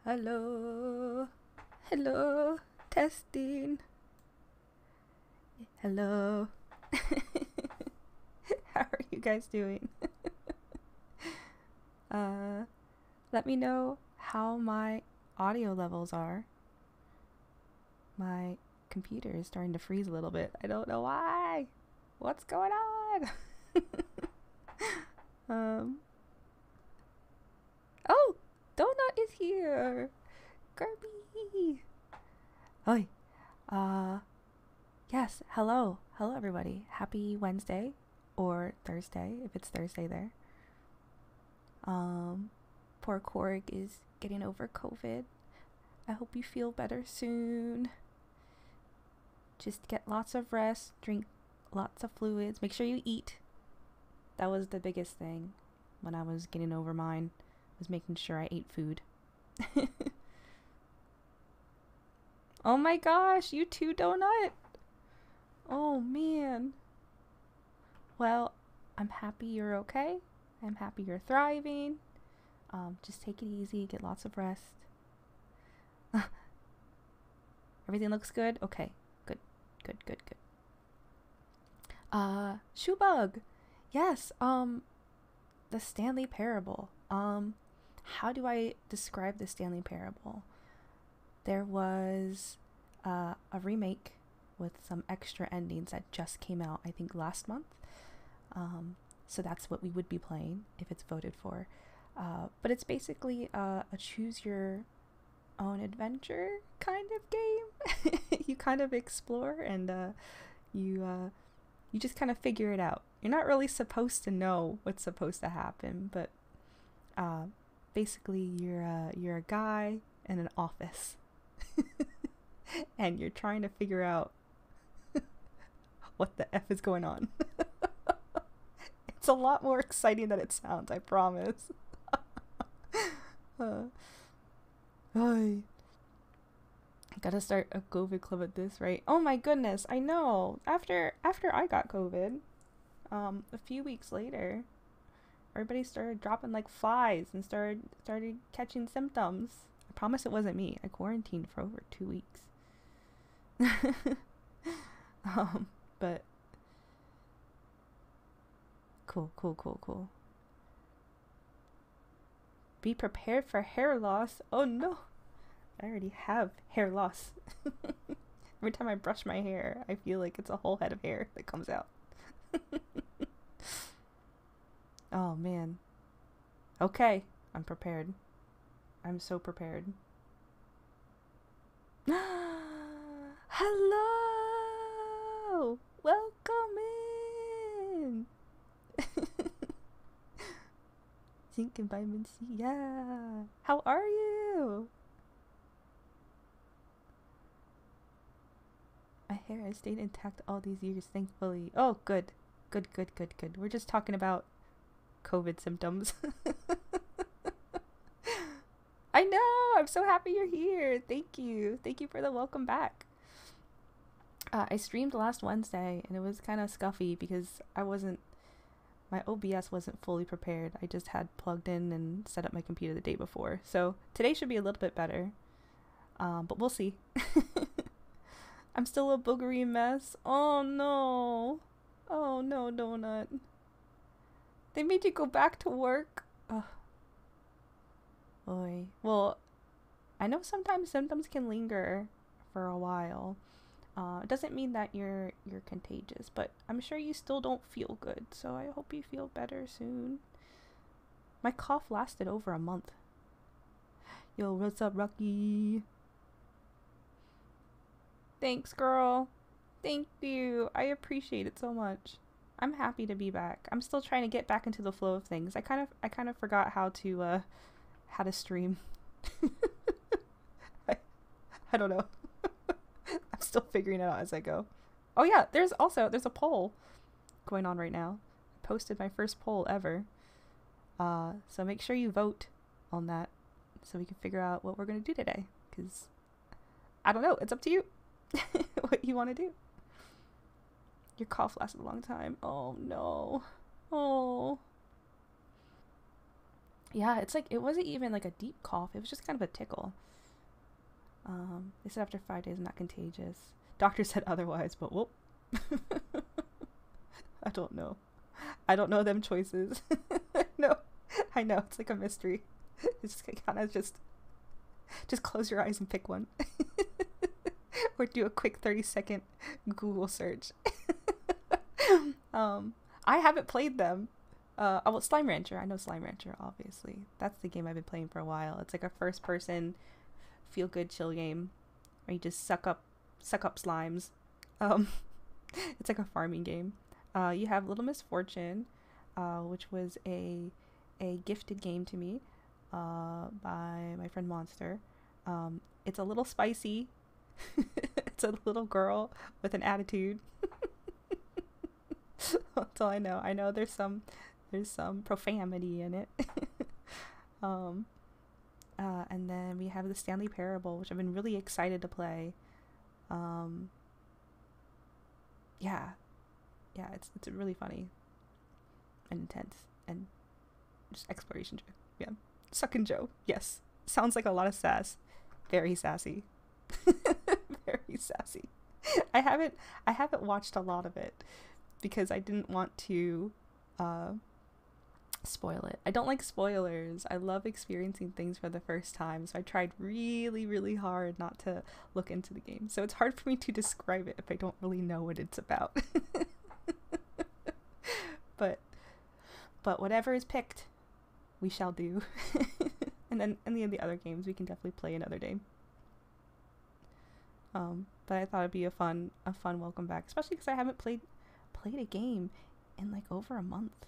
Hello. Hello. Testing. Hello. How are you guys doing? uh, Let me know how my audio levels are. My computer is starting to freeze a little bit. I don't know why. What's going on? um. Oh, Donut is here. Kirby. Oi. Uh. Yes. Hello. Hello, everybody. Happy Wednesday or Thursday if it's Thursday there. Poor Korg is getting over COVID. I hope you feel better soon. Just get lots of rest, drink lots of fluids, make sure you eat. That was the biggest thing when I was getting over mine, was making sure I ate food. Oh my gosh, you too, Donut? Oh man. Well, I'm happy you're okay. I'm happy you're thriving. Just take it easy, get lots of rest. Everything looks good? Okay, good, good, good, good. Shoebug. Yes, the Stanley Parable. How do I describe the Stanley Parable? There was a remake with some extra endings that just came out, I think, last month. So that's what we would be playing if it's voted for. But it's basically a choose your own adventure kind of game. You kind of explore and you just kind of figure it out. You're not really supposed to know what's supposed to happen, but basically you're a guy in an office and you're trying to figure out what the F is going on. It's a lot more exciting than it sounds, I promise. I gotta start a COVID club at this rate. Oh my goodness, I know. After I got COVID, a few weeks later, everybody started dropping like flies and started catching symptoms. I promise it wasn't me. I quarantined for over 2 weeks. But cool. Be prepared for hair loss. Oh no, I already have hair loss. Every time I brush my hair, I feel like it's a whole head of hair that comes out. Oh man. Okay, I'm prepared. I'm so prepared. Hello! Welcome in! Zinc and vitamin C, yeah! How are you? My hair has stayed intact all these years, thankfully. Oh, good. Good. We're just talking about COVID symptoms. I know! I'm so happy you're here! Thank you. Thank you for the welcome back. I streamed last Wednesday and it was kind of scuffy because my OBS wasn't fully prepared. I just had plugged in and set up my computer the day before. So today should be a little bit better. But we'll see. I'm still a boogery mess. Oh no. Oh no, Donut. They made you go back to work. Ugh. Oy. Well, I know sometimes symptoms can linger for a while. It doesn't mean that you're contagious, but I'm sure you still don't feel good. So I hope you feel better soon. My cough lasted over a month. Yo, what's up, Rocky? Thanks, girl. Thank you. I appreciate it so much. I'm happy to be back. I'm still trying to get back into the flow of things. I kind of forgot how to stream. I don't know. I'm still figuring it out as I go. Oh yeah, there's a poll going on right now. I posted my first poll ever. So make sure you vote on that so we can figure out what we're gonna do today. Cause I don't know. It's up to you. What you want to do. Your cough lasted a long time. Oh no. Oh. Yeah, it's like it wasn't even like a deep cough. It was just kind of a tickle. They said after 5 days, not contagious. Doctor said otherwise, but whoop. I don't know. I don't know them choices. No, I know it's like a mystery. It's just kind of just close your eyes and pick one, or do a quick 30-second Google search. I haven't played them. Well, Slime Rancher. I know Slime Rancher, obviously. That's the game I've been playing for a while. It's like a first-person, feel-good, chill game where you just suck up slimes. It's like a farming game. You have Little Misfortune, which was a gifted game to me by my friend Monster. It's a little spicy. It's a little girl with an attitude. That's all I know. I know there's some profanity in it. And then we have the Stanley Parable, which I've been really excited to play. Yeah, it's really funny and intense and just exploration. Yeah, Suckin' Joe. Yes, sounds like a lot of sass. Very sassy. Very sassy. I haven't watched a lot of it because I didn't want to spoil it. I don't like spoilers. I love experiencing things for the first time, so I tried really, really hard not to look into the game. So it's hard for me to describe it if I don't really know what it's about. But whatever is picked, we shall do. And then any of the other games we can definitely play another day. But I thought it'd be a fun welcome back, especially because I haven't played a game in like over a month.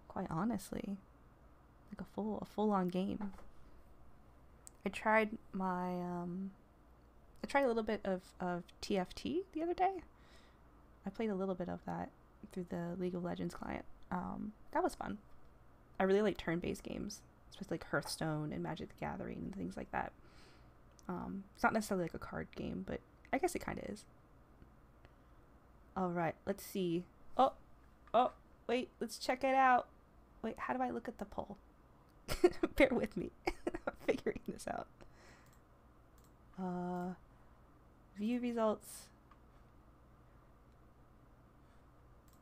Quite honestly, like a full on game. I tried a little bit of TFT the other day. I played a little bit of that through the League of Legends client. That was fun. I really like turn-based games, especially like Hearthstone and Magic the Gathering and things like that. It's not necessarily like a card game, but I guess it kind of is. All right, let's see. Oh, wait, let's check it out. Wait, how do I look at the poll? Bear with me. I'm figuring this out. View results.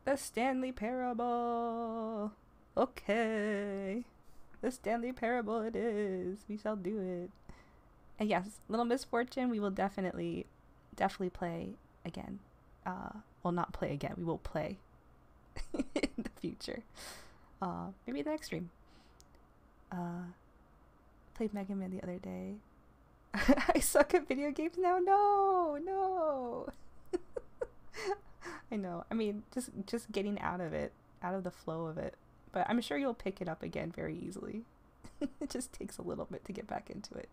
The Stanley Parable. Okay. The Stanley Parable it is. We shall do it. And yes, Little Misfortune, we will definitely play again. Well, not play again. We will play in the future. Maybe the next stream. Played Mega Man the other day. I suck at video games now. No. I know. I mean, just getting out of the flow of it. But I'm sure you'll pick it up again very easily. It just takes a little bit to get back into it.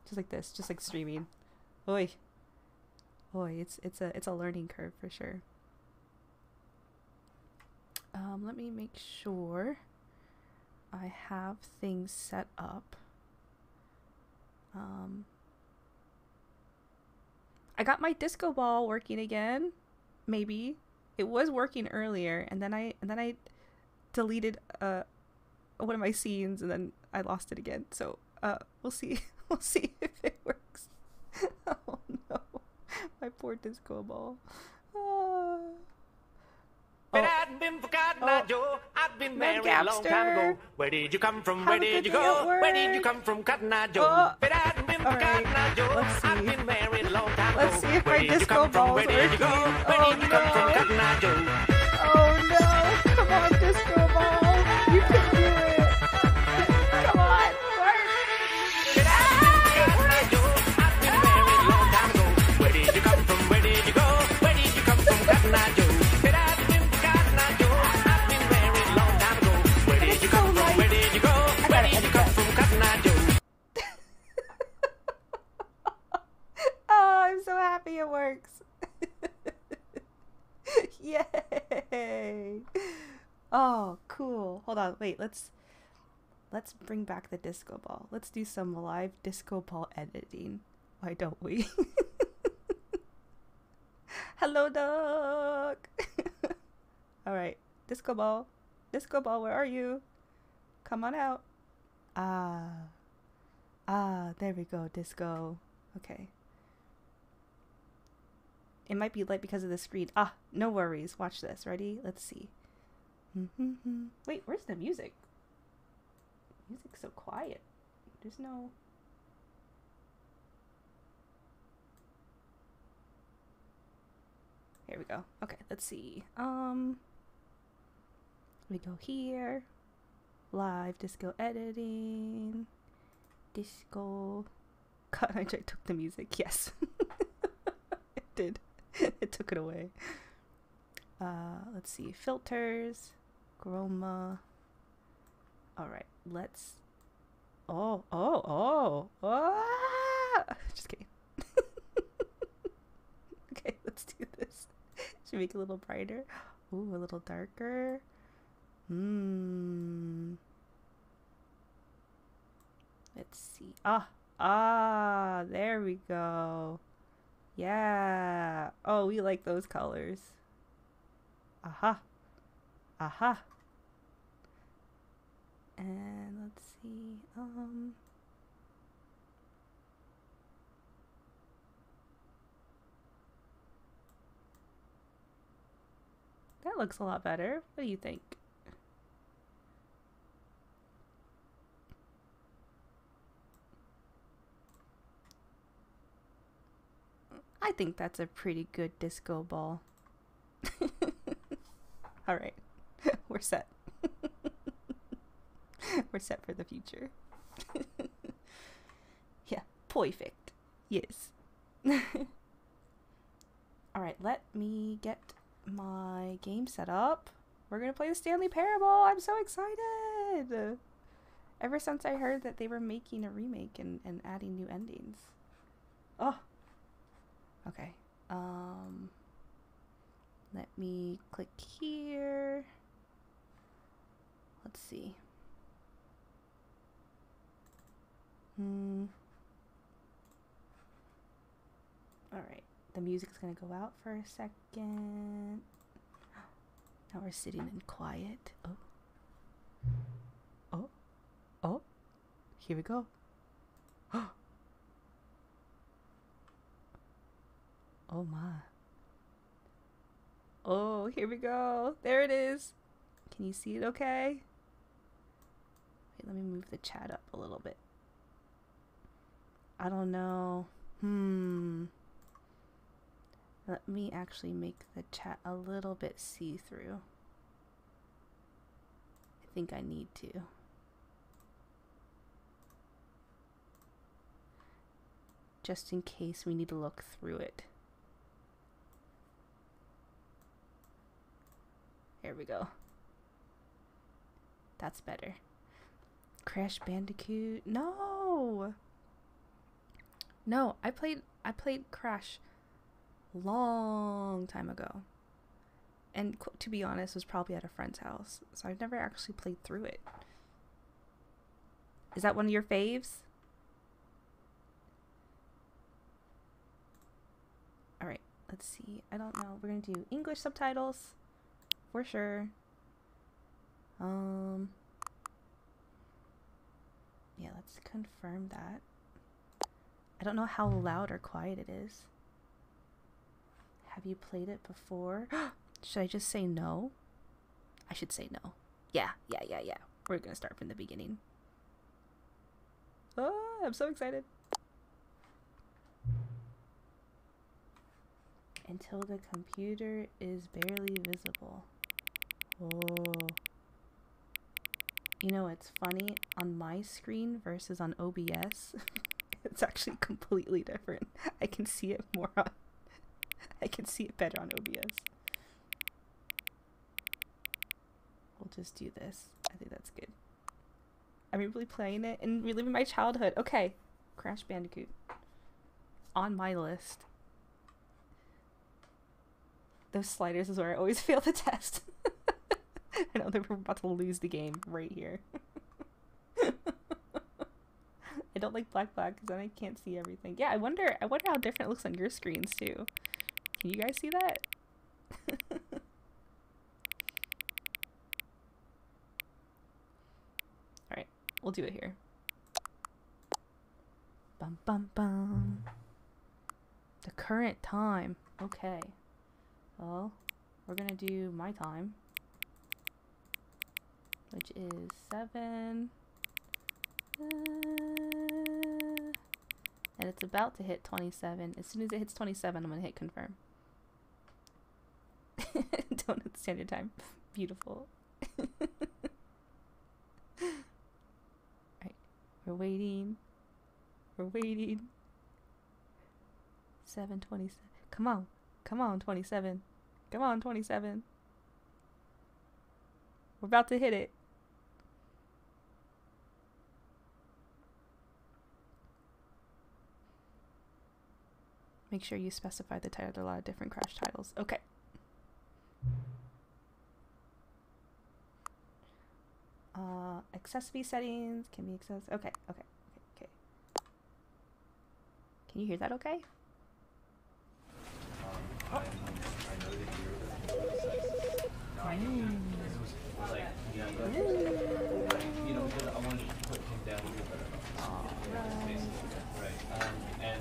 Just like this, just like streaming. Oi, it's a learning curve for sure. Let me make sure I have things set up. I got my disco ball working again. Maybe it was working earlier, and then I deleted one of my scenes, and then I lost it again. So we'll see. We'll see if it works. Oh no, my poor disco ball. But I'd been forgotten, Joe. I'd been married a long time ago. Where did you come from? Where did you go? Where did you come from, Cotton Eye Joe? But I'd been forgotten, Joe. I've been married a long time ago. Let's see if where my did you disco come from? ball's Where did you go? working. Where did you come from, Cotton Eye Joe? Oh no! Come on, disco ball! You can do it! Come on, work! But I'd been forgotten, Joe. I've been married a long time ago. Where did you come from? Where did you go? Where did you come from, Cotton Eye Joe? But I'd been forgotten, Joe. I've been married a long time ago. Where did you come from? Where did you go? Where did you come from, Cotton Eye Joe? Oh, I'm so happy it works. Yay! Oh, cool. Hold on, wait, let's bring back the disco ball. Let's do some live disco ball editing. Why don't we? Hello, dog. All right, disco ball. Disco ball, where are you? Come on out. Ah. Ah, there we go, disco. Okay. It might be light because of the screen. Ah, no worries. Watch this. Ready? Let's see. Wait, where's the music? Music's so quiet. There's no... Here we go. Okay, let's see. We go here. Live disco editing. Disco. God, I took the music. Yes. It did. It took it away. Let's see. Filters. Chroma. Alright, let's... Oh. Ah! Just kidding. Okay, let's do this. Should we make it a little brighter? Ooh, a little darker. Let's see. Ah, there we go. Yeah. Oh, we like those colors. Aha. And let's see. That looks a lot better. What do you think? I think that's a pretty good disco ball. All right. We're set. We're set for the future. Yeah, perfect. Yes. All right, let me get my game set up. We're gonna play the Stanley Parable. I'm so excited. Ever since I heard that they were making a remake and adding new endings. Oh. Okay. Let me click here. Let's see. Alright. The music's gonna go out for a second. Now we're sitting in quiet. Oh. Here we go. Oh my. Oh, here we go. There it is. Can you see it okay? Wait, let me move the chat up a little bit. I don't know. Let me actually make the chat a little bit see-through. I think I need to. Just in case we need to look through it. There we go. That's better. Crash Bandicoot. No, I played Crash long time ago, and to be honest, it was probably at a friend's house, so I've never actually played through it. Is that one of your faves? All right, let's see. I don't know. We're gonna do English subtitles. For sure. Yeah, let's confirm that. I don't know how loud or quiet it is. Have you played it before? Should I just say no? I should say no. Yeah. We're gonna start from the beginning. Oh, I'm so excited. Until the computer is barely visible. Oh. You know, it's funny, on my screen versus on OBS, it's actually completely different. I can see it more on, I can see it better on OBS. We'll just do this. I think that's good. I'm really playing it and reliving my childhood. Okay, Crash Bandicoot. On my list. Those sliders is where I always fail the test. I know they're about to lose the game right here. I don't like black because then I can't see everything. Yeah, I wonder how different it looks on your screens too. Can you guys see that? do it here. Bum bum bum. The current time. Okay. Well, we're gonna do my time, which is 7. And it's about to hit 27. As soon as it hits 27, I'm gonna hit confirm. Donut standard time. Beautiful. Alright. We're waiting. We're waiting. 7:27. Come on. Come on, 27. Come on, 27. We're about to hit it. Make sure you specify the title. There are a lot of different crash titles. Okay. Accessibility settings can be accessed. Okay. Can you hear that okay? I know that you're like, yeah, but, you know, because I wanted to put him down a little better. Right. And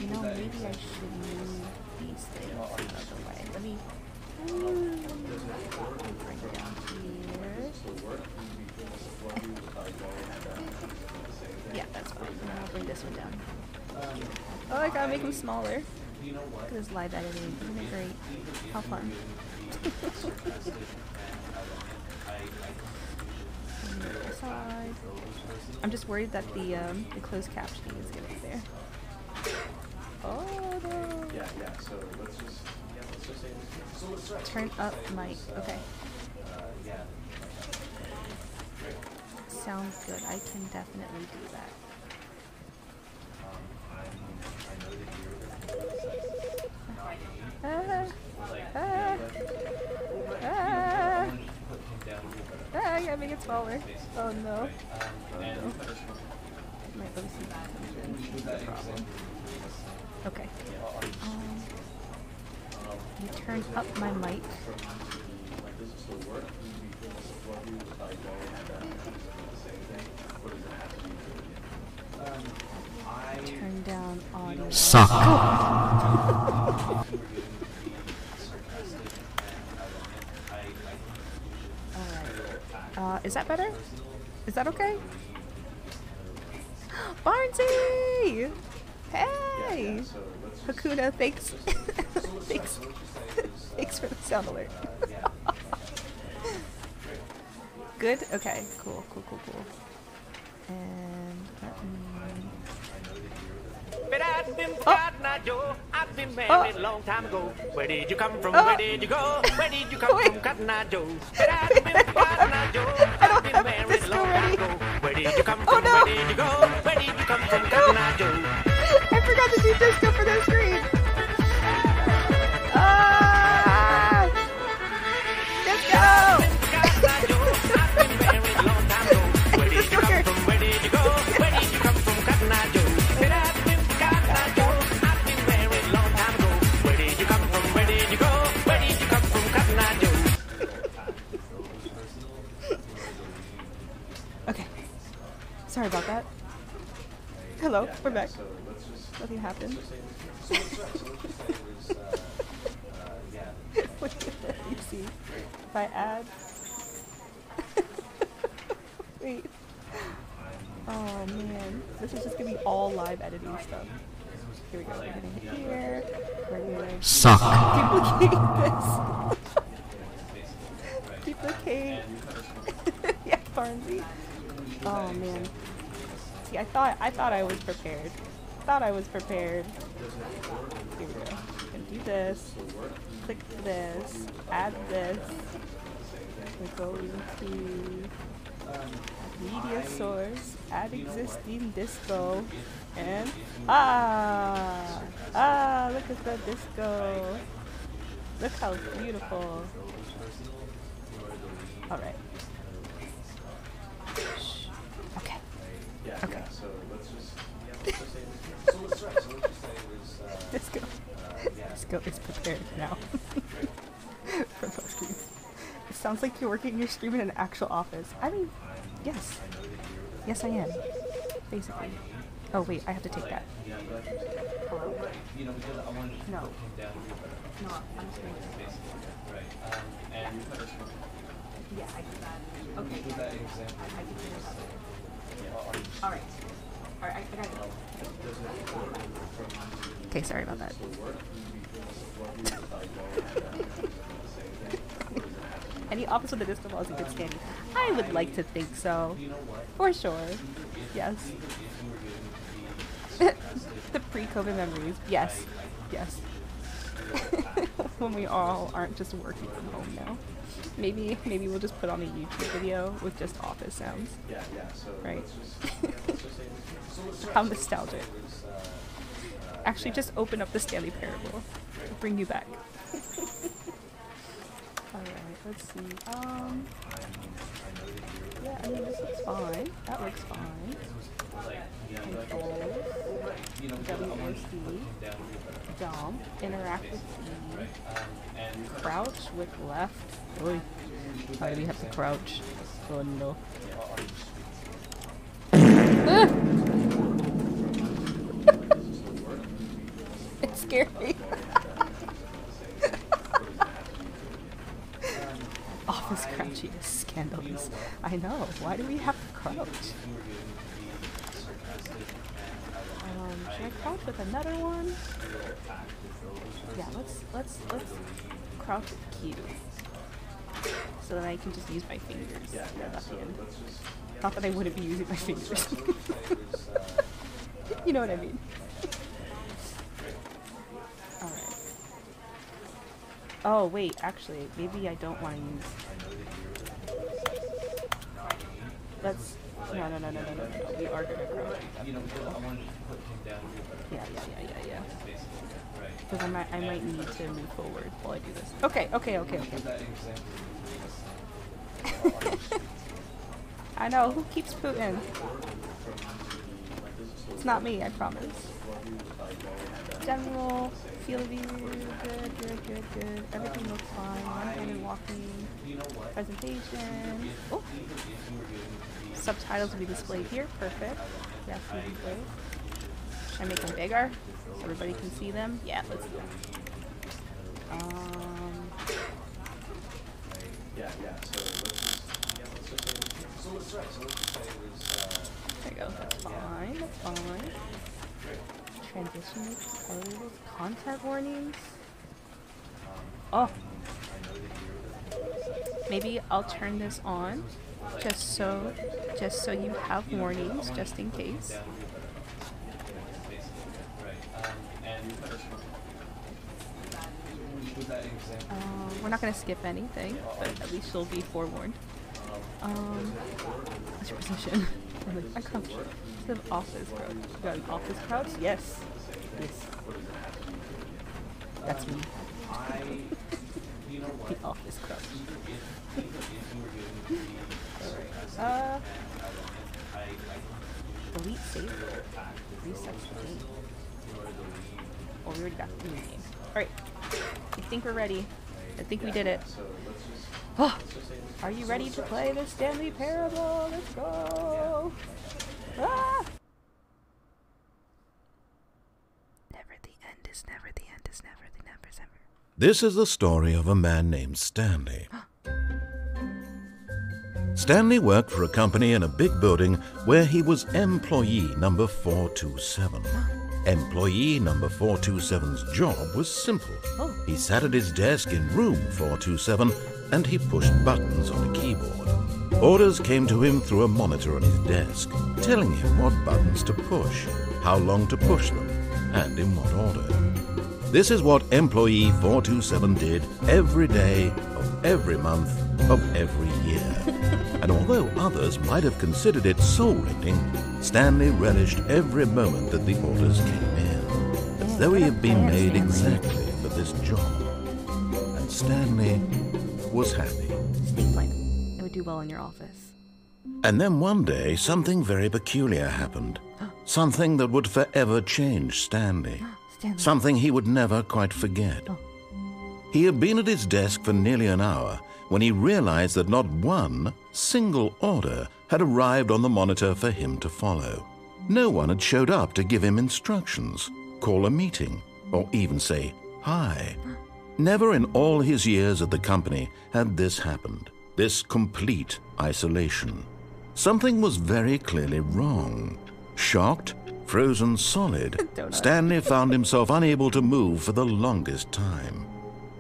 you know, maybe I should move these things out of the way. Let me bring it down here. Yeah, that's fine. And then I'll bring this one down. Oh, I gotta make them smaller. Look at this live editing. Isn't it great? How fun. I'm just worried that the closed captioning is gonna be there. Oh no! Turn up mic. Okay. Sounds good. I can definitely do that. I gotta make it smaller. Oh no. Oh no. My OCD is the problem. Okay. You turn up my mic. Turn down audio. Suck. Is that better? Is that okay? Barnsey! Hey! Hakuna, thanks. Thanks for the sound alert. Good? Okay, cool. And let me... But I've been forgotten, Joe. I've been married a long time ago. Where did you come from? Where did you go? Where did you come from, Cotton Eye Joe? But I've been forgotten, Joe. I've been married a long time ago. Where did you come from? Where did you go? Where did you come from, Cotton Eye Joe? I forgot to do disco for the screen. Let's go! I've been married a long time ago. Where did you come from? Where did you go? Where did you come from, Cotton Eye Joe? But I've been forgotten, Joe. I've been married a long time ago. Where did you come from? Where did you go? Where did you come from, Cotton Eye Joe? Okay. Sorry about that. Hello, we're back. Nothing happened. What do you see? If I add... Wait. Oh man. This is just gonna be all live editing stuff. Here we go. We're gonna hit here. We're gonna Suck. duplicate this. Duplicate. Yeah, Barnsey. Oh man. See, I thought I was prepared. Here we go. Gonna do this. Click this. Add this. We go into media source. Add existing disco. And look at the disco. Look how beautiful. All right. Okay. Okay. Disco is prepared now. For most of you. sounds like you're streaming in an actual office. I mean, yes. Yes, I am. Basically. Oh, wait, I have to take that. Hello? You know, because I wanted to No. put him down here, but No, I'm streaming. basically, right? And you put us Yeah, I do that. Okay. with that example. I can finish that. Alright. Alright, I got it. Okay, sorry about that. Any office with a disco ball is a good standing. I would like to think so. For sure. Yes. The pre-COVID memories. Yes. Yes. When we all aren't just working from home now. Maybe we'll just put on a YouTube video with just office sounds. Right? How nostalgic. Actually, just open up the Stanley Parable. Bring you back. Alright, let's see. Yeah, I mean, this looks fine. That looks fine. Controls. WASD. Jump. Interact with E. Crouch with left. Oi. Why do we have to crouch? Oh no. It's scary. Office crouching is scandalous. I know. Why do we have to crouch? Should I crouch with another one? Yeah, let's crouch with Q. So that I can just use my fingers at the end. Not that I wouldn't be using my fingers. You know what I mean? Alright. Oh, wait, actually, maybe I don't want to use... Let's... No. We are gonna crouch. You know, because I wanted to put him down here, but Yeah. basically, right? Because I might need to move forward while I do this. Okay. With that example. I know, who keeps Putin? It's not me, I promise. General, feel of you, good. Everything looks fine. One-handed walking, presentation. Oh. Subtitles will be displayed here, perfect. Yes, will be displayed. Should I make them bigger so everybody can see them? Yeah, let's do it. There you go, that's fine. Transition photos, content warnings. Oh. Maybe I'll turn this on just so you have warnings just in case. We're not gonna skip anything, but at least you'll be forewarned. What's your position? I crouch. Instead of office crouch. You got an office crouch? Yes. That's me. The office crouch. Alright. Delete save. Reset the game. Oh, we already got the new game. Alright. I think we're ready. I think we did it. Oh, are you ready to play the Stanley Parable? Let's go! Ah! Never the end is never the end is never the never is ever. This is the story of a man named Stanley. Stanley worked for a company in a big building where he was employee number 427. Employee number 427's job was simple. He sat at his desk in room 427 and he pushed buttons on a keyboard. Orders came to him through a monitor on his desk, telling him what buttons to push, how long to push them, and in what order. This is what employee 427 did every day of every month of every year. And although others might have considered it soul-rending, Stanley relished every moment that the orders came in, as though he had been made exactly for this job. And Stanley was happy. Seems like it would do well in your office. And then one day, something very peculiar happened. Something that would forever change Stanley. Something he would never quite forget. He had been at his desk for nearly an hour when he realized that not one single order had arrived on the monitor for him to follow. No one had showed up to give him instructions, call a meeting, or even say hi. Never in all his years at the company had this happened, this complete isolation. Something was very clearly wrong. Shocked, frozen solid, Donut. Stanley found himself unable to move for the longest time.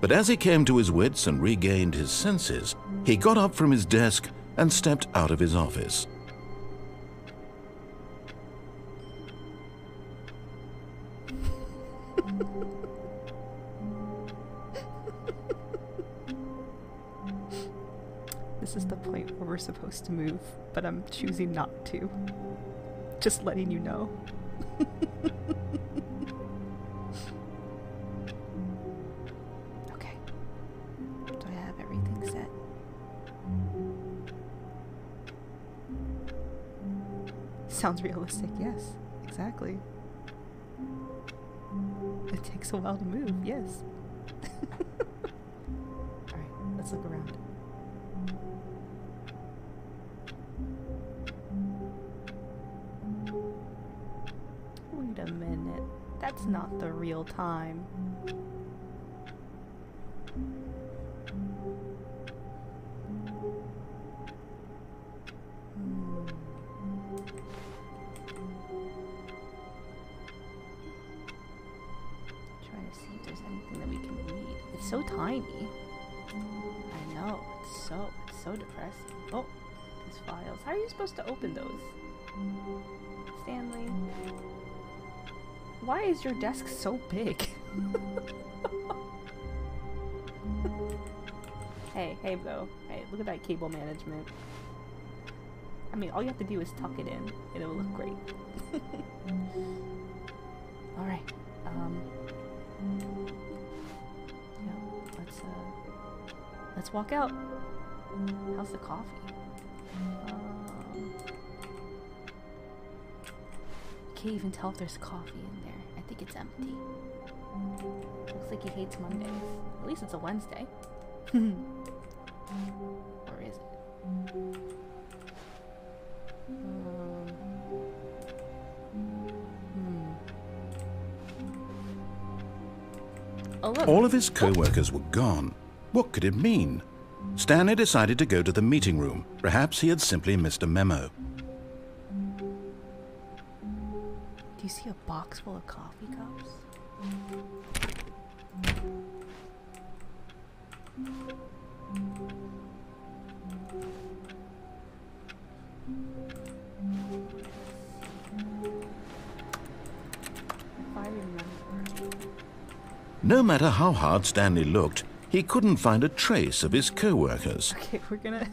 But as he came to his wits and regained his senses, he got up from his desk and stepped out of his office. This is the point where we're supposed to move, but I'm choosing not to. Just letting you know. Okay. Do I have everything set? Sounds realistic, yes. Exactly. It takes a while to move, yes. Alright, let's look around. Wait a minute. That's not the real time. Try to see if there's anything that we can read. It's so tiny. I know. It's so depressing. Oh, these files. How are you supposed to open those? Stanley. Why is your desk so big? Hey, bro. Hey, look at that cable management. I mean, all you have to do is tuck it in, and it'll look great. Alright, yeah, let's walk out. How's the coffee? Can't even tell if there's coffee in there. I think it's empty. Looks like he hates Mondays. At least it's a Wednesday. Or is it? Oh, look. All of his co-workers were gone. What could it mean? Stanley decided to go to the meeting room. Perhaps he had simply missed a memo. Do you see a box full of coffee cups? If I remember. No matter how hard Stanley looked, he couldn't find a trace of his co-workers. Okay, we're gonna...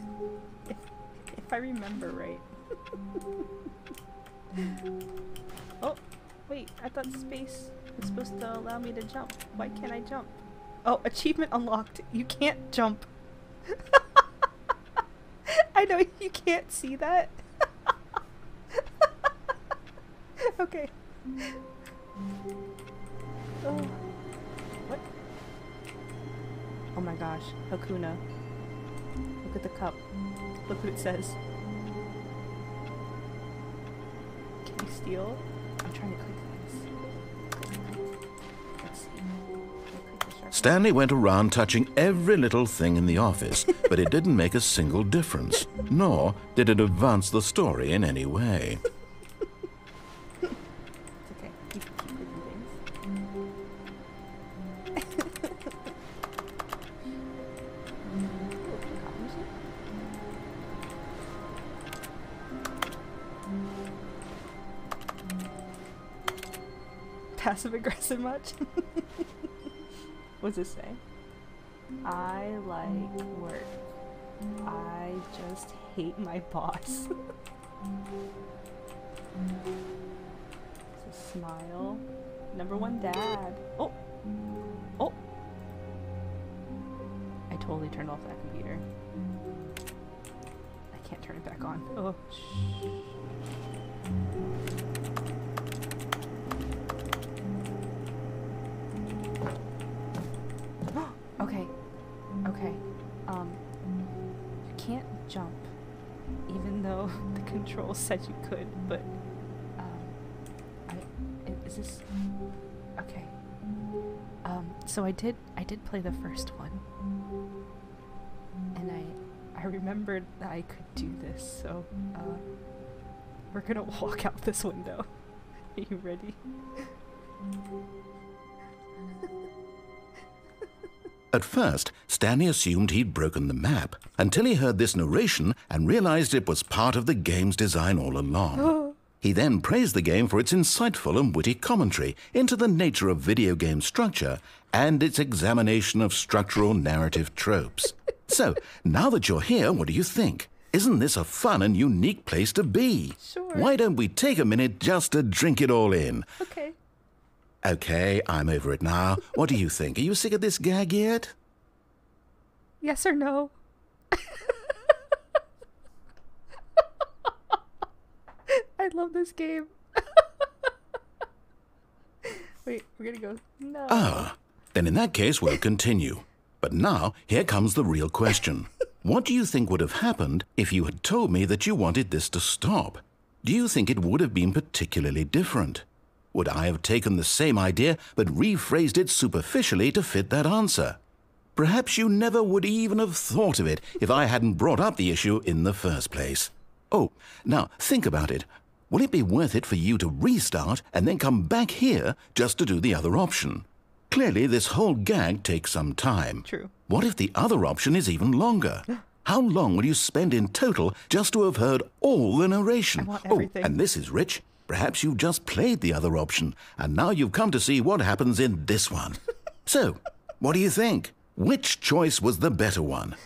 If I remember right. Oh, wait, I thought space was supposed to allow me to jump. Why can't I jump? Oh, achievement unlocked. You can't jump. I know you can't see that. Okay. Oh. What? Oh my gosh, Hakuna. Look at the cup. Look what it says. Can you steal? I'm trying to click things. Let's see. Click the sharp. Stanley went around touching every little thing in the office, but it didn't make a single difference, nor did it advance the story in any way. It's okay. Keep clicking things. Copy machine? Passive aggressive much? What does it say? I like work. I just hate my boss. It's a smile. #1 dad. Oh! Oh! I totally turned off that computer. I can't turn it back on. Oh, shh. Okay. Okay. almost said you could, but is this okay? So I did play the first one, and I remembered that I could do this. So we're gonna walk out this window. Are you ready? At first, Stanley assumed he'd broken the map until he heard this narration and realized it was part of the game's design all along. He then praised the game for its insightful and witty commentary into the nature of video game structure and its examination of structural narrative tropes. So, now that you're here, what do you think? Isn't this a fun and unique place to be? Sure. Why don't we take a minute just to drink it all in? Okay. Okay, I'm over it now. What do you think? Are you sick of this gag yet? Yes or no? I love this game. Wait, we're gonna go. No. Ah, then in that case, we'll continue. But now, here comes the real question. What do you think would have happened if you had told me that you wanted this to stop? Do you think it would have been particularly different? Would I have taken the same idea but rephrased it superficially to fit that answer? Perhaps you never would even have thought of it if I hadn't brought up the issue in the first place. Oh, now think about it. Will it be worth it for you to restart and then come back here just to do the other option? Clearly, this whole gag takes some time. True. What if the other option is even longer? How long will you spend in total just to have heard all the narration? I want everything. Oh, and this is rich. Perhaps you've just played the other option, and now you've come to see what happens in this one. So, what do you think? Which choice was the better one?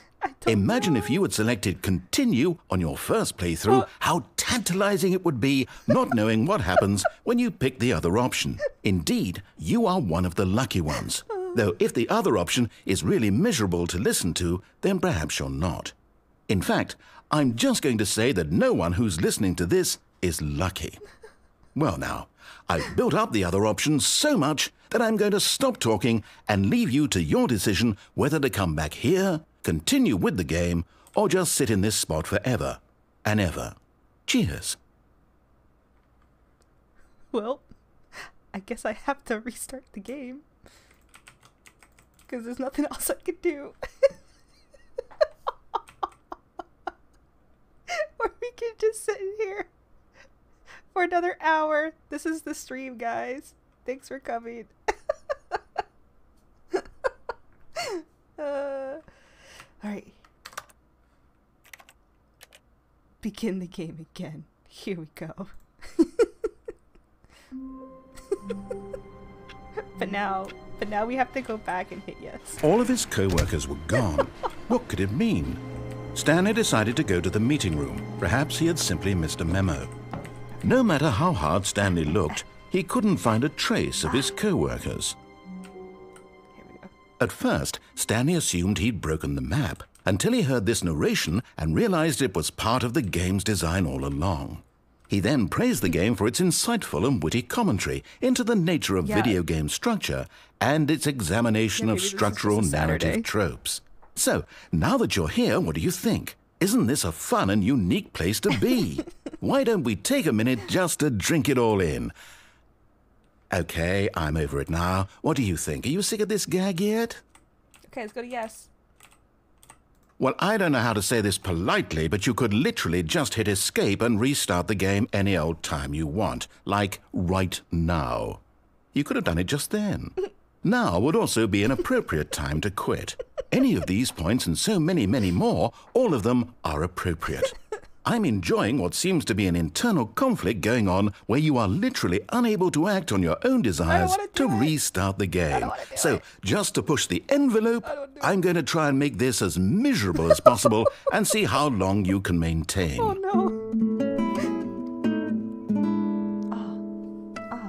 Imagine if you had selected continue on your first playthrough, how tantalizing it would be not knowing what happens when you pick the other option. Indeed, you are one of the lucky ones. Though if the other option is really miserable to listen to, then perhaps you're not. In fact, I'm just going to say that no one who's listening to this is lucky. Well now, I've built up the other option so much that I'm going to stop talking and leave you to your decision whether to come back here, continue with the game, or just sit in this spot forever and ever. Cheers. Well, I guess I have to restart the game. Because there's nothing else I can do. Or we can just sit in here for another hour. This is the stream, guys. Thanks for coming. Alright. Begin the game again. Here we go. But now we have to go back and hit yes. All of his co-workers were gone. What could it mean? Stanley decided to go to the meeting room. Perhaps he had simply missed a memo. No matter how hard Stanley looked, he couldn't find a trace of his co-workers. Here we go. At first, Stanley assumed he'd broken the map until he heard this narration and realized it was part of the game's design all along. He then praised the game for its insightful and witty commentary into the nature of video game structure and its examination of maybe this is structural just a Saturday. narrative tropes. So, now that you're here, what do you think? Isn't this a fun and unique place to be? Why don't we take a minute just to drink it all in? Okay, I'm over it now. What do you think? Are you sick of this gag yet? Okay, let's go to yes. Well, I don't know how to say this politely, but you could literally just hit escape and restart the game any old time you want, like right now. You could have done it just then. Now would also be an appropriate time to quit. Any of these points and so many, many more, all of them are appropriate. I'm enjoying what seems to be an internal conflict going on where you are literally unable to act on your own desires to restart the game. So, just to push the envelope, I'm going to try and make this as miserable as possible and see how long you can maintain. Oh no.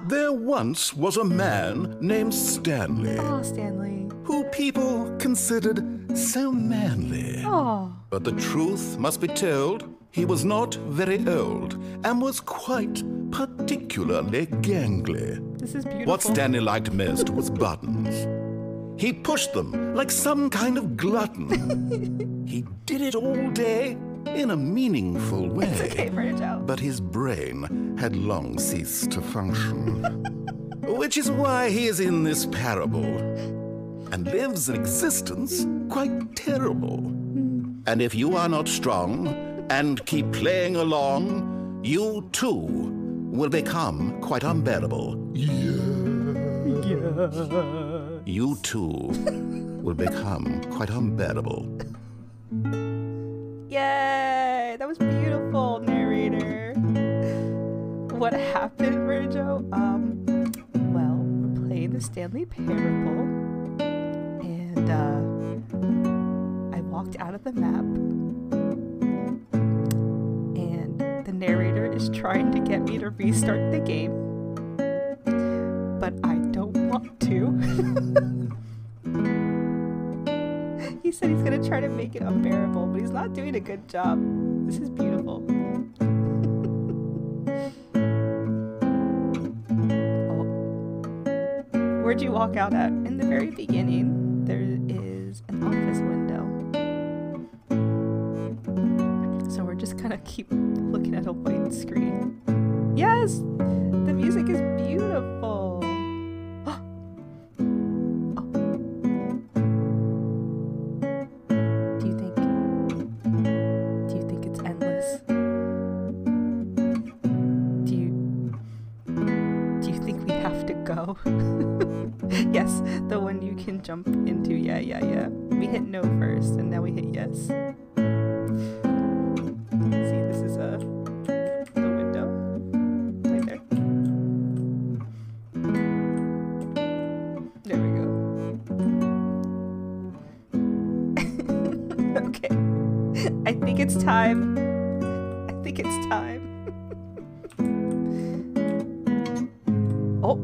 There once was a man named Stanley, Oh, Stanley. who people considered so manly. Oh. But the truth must be told, he was not very old and was quite particularly gangly. This is beautiful. What Stanley liked most was buttons. He pushed them like some kind of glutton. He did it all day in a meaningful way. It's okay, Virgil. But his brain had long ceased to function. Which is why he is in this parable and lives an existence quite terrible. And if you are not strong and keep playing along, you too will become quite unbearable. You too will become quite unbearable. Yay! That was beautiful, narrator. What happened, Virgil? Well, we're playing the Stanley Parable, and I walked out of the map, and the narrator is trying to get me to restart the game, but I don't want to. He said he's gonna try to make it unbearable, but he's not doing a good job. This is beautiful. Oh. Where'd you walk out at? In the very beginning, there is an office window. So we're just gonna keep looking at a white screen. Yes! The music is beautiful. Yes, the one you can jump into. Yeah. We hit no first, and now we hit yes. See, this is the window. Right there. There we go. Okay. I think it's time. Oh.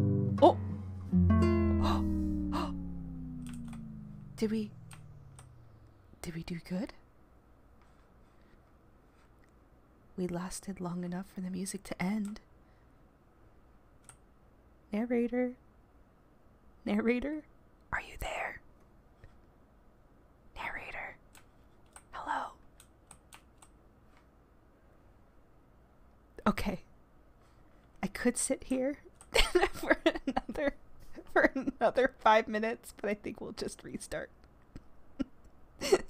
Did we do good? We lasted long enough for the music to end. Narrator? Are you there? Narrator? Hello? Okay. I could sit here for another 5 minutes, but I think we'll just restart.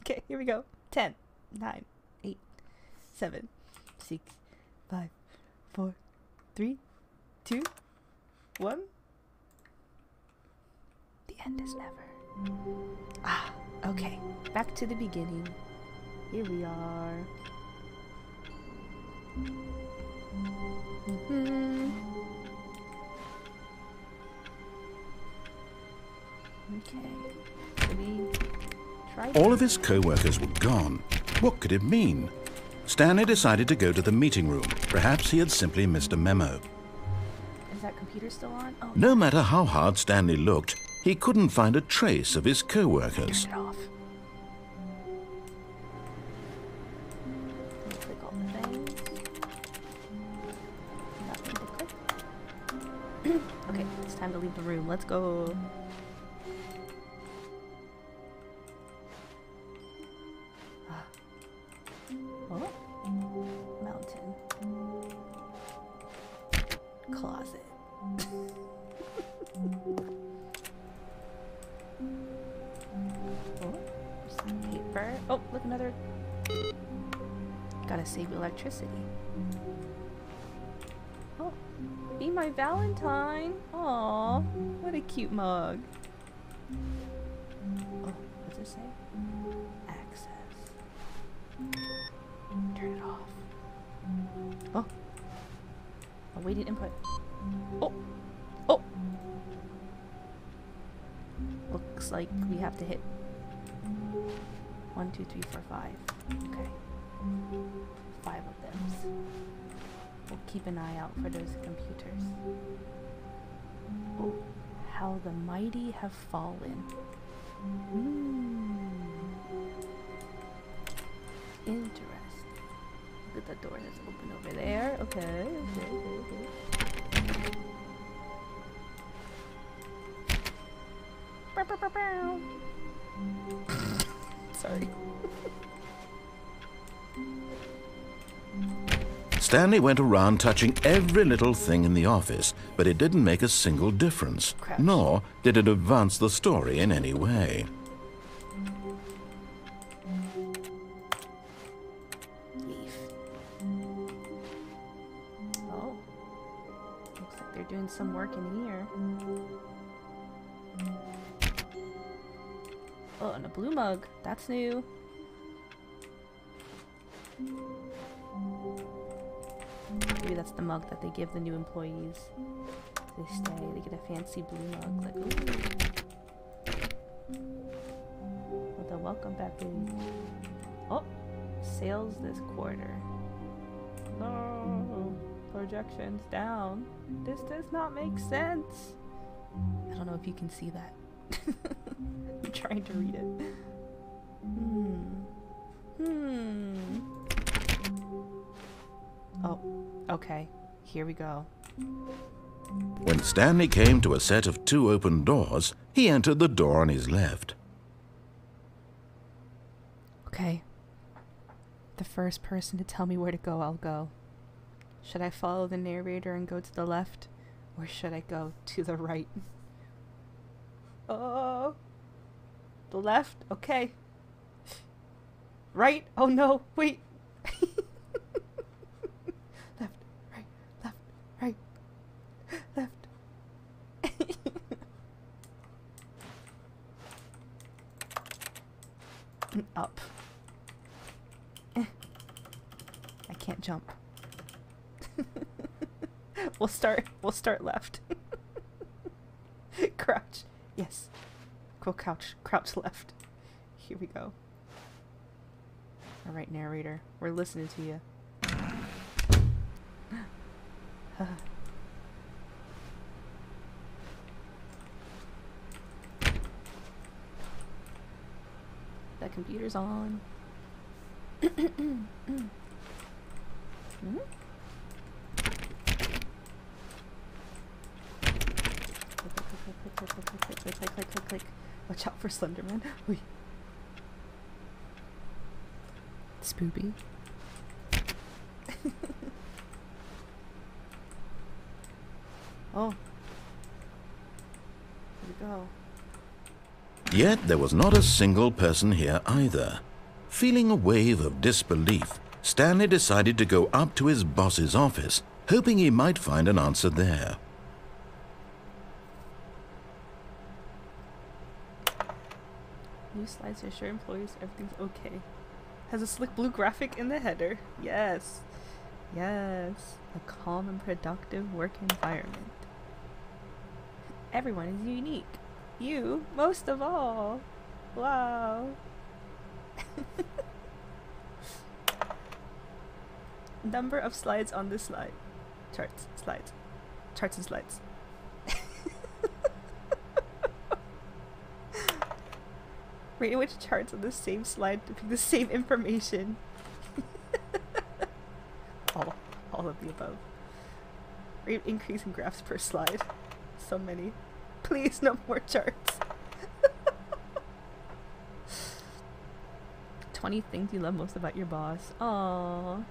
Okay, here we go. 10, 9, 8, 7, 6, 5, 4, 3, 2, 1. The end is never. Okay. Back to the beginning. Here we are. Okay. All of his co-workers were gone. What could it mean? Stanley decided to go to the meeting room. Perhaps he had simply missed a memo. Is that computer still on? Oh. No matter how hard Stanley looked, he couldn't find a trace of his co-workers. Turn it off. Click all the things. Nothing to click. Okay, it's time to leave the room. Let's go. Oh. Mountain. Closet. Oh, some paper. Oh, look, another. Gotta save electricity. Oh, be my Valentine. Aw, what a cute mug. Oh, what's it say? Access. Turn it off. Oh. Awaiting input. Oh. Oh. Looks like we have to hit 1, 2, 3, 4, 5. Okay. 5 of them. We'll keep an eye out for those computers. Oh, how the mighty have fallen. Interesting. Look at the door that's open over there. Okay. Sorry. Stanley went around touching every little thing in the office, but it didn't make a single difference, Crouch. nor did it advance the story in any way. Leave. Oh. Looks like they're doing some work in here. Oh, and a blue mug. That's new. Maybe that's the mug that they give the new employees. They stay, they get a fancy blue mug. Like, ooh. Well, then welcome back, baby. Oh, sales this quarter. No, projections down. This does not make sense. I don't know if you can see that. I'm trying to read it. Oh, okay. Here we go. When Stanley came to a set of 2 open doors, he entered the door on his left. Okay. The first person to tell me where to go, I'll go. Should I follow the narrator and go to the left? Or should I go to the right? Oh. The left? Okay. Right? Oh no, wait. Left, right, left, right, left. And up. I can't jump. We'll start left. Crouch. Yes. Go crouch left. Here we go. Alright, narrator. We're listening to you. That computer's on. Click. Watch out for Slenderman. Wait. Spoopy. Oh. Here we go. Yet there was not a single person here either. Feeling a wave of disbelief, Stanley decided to go up to his boss's office, hoping he might find an answer there. New slides to assure employees everything's okay. Has a slick blue graphic in the header. Yes. Yes. A calm and productive work environment. Everyone is unique. You, most of all. Wow. Number of slides on this slide. Charts, slides. Charts and slides. Rate which charts on the same slide depict the same information. all of the above. Rate increase in graphs per slide. So many. Please, no more charts. 20 things you love most about your boss. Aww.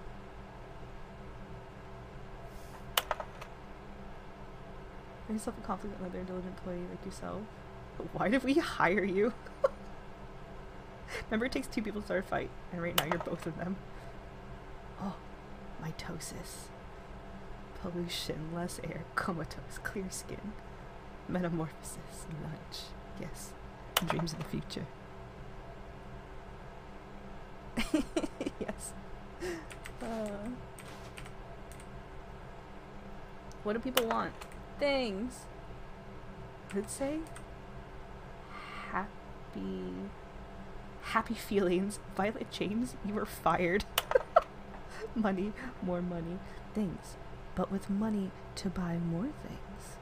Make yourself a conflict with another diligent employee like yourself. But why did we hire you? Remember, it takes 2 people to start a fight, and right now you're both of them. Oh, mitosis. Pollution, less air, comatose, clear skin. Metamorphosis, lunch. Yes, dreams of the future. Yes. What do people want? Things. Let's say happy feelings. Violet James, you were fired. Money, more money. Things, but with money to buy more things.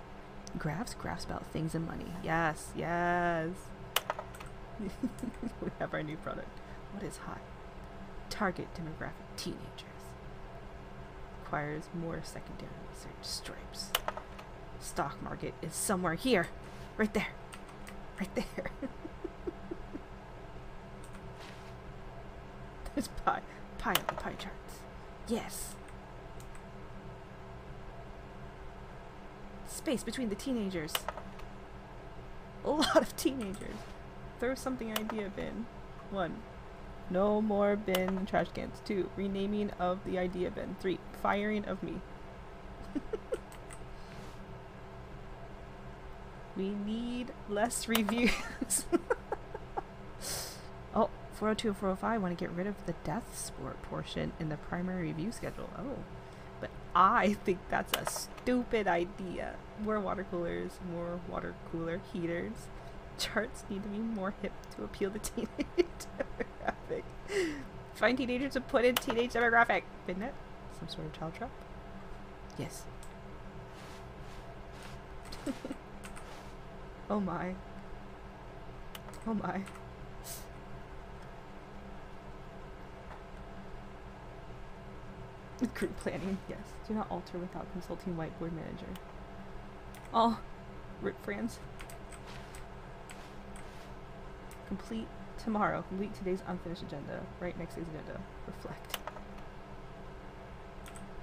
Graphs about things and money. Yes. We have our new product. What is hot? Target demographic teenagers. Requires more secondary research. Stripes. Stock market is somewhere here. Right there. There's pie on the pie charts. Yes. space between the teenagers. A lot of teenagers. Throw something idea bin. 1. No more bin and trash cans. 2. Renaming of the idea bin. 3. Firing of me. We need less reviews. Oh, 402 and 405 want to get rid of the death sport portion in the primary review schedule. Oh, but I think that's a stupid idea. More water coolers, more water cooler heaters. Charts need to be more hip to appeal to teenage demographic. Find teenagers to put in teenage demographic. Isn't it? Some sort of child trap? Yes. Oh my. Oh my. Group planning, yes. Do not alter without consulting whiteboard manager. Oh, rip friends. Complete tomorrow. Complete today's unfinished agenda. Right next day's agenda. Reflect.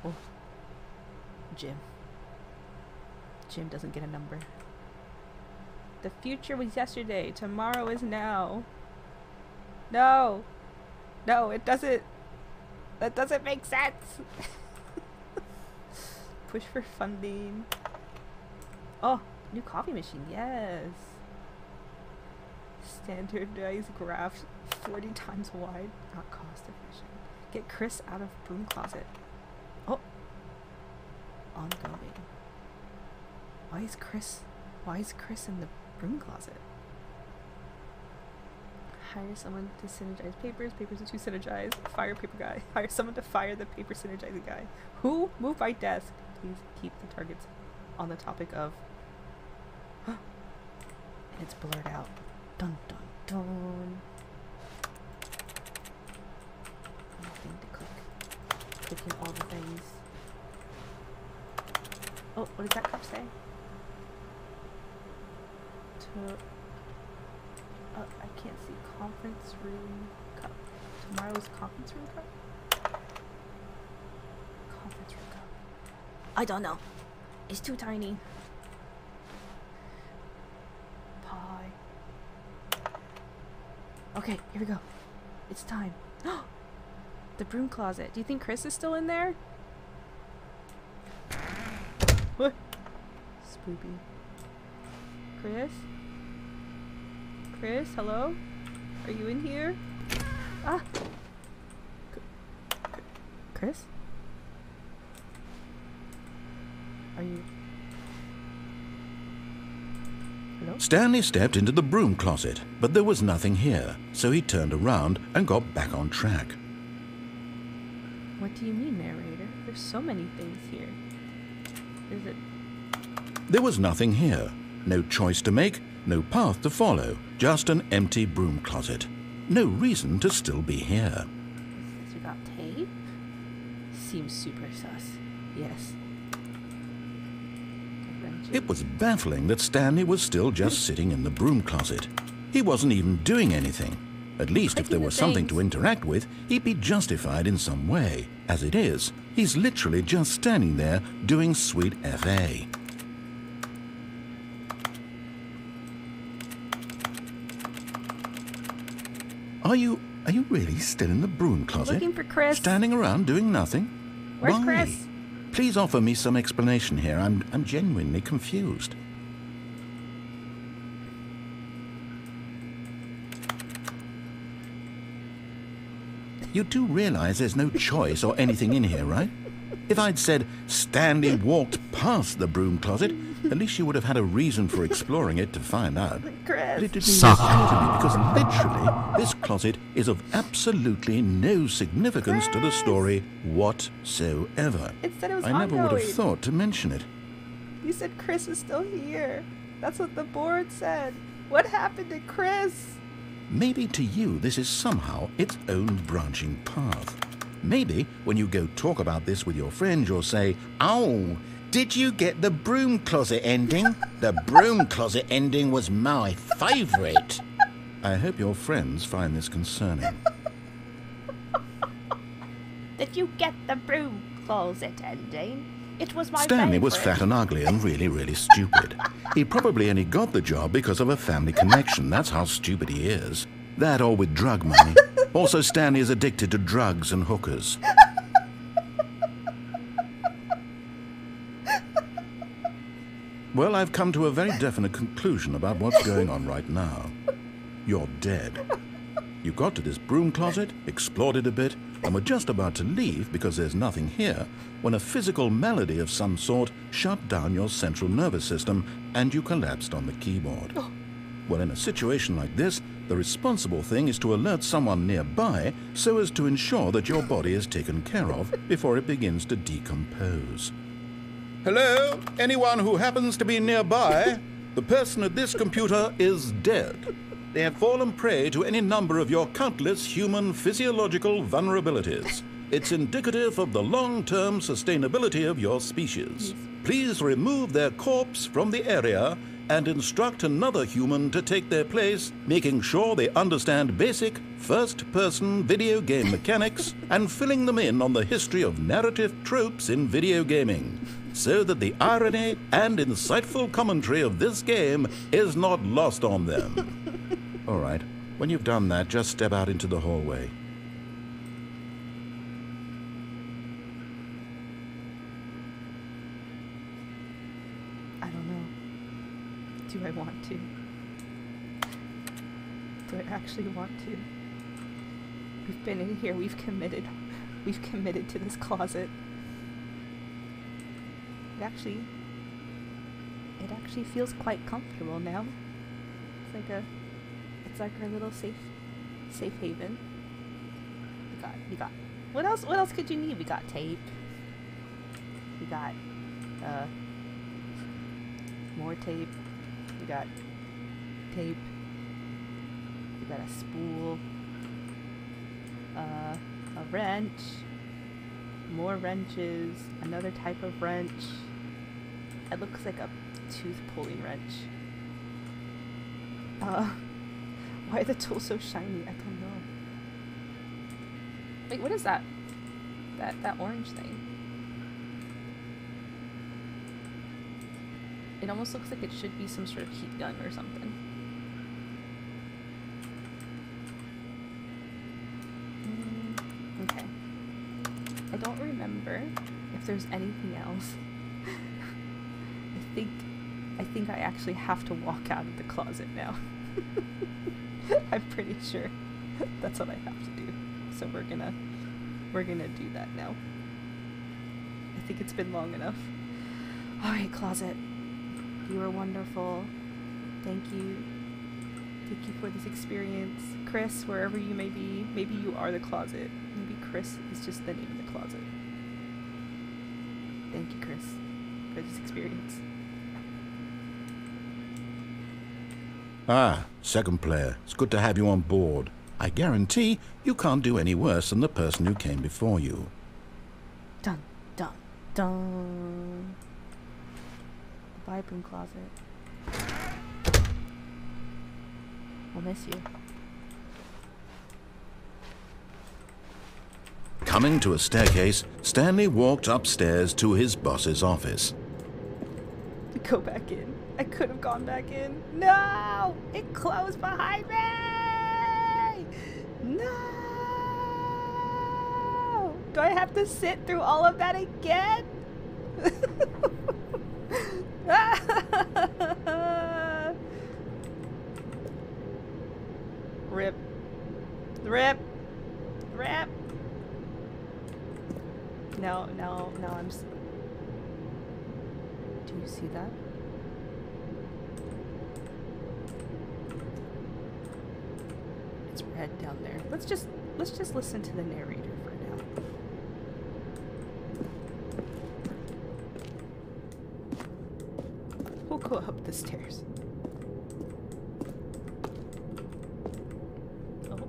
Oh. Jim. Jim doesn't get a number. The future was yesterday. Tomorrow is now. No. No, it doesn't. That doesn't make sense. Push for funding. Oh, new coffee machine. Yes. Standardized graphs 40 times wide. Not cost efficient. Get Chris out of broom closet. Oh. Ongoing. Why is Chris in the broom closet? Hire someone to synergize papers. Papers are too synergized. Fire paper guy. Hire someone to fire the paper synergizing guy. Who? Move my desk. Please keep the targets on the topic of. And it's blurred out. Dun dun dun. Nothing to click. Clicking all the things. Oh, what does that cup say? I can't see. Conference room cup. Tomorrow's conference room cup? Conference room cup. I don't know. It's too tiny. Pie. Okay, here we go. It's time. The broom closet. Do you think Chris is still in there? What? Spoopy. Chris? Chris, hello? Are you in here? Ah! Chris? Are you... Hello? Stanley stepped into the broom closet, but there was nothing here, so he turned around and got back on track. What do you mean, narrator? There's so many things here. Is it... There was nothing here. No choice to make, no path to follow, just an empty broom closet. No reason to still be here. Is this about tape? Seems super sus. Yes. It was baffling that Stanley was still just sitting in the broom closet. He wasn't even doing anything. At least if there was something to interact with, he'd be justified in some way. As it is, he's literally just standing there doing sweet FA. Are you really still in the broom closet? Looking for Chris. Standing around doing nothing? Where's Why? Chris? Please offer me some explanation here. I'm genuinely confused. You do realize there's no choice or anything in here, right? If I'd said Stanley walked past the broom closet, at least you would have had a reason for exploring it to find out. Chris. But it didn't even occur to me because literally this closet is of absolutely no significance to the story whatsoever. It said it was I never would have ongoing. thought to mention it. You said Chris is still here. That's what the board said. What happened to Chris? Maybe to you this is somehow its own branching path. Maybe when you go talk about this with your friends, you'll say, "Oh, did you get the broom closet ending? The broom closet ending was my favourite." I hope your friends find this concerning. Did you get the broom closet ending? It was my Stanley was favorite. fat and ugly and really, really stupid. He probably only got the job because of a family connection. That's how stupid he is. That or with drug money. Also, Stanley is addicted to drugs and hookers. Well, I've come to a very definite conclusion about what's going on right now. You're dead. You got to this broom closet, explored it a bit, and were just about to leave because there's nothing here, when a physical malady of some sort shut down your central nervous system and you collapsed on the keyboard. Well, in a situation like this, the responsible thing is to alert someone nearby so as to ensure that your body is taken care of before it begins to decompose. Hello? Anyone who happens to be nearby? The person at this computer is dead. They have fallen prey to any number of your countless human physiological vulnerabilities. It's indicative of the long-term sustainability of your species. Please remove their corpse from the area and instruct another human to take their place, making sure they understand basic first-person video game mechanics and filling them in on the history of narrative tropes in video gaming, so that the irony and insightful commentary of this game is not lost on them. All right, when you've done that, just step out into the hallway. I don't know. Do I want to? Do I actually want to? We've been in here, we've committed to this closet. It actually feels quite comfortable now. It's like our little safe haven. We got what else could you need? We got tape. We got more tape. We got tape. We got a spool. A wrench. More wrenches. Another type of wrench. It looks like a tooth pulling wrench. Why are the tools so shiny? I don't know. Wait, what is that? That orange thing. It almost looks like it should be some sort of heat gun or something. Okay. I don't remember if there's anything else. I think I actually have to walk out of the closet now. I'm pretty sure that's what I have to do. So we're gonna do that now. I think it's been long enough. Alright, closet. You were wonderful. Thank you. Thank you for this experience. Chris, wherever you may be, maybe you are the closet. Maybe Chris is just the name of the closet. Thank you, Chris, for this experience. Ah, second player. It's good to have you on board. I guarantee you can't do any worse than the person who came before you. Dun, dun, dun. The vibrant closet. We'll miss you. Coming to a staircase, Stanley walked upstairs to his boss's office. Go back in. I could have gone back in. No! It closed behind me! No! Do I have to sit through all of that again? Rip. Rip. Rip. No, I'm... Do you see that? It's red down there. Let's just listen to the narrator for now. We'll go up the stairs. Oh.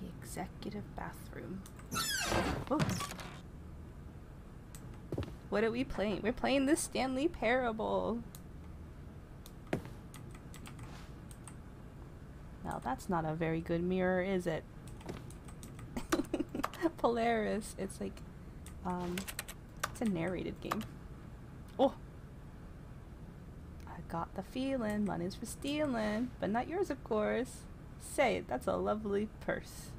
The executive bathroom. Whoa. What are we playing? We're playing the Stanley Parable. that's not a very good mirror, is it? Polaris. It's like, it's a narrated game. Oh! I got the feeling. Money's for stealing. But not yours, of course. Say it. That's a lovely purse.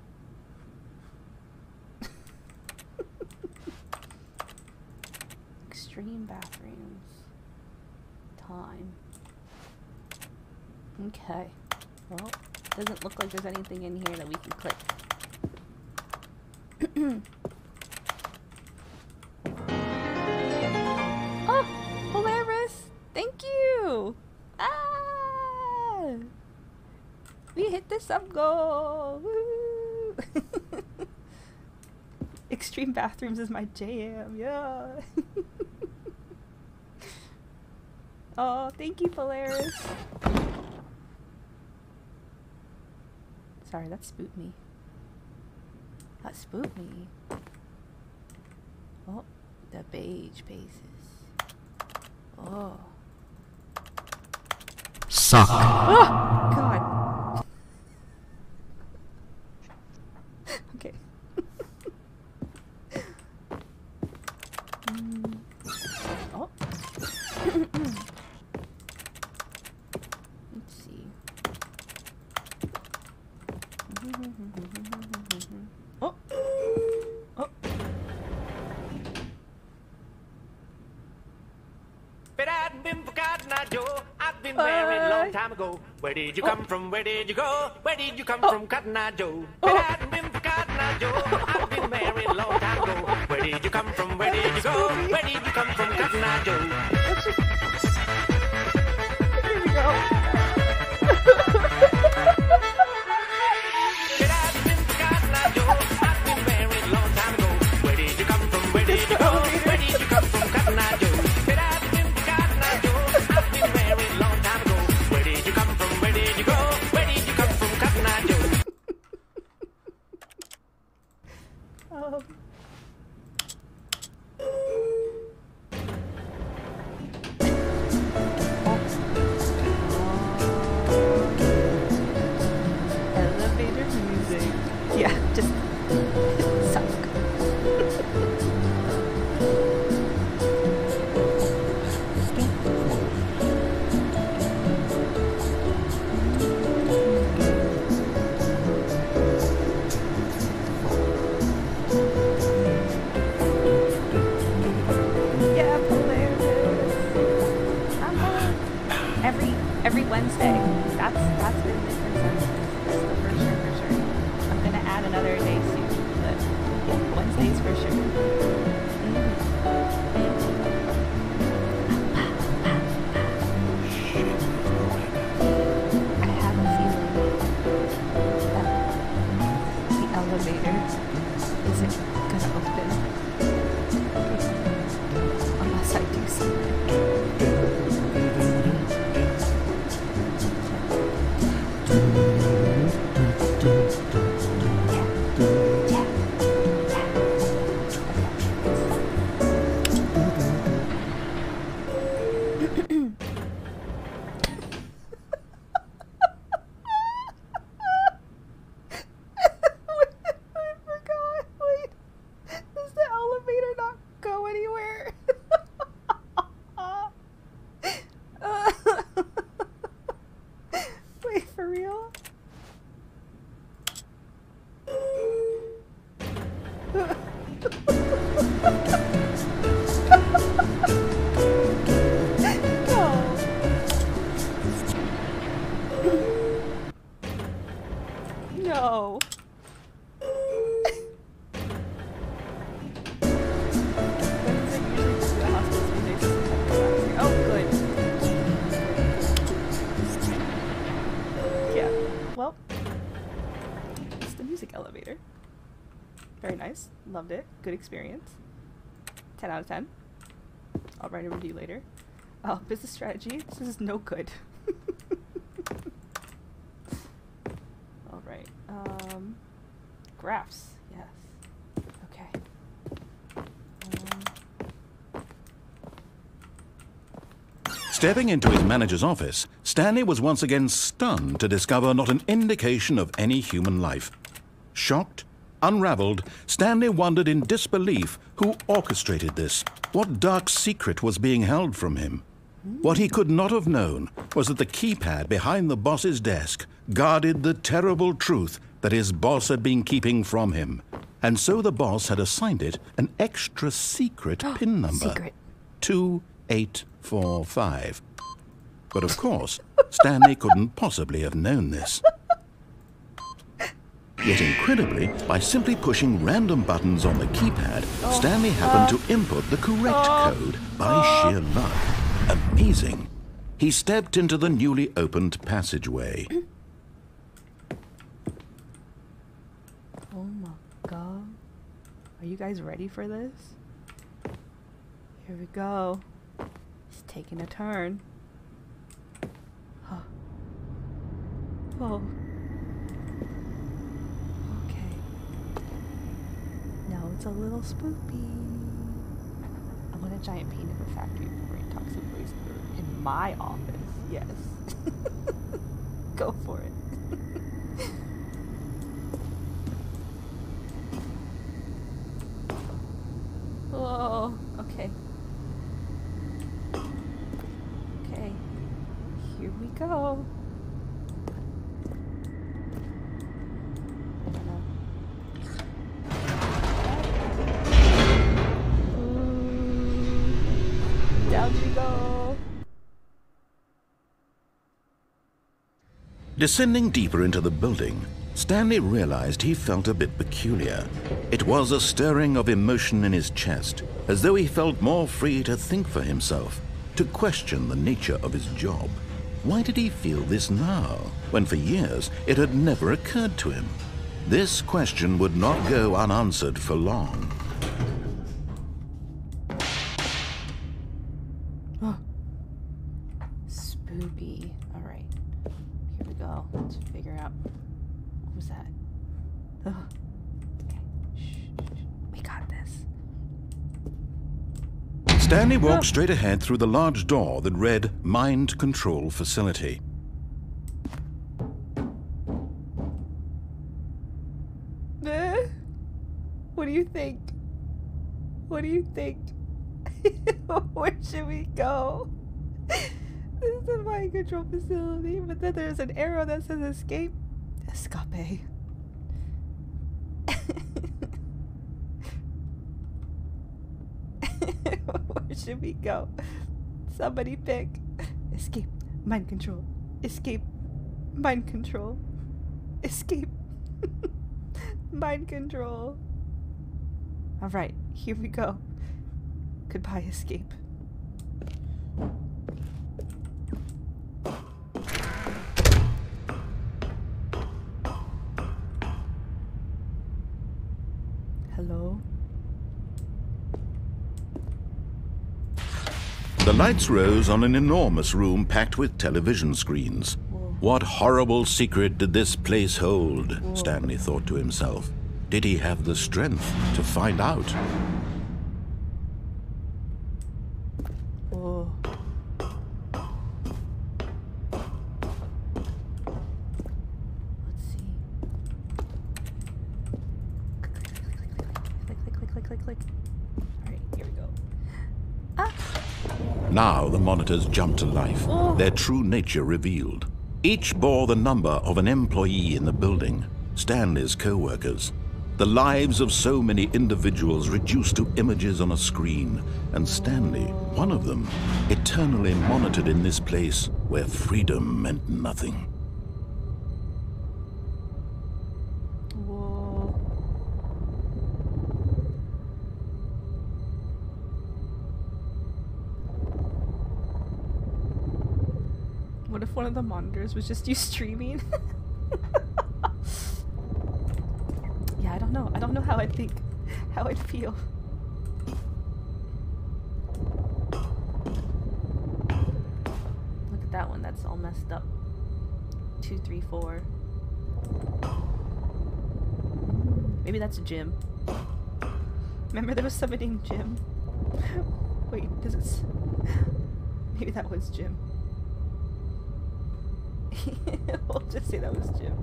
Extreme bathrooms. Time. Okay. Well, doesn't look like there's anything in here that we can click. Oh! Polaris! Thank you! Ah! We hit the sub goal! Woo! Extreme bathrooms is my jam, yeah! Oh, thank you, Polaris! Sorry, that spooked me. That spooked me. Oh, the beige paces. Oh. Suck. Oh, God. Okay. Oh. Let's see. Oh. Oh. But I've been forgotten, I Joe. I've been married a long time ago. Where did you come from? Where did you go? Where did you come from, Cotton Eye Joe? But I've been forgotten, I Joe. I've been married a long time ago. Where did you come from? Where did you go? Where did you come from, Cotton Eye Joe? Let's just... Here we go. But I've been forgotten, I Joe. I've been married a long time ago. Where did you come from? Where did you go? Where did you come from, Cotton Eye Joe? But I've been forgotten, I Joe. I've been married a long time ago. Where did you come from? Where did you go? Where did you come from, Cotton Eye Joe? Elevator music. Yeah, just suck. Yeah, Polaris. I'm on. Every Wednesday. That's been the consensus. For sure. I'm gonna add another day soon, but yeah, Wednesdays for sure. I have a feeling that the elevator isn't gonna open unless I do something. I forgot. Wait, does the elevator not go anywhere? Wait, for real? No. Oh, good. Yeah. Well, it's the music elevator. Very nice. Loved it. Good experience. 10 out of 10. I'll write a review later. Business strategy. This is no good. Alright. Graphs. Yes. Okay. Stepping into his manager's office, Stanley was once again stunned to discover not an indication of any human life. Shocked, unraveled, Stanley wondered in disbelief who orchestrated this. What dark secret was being held from him? What he could not have known was that the keypad behind the boss's desk guarded the terrible truth that his boss had been keeping from him. And so the boss had assigned it an extra secret PIN number. Secret. 2845. But of course, Stanley couldn't possibly have known this. Yet incredibly, by simply pushing random buttons on the keypad, Stanley happened to input the correct code by sheer luck. Amazing. He stepped into the newly opened passageway. Oh my god. Are you guys ready for this? Here we go. It's taking a turn. Huh. Oh. Okay. Now it's a little spoopy. I want a giant peanut butter factory brain toxic waste in my office. Yes. Go for it. Oh, okay. Okay. Here we go. I don't know. Ooh. Down we go. Descending deeper into the building, Stanley realized he felt a bit peculiar. It was a stirring of emotion in his chest, as though he felt more free to think for himself, to question the nature of his job. Why did he feel this now, when for years it had never occurred to him? This question would not go unanswered for long. Oh. Spoopy. Alright. Here we go. Let's figure out. What was that? Ugh. Okay. Shh. We got this. Stanley walked straight ahead through the large door that read Mind Control Facility. What do you think? What do you think? Where should we go? This is a mind control facility, but then there's an arrow that says escape. Escape. Where should we go? Somebody pick. Escape. Mind control. Escape. Mind control. Escape. Mind control. Alright, here we go. Goodbye, escape. Hello? The lights rose on an enormous room packed with television screens. What horrible secret did this place hold? Stanley thought to himself. Did he have the strength to find out? Whoa. Let's see. Click. Alright, here we go. Ah! Now the monitors jumped to life, their true nature revealed. Each bore the number of an employee in the building, Stanley's co-workers. The lives of so many individuals reduced to images on a screen, and Stanley, one of them, eternally monitored in this place where freedom meant nothing. Whoa. What if one of the monitors was just you streaming? Yeah, I don't know. I don't know how I'd think, how I'd feel. Look at that one. That's all messed up. 2, 3, 4. Maybe that's Jim. Remember there was somebody named Jim? Wait, does it... Maybe that was Jim. We'll just say that was Jim.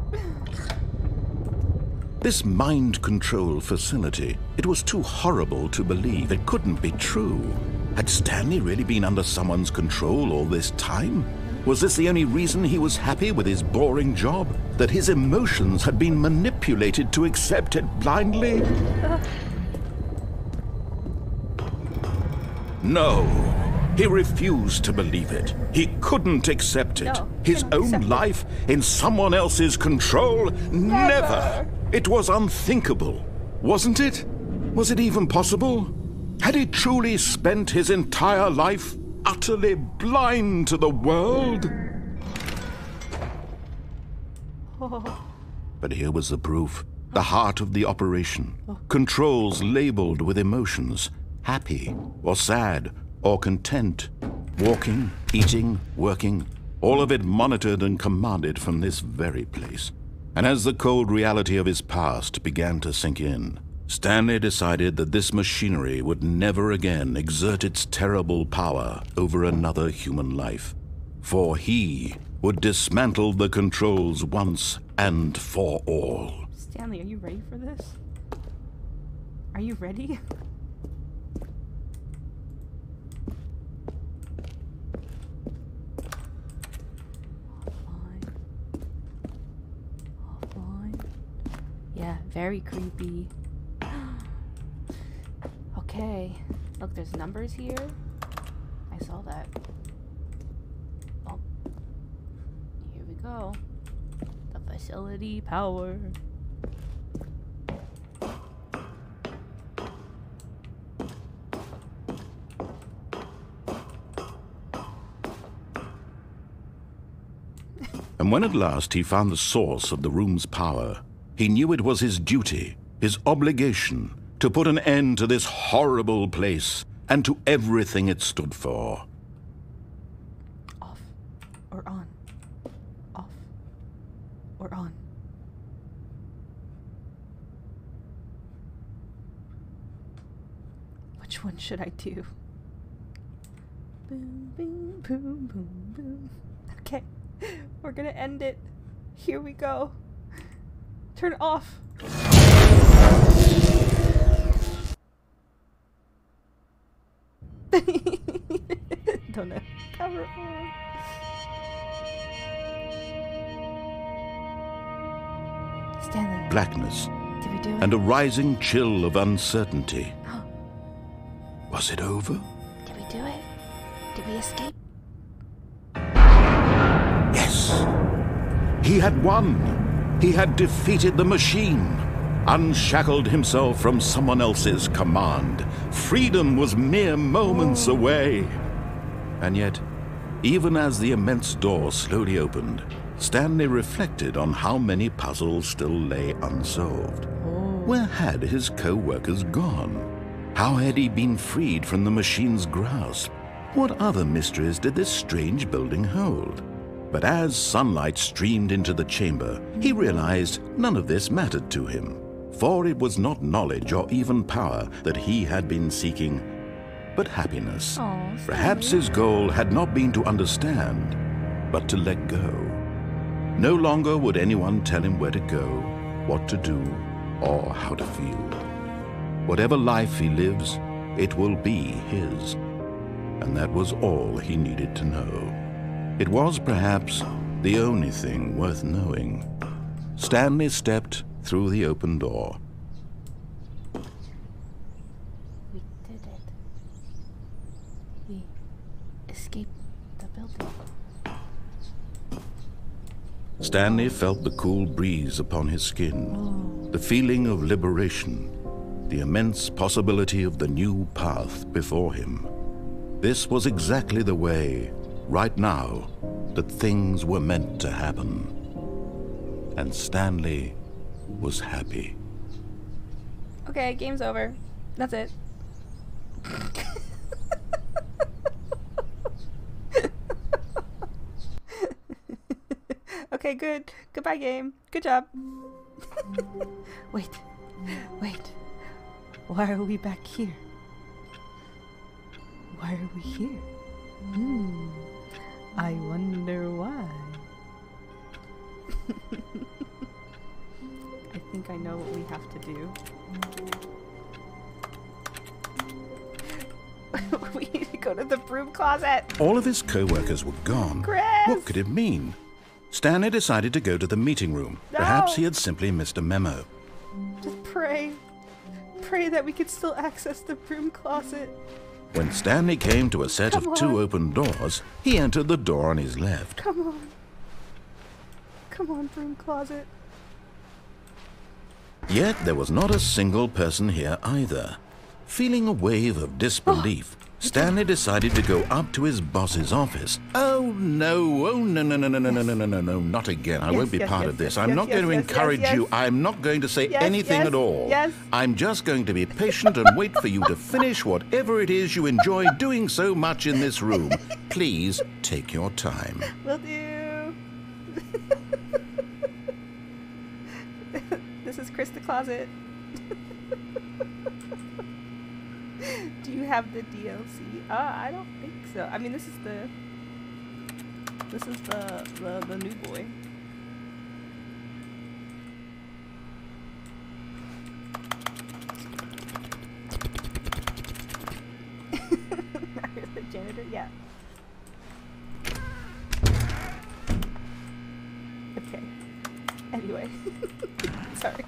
This mind control facility, it was too horrible to believe. It couldn't be true. Had Stanley really been under someone's control all this time? Was this the only reason he was happy with his boring job? That his emotions had been manipulated to accept it blindly? No. He refused to believe it. He couldn't accept it. No, His couldn't own accept it. life in someone else's control? Never! It was unthinkable. Wasn't it? Was it even possible? Had he truly spent his entire life utterly blind to the world? But here was the proof. The heart of the operation. Controls labeled with emotions. Happy or sad or content. Walking, eating, working. All of it monitored and commanded from this very place. And as the cold reality of his past began to sink in, Stanley decided that this machinery would never again exert its terrible power over another human life. For he would dismantle the controls once and for all. Stanley, are you ready for this? Are you ready? Offline. Yeah, very creepy. Okay. Look, there's numbers here. I saw that. Oh. Here we go. The facility power. And when at last he found the source of the room's power, he knew it was his duty, his obligation, to put an end to this horrible place and to everything it stood for. Off or on? Off or on? Which one should I do? Boom, boom, boom, boom, boom. Okay, we're gonna end it. Here we go. Turn off. Don't know. Power on. Stanley. Blackness Did we do it? and a rising chill of uncertainty. Was it over? Did we do it? Did we escape? Yes. He had won. He had defeated the machine, unshackled himself from someone else's command. Freedom was mere moments away. And yet, even as the immense door slowly opened, Stanley reflected on how many puzzles still lay unsolved. Where had his co-workers gone? How had he been freed from the machine's grasp? What other mysteries did this strange building hold? But as sunlight streamed into the chamber, he realized none of this mattered to him. For it was not knowledge or even power that he had been seeking, but happiness. Aw, Perhaps Stanley. his goal had not been to understand, but to let go. No longer would anyone tell him where to go, what to do, or how to feel. Whatever life he lives, it will be his. And that was all he needed to know. It was perhaps the only thing worth knowing. Stanley stepped through the open door. We did it. We escaped the building. Stanley felt the cool breeze upon his skin, the feeling of liberation, the immense possibility of the new path before him. This was exactly the way, right now, that things were meant to happen. And Stanley was happy. Okay, game's over. That's it. Okay, good. Goodbye, game. Good job. Wait. Why are we back here? Why are we here? I wonder why. I think I know what we have to do. We need to go to the broom closet. All of his co-workers were gone. Chris! What could it mean? Stanley decided to go to the meeting room. No! Perhaps he had simply missed a memo. Just pray. Pray that we could still access the broom closet. When Stanley came to a set Come of 2 on. open doors, he entered the door on his left. Come on. Come on, broom closet. Yet there was not a single person here either. Feeling a wave of disbelief, Stanley decided to go up to his boss's office. Oh no, no, not again. I won't be part of this. I'm not going to encourage you. I'm not going to say anything at all. Yes. I'm just going to be patient and wait for you to finish whatever it is you enjoy doing so much in this room. Please take your time. Will do. This is Chris the Closet. Do you have the DLC? I don't think so. I mean, this is the new boy. You're the janitor? Yeah. Okay. Anyway. Sorry.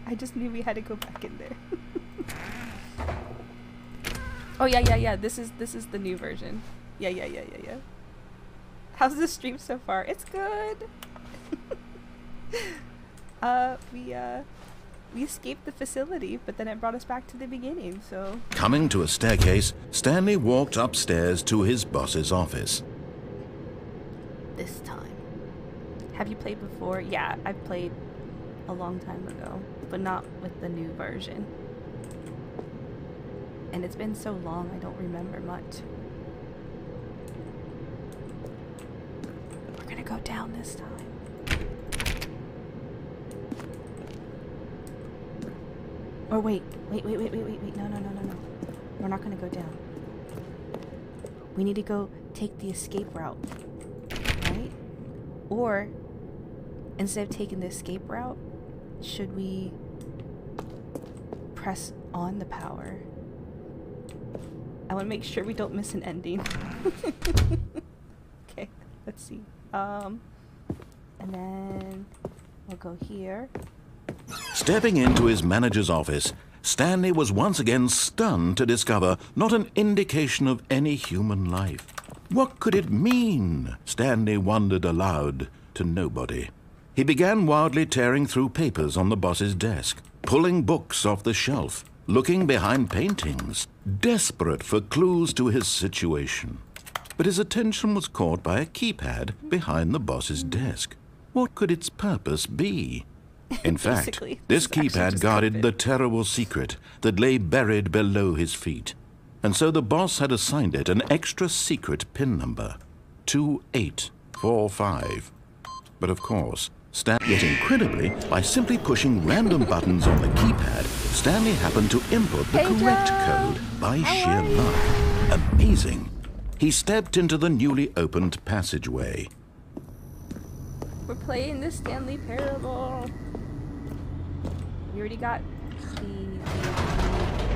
I just knew we had to go back in there. Oh yeah. This is the new version. Yeah. How's the stream so far? It's good. We escaped the facility, but then it brought us back to the beginning, so... Coming to a staircase, Stanley walked upstairs to his boss's office. This time. Have you played before? Yeah, I played a long time ago, but not with the new version. And it's been so long, I don't remember much. We're gonna go down this time. Or wait. No. We're not gonna go down. We need to go take the escape route. Right? Or, instead of taking the escape route, should we press on the power? I want to make sure we don't miss an ending. Okay, let's see. And then we'll go here. Stepping into his manager's office, Stanley was once again stunned to discover not an indication of any human life. What could it mean? Stanley wondered aloud to nobody. He began wildly tearing through papers on the boss's desk, pulling books off the shelf, looking behind paintings, desperate for clues to his situation. But his attention was caught by a keypad behind the boss's desk. What could its purpose be? In fact, Basically, this this is actually keypad just guarded COVID. the terrible secret that lay buried below his feet. And so the boss had assigned it an extra secret PIN number, 2845. But of course, yet incredibly, by simply pushing random buttons on the keypad, Stanley happened to input the Hey, correct Joe. code by How sheer are you? luck. Amazing. He stepped into the newly opened passageway. We're playing the Stanley Parable. We already got the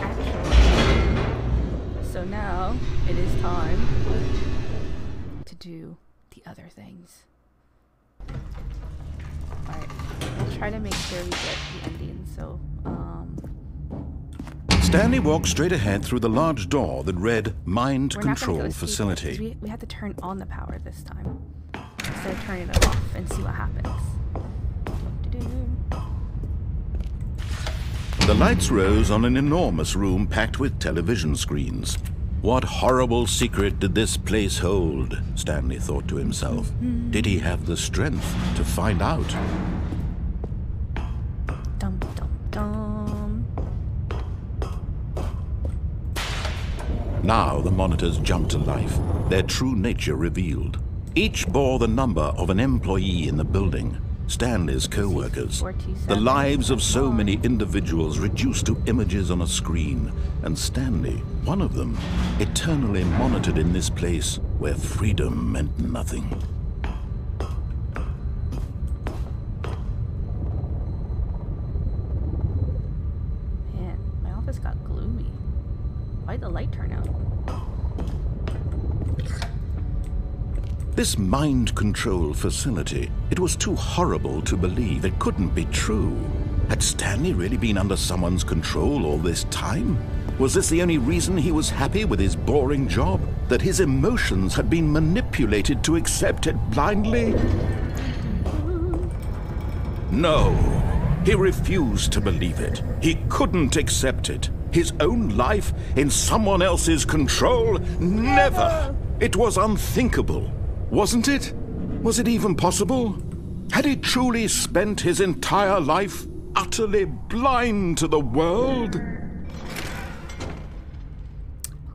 actual. So now it is time to do the other things. Alright, we'll try to make sure we get the ending, so, Stanley walked straight ahead through the large door that read Mind we're not gonna Control go escape it, 'cause Facility. we have to turn on the power this time, instead of turning it off and see what happens. The lights rose on an enormous room packed with television screens. What horrible secret did this place hold? Stanley thought to himself. Did he have the strength to find out? Dum dum dum. Now the monitors jumped to life, their true nature revealed. Each bore the number of an employee in the building, Stanley's co-workers. 427. The lives of so many individuals reduced to images on a screen, and Stanley, one of them, eternally monitored in this place where freedom meant nothing. office got gloomy. Why'd the light turn out? This mind control facility, it was too horrible to believe. It couldn't be true. Had Stanley really been under someone's control all this time? Was this the only reason he was happy with his boring job? That his emotions had been manipulated to accept it blindly? No, he refused to believe it. He couldn't accept it. His own life in someone else's control? Never! It was unthinkable. Wasn't it? Was it even possible? Had he truly spent his entire life utterly blind to the world?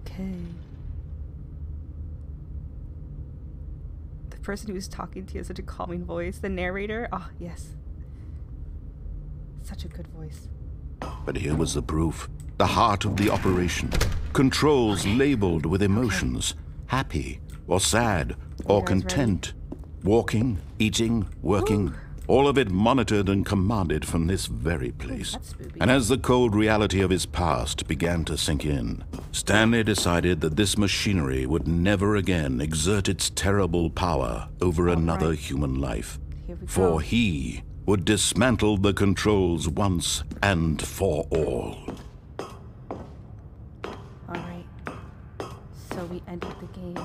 Okay. The person who's talking to you has such a calming voice. The narrator, oh, yes. Such a good voice. But here was the proof. The heart of the operation. Controls labeled with emotions. Happy or sad or guys content. Walking, eating, working. All of it monitored and commanded from this very place. That's spooky. And as the cold reality of his past began to sink in, Stanley decided that this machinery would never again exert its terrible power over another human life. Here we For go. he would dismantle the controls once and for all. Alright. So we entered the game.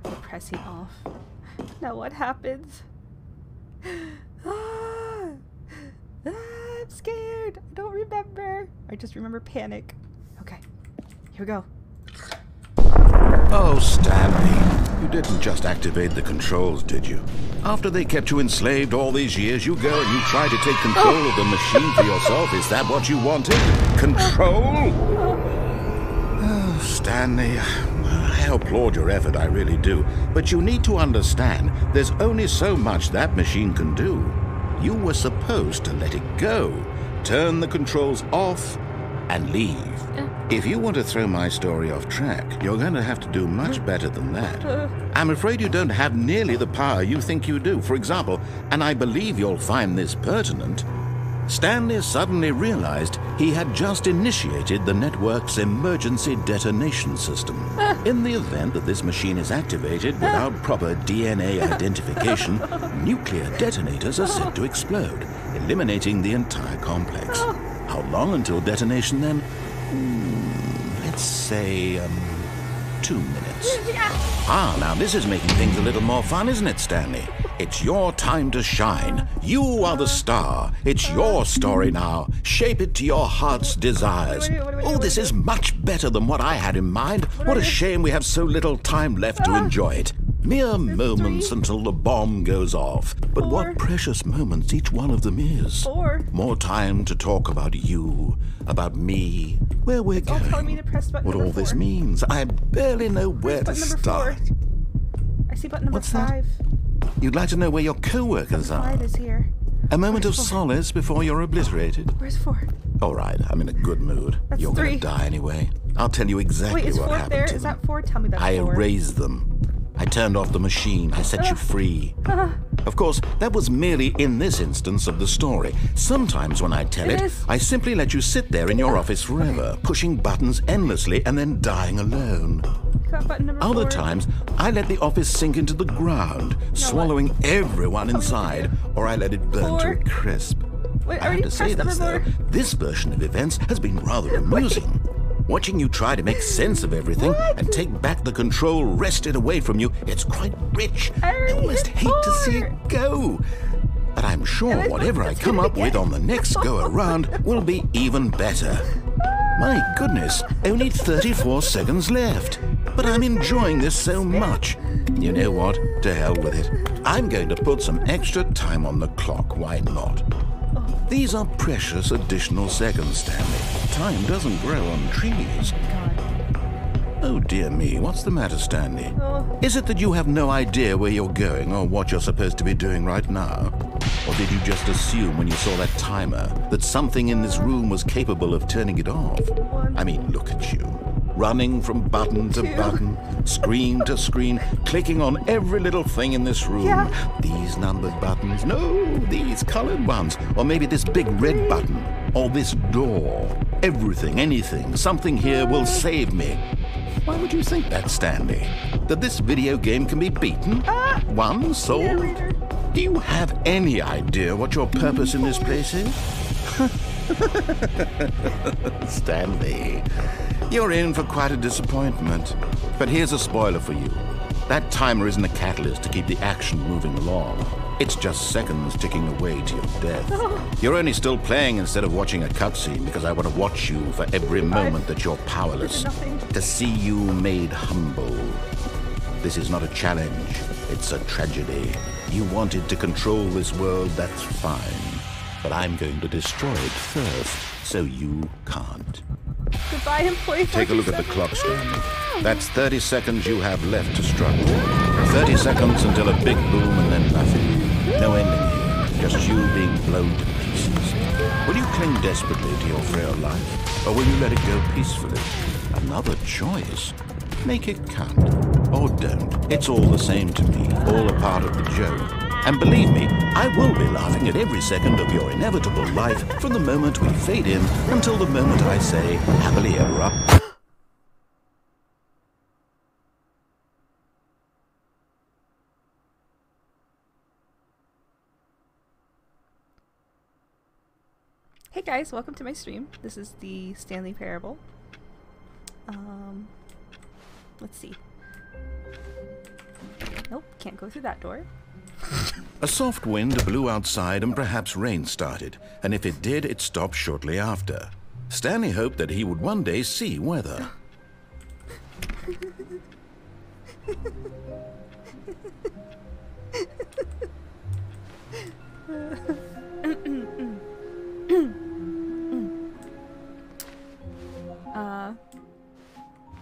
We're pressing off. Now what happens? I'm scared. I don't remember. I just remember panic. Okay. Here we go. Oh, Stanley, you didn't just activate the controls, did you? After they kept you enslaved all these years, you go and you try to take control of the machine for yourself. Is that what you wanted? Control? Oh, Stanley, I applaud your effort, I really do. But you need to understand, there's only so much that machine can do. You were supposed to let it go, turn the controls off, and leave. If you want to throw my story off track, you're going to have to do much better than that. I'm afraid you don't have nearly the power you think you do. For example, and I believe you'll find this pertinent, Stanley suddenly realized he had just initiated the network's emergency detonation system. In the event that this machine is activated without proper DNA identification, nuclear detonators are set to explode, eliminating the entire complex. How long until detonation then? Let's say, 2 minutes. Ah, now this is making things a little more fun, isn't it, Stanley? It's your time to shine. You are the star. It's your story now. Shape it to your heart's desires. Oh, this is much better than what I had in mind. What a shame we have so little time left to enjoy it. Mere moments until the bomb goes off. But what precious moments each one of them is. 4. More time to talk about you, about me, where we're It's all telling me going, to press button what number all this 4. means. I barely know where to Button number 4. start. I see button number What's that? 5. You'd like to know where your co-workers 5 are. is here. A moment of Where's 4? solace before you're obliterated. Where's 4? All right, I'm in a good mood. That's You're going 3. to die anyway. I'll tell you exactly Wait, is what 4 happened there? to Is them. that 4? Tell me that's I 4. erased them. I turned off the machine. I set you free. Of course, that was merely in this instance of the story. Sometimes when I tell It it, is. I simply let you sit there in your office forever, pushing buttons endlessly and then dying alone. Got button number 4. Other times, I let the office sink into the ground, swallowing everyone inside, or I let it burn to 4. a crisp. Wait, I I have already to say pressed this, number though. 4. This version of events has been rather amusing. Watching you try to make sense of everything What? and take back the control wrested away from you, it's quite rich. I already almost hit hate to see 4. it go. But I'm sure And I whatever I it's come gonna up with get- on the next go around will be even better. My goodness, only 34 seconds left. But I'm enjoying this so much. You know what? To hell with it. I'm going to put some extra time on the clock. Why not? These are precious additional seconds, Stanley. Time doesn't grow on trees. Oh dear me, what's the matter, Stanley? Oh. Is it that you have no idea where you're going or what you're supposed to be doing right now? Or did you just assume when you saw that timer that something in this room was capable of turning it off? I mean, look at you. Running from button to 2. button, screen to screen, clicking on every little thing in this room. Yeah. These numbered buttons, no, these colored ones, or maybe this big red button. or this door. Everything, anything, something here will save me. Why would you think that, Stanley? That this video game can be beaten? Won? Solved? Do you have any idea what your purpose in this place is? Stanley, you're in for quite a disappointment. But here's a spoiler for you. That timer isn't a catalyst to keep the action moving along. It's just seconds ticking away to your death. You're only still playing instead of watching a cutscene because I want to watch you for every moment that you're powerless. To see you made humble. This is not a challenge. It's a tragedy. You wanted to control this world, that's fine. But I'm going to destroy it first, so you can't. Goodbye, employee. Take a look at the clock, Stanley. That's 30 seconds you have left to struggle. 30 seconds until a big boom and then nothing. No ending here, just you being blown to pieces. Will you cling desperately to your frail life, or will you let it go peacefully? Another choice. Make it count, or don't. It's all the same to me, all a part of the joke. And believe me, I will be laughing at every second of your inevitable life from the moment we fade in until the moment I say, happily ever after. Hey guys, welcome to my stream. This is the Stanley Parable. Let's see. Nope, can't go through that door. A soft wind blew outside and perhaps rain started, and if it did, it stopped shortly after. Stanley hoped that he would one day see weather.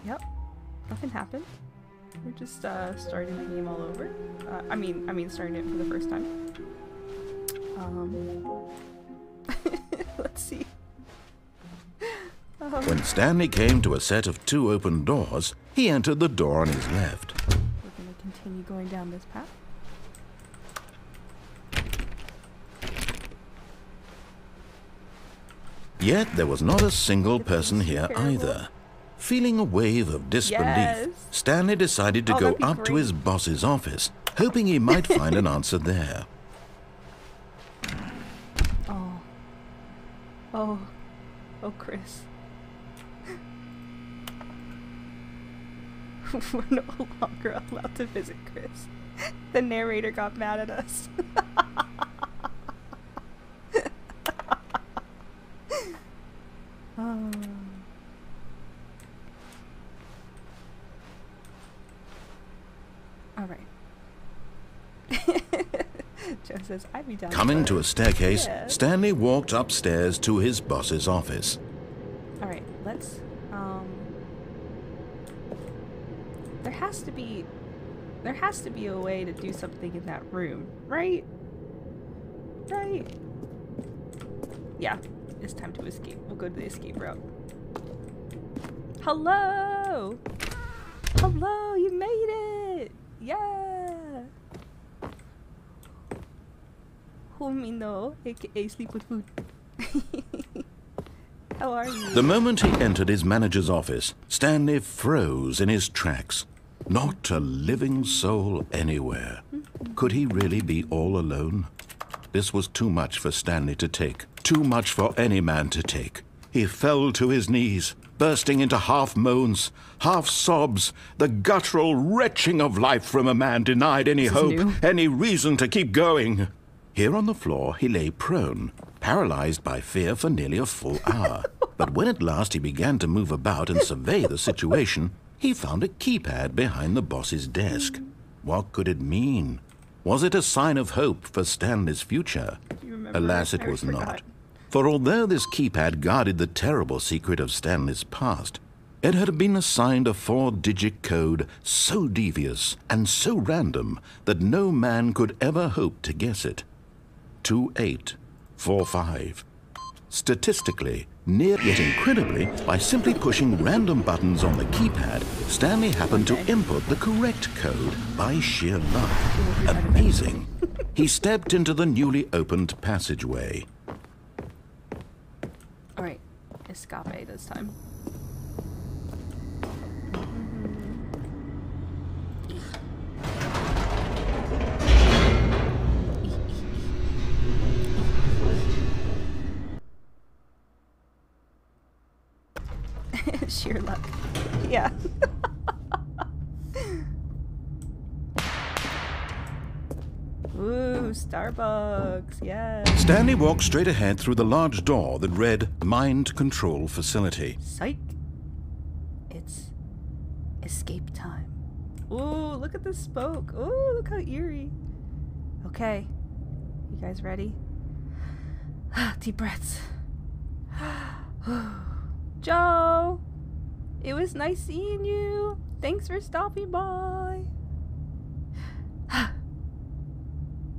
Yep, nothing happened. We're just starting the game all over. I mean starting it for the first time. Let's see. When Stanley came to a set of 2 open doors, he entered the door on his left. We're gonna continue going down this path. Yet there was not a single person here either. Feeling a wave of disbelief, Yes. Stanley decided to Oh, go that'd be up to great. his boss's office, hoping he might find an answer there. Oh. Oh. Oh, Chris. We're no longer allowed to visit Chris. The narrator got mad at us. Oh. All right. Joe says, I'd be down. Coming to a staircase, Yeah. Stanley walked upstairs to his boss's office. All right, let's. There has to be a way to do something in that room, right? Right? Yeah, it's time to escape. We'll go to the escape route. Hello! Hello, you made it! Yeah! Humino, aka Sleep with Food. How are you? The moment he entered his manager's office, Stanley froze in his tracks. Not a living soul anywhere. Could he really be all alone? This was too much for Stanley to take. Too much for any man to take. He fell to his knees, bursting into half moans, half sobs, the guttural retching of life from a man denied any This is hope, new. any reason to keep going. Here on the floor, he lay prone, paralyzed by fear for nearly a full hour. But when at last he began to move about and survey the situation, he found a keypad behind the boss's desk. What could it mean? Was it a sign of hope for Stanley's future? You remember? Alas, it I was forgot. not. For although this keypad guarded the terrible secret of Stanley's past, it had been assigned a 4-digit code so devious and so random that no man could ever hope to guess it. 2845. Statistically, near yet incredibly, by simply pushing random buttons on the keypad, Stanley happened to input the correct code by sheer luck. Amazing. He stepped into the newly opened passageway. escape this time. Sheer luck. Yeah. Ooh, Starbucks, yes. Stanley walked straight ahead through the large door that read Mind Control Facility. Psych. It's escape time. Ooh, look at the smoke. Ooh, look how eerie. Okay. You guys ready? Deep breaths. Joe! It was nice seeing you. Thanks for stopping by.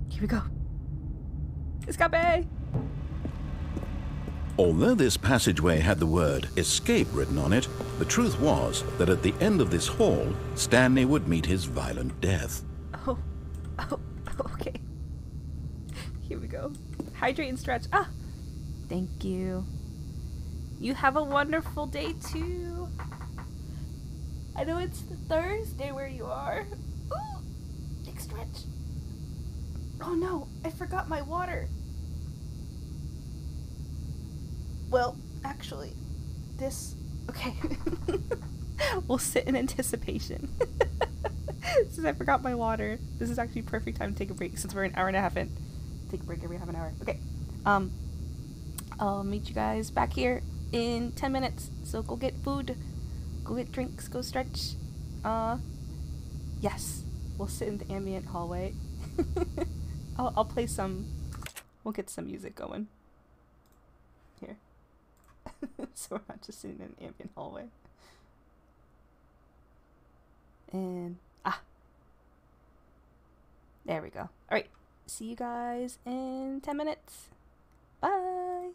Here we go. Escape! Although this passageway had the word escape written on it, the truth was that at the end of this hall, Stanley would meet his violent death. Oh, okay. Here we go. Hydrate and stretch. Ah! Thank you. You have a wonderful day too. I know it's Thursday where you are. Ooh! Big stretch. Oh no, I forgot my water. Well, actually, this... Okay. We'll sit in anticipation. Since I forgot my water, this is actually perfect time to take a break since we're an hour and a half in. Take a break every half an hour. Okay. I'll meet you guys back here in 10 minutes. So go get food, go get drinks, go stretch. Yes. We'll sit in the ambient hallway. I'll play some... We'll get some music going. Here. So we're not just sitting in an ambient hallway. And... There we go. Alright. See you guys in 10 minutes. Bye!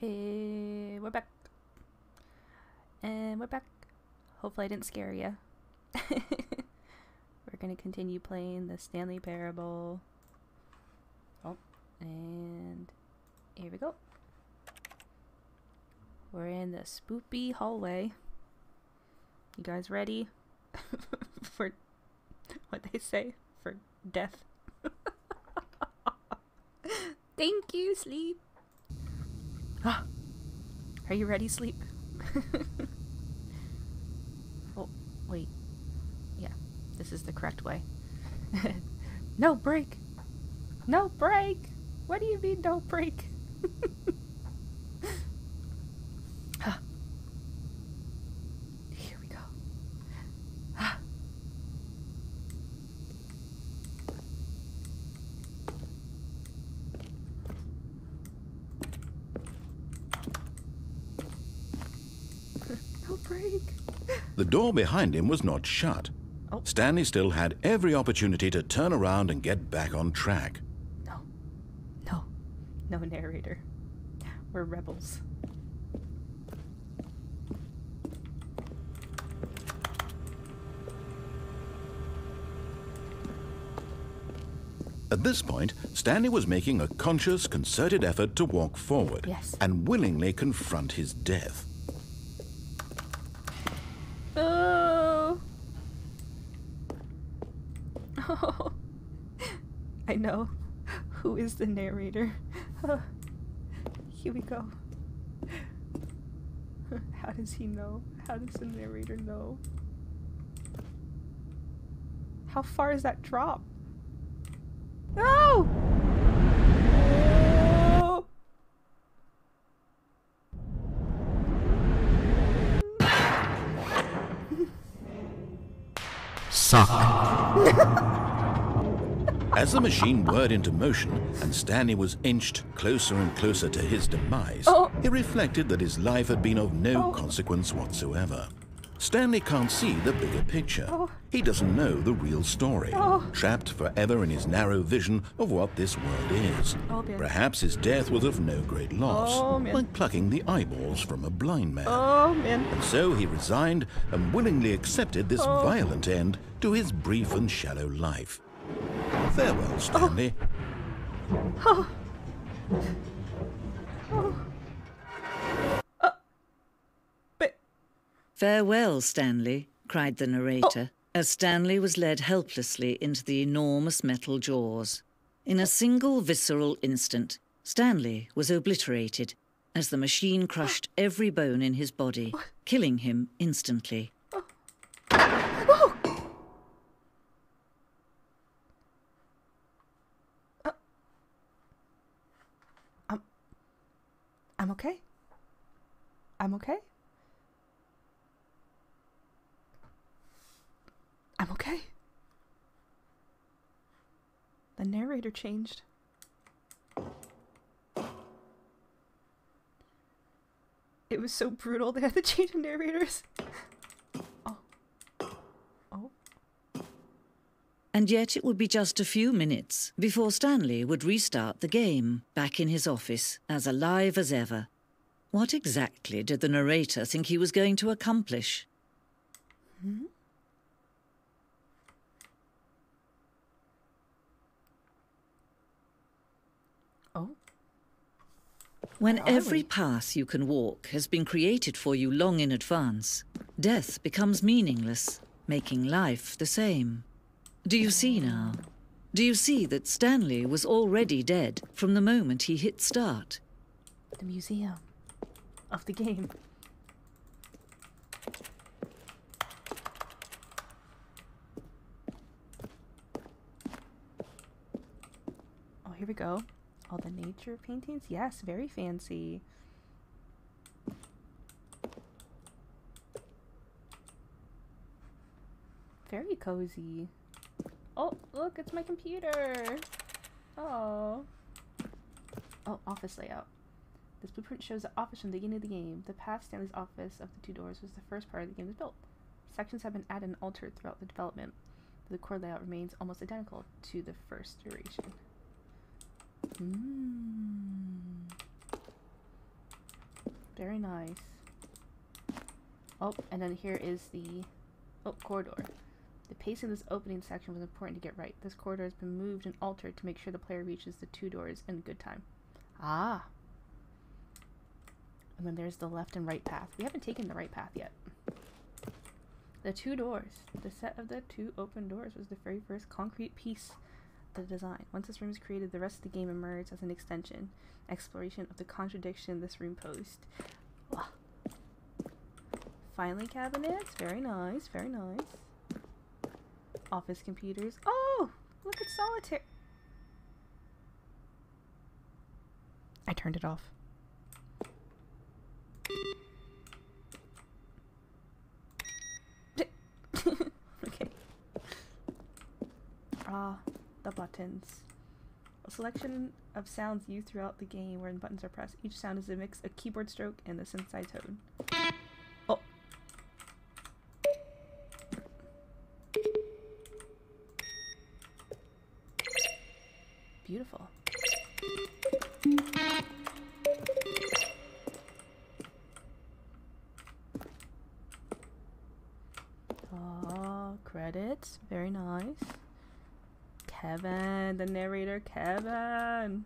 We're back. And we're back. Hopefully I didn't scare you. We're gonna continue playing the Stanley Parable. Oh, and here we go. We're in the spoopy hallway. You guys ready for what they say? For death. Thank you, Sleep. Are you ready, Sleep? Oh, wait. Yeah, this is the correct way. No break! No break! What do you mean, no break? Here we go. No break. The door behind him was not shut. Oh. Stanley still had every opportunity to turn around and get back on track. No. No. No narrator. We're rebels. At this point, Stanley was making a conscious, concerted effort to walk forward Yes. and willingly confront his death. Oh. Oh. I know. Who is the narrator? Here we go. How does he know? How does the narrator know? How far is that drop? No! Oh! As the machine whirred into motion and Stanley was inched closer and closer to his demise, Oh. he reflected that his life had been of no Oh. consequence whatsoever. Stanley can't see the bigger picture. Oh. He doesn't know the real story, Oh. trapped forever in his narrow vision of what this world is. Oh, man. Perhaps his death was of no great loss, Oh, man. like plucking the eyeballs from a blind man. Oh, man. And so he resigned and willingly accepted this Oh. violent end to his brief and shallow life. Farewell, Stanley. But Farewell, Stanley, cried the narrator, as Stanley was led helplessly into the enormous metal jaws. In a single visceral instant, Stanley was obliterated as the machine crushed every bone in his body, killing him instantly. I'm okay. I'm okay. I'm okay. The narrator changed. It was so brutal they had to change the narrators. Oh. Oh. And yet it would be just a few minutes before Stanley would restart the game, back in his office, as alive as ever. What exactly did the narrator think he was going to accomplish? Oh. When Where are every we? path you can walk has been created for you long in advance, death becomes meaningless, making life the same. Do you see now? Do you see that Stanley was already dead from the moment he hit start? The museum of the game. Oh, here we go. All the nature paintings? Yes, very fancy. Very cozy. Oh, look, it's my computer. Oh. Oh, office layout. This blueprint shows the office from the beginning of the game. The path Stanley's office of the two doors was the first part of the game was built. Sections have been added and altered throughout the development. The core layout remains almost identical to the first iteration. Very nice. Oh, and then here is the corridor. The pacing of this opening section was important to get right. This corridor has been moved and altered to make sure the player reaches the 2 doors in good time. Ah! And then there's the left and right path. We haven't taken the right path yet. The 2 doors. The set of the 2 open doors was the very first concrete piece of the design. Once this room is created, the rest of the game emerged as an extension, exploration of the contradiction this room posed. Wow. Filing cabinets. Very nice, very nice. Office computers. Oh! Look at solitaire. I turned it off. Okay. The buttons. A selection of sounds used throughout the game where the buttons are pressed. Each sound is a mix of keyboard stroke and the synthesized tone. Oh. Beautiful. Credits. Very nice. Kevin, the narrator, Kevin.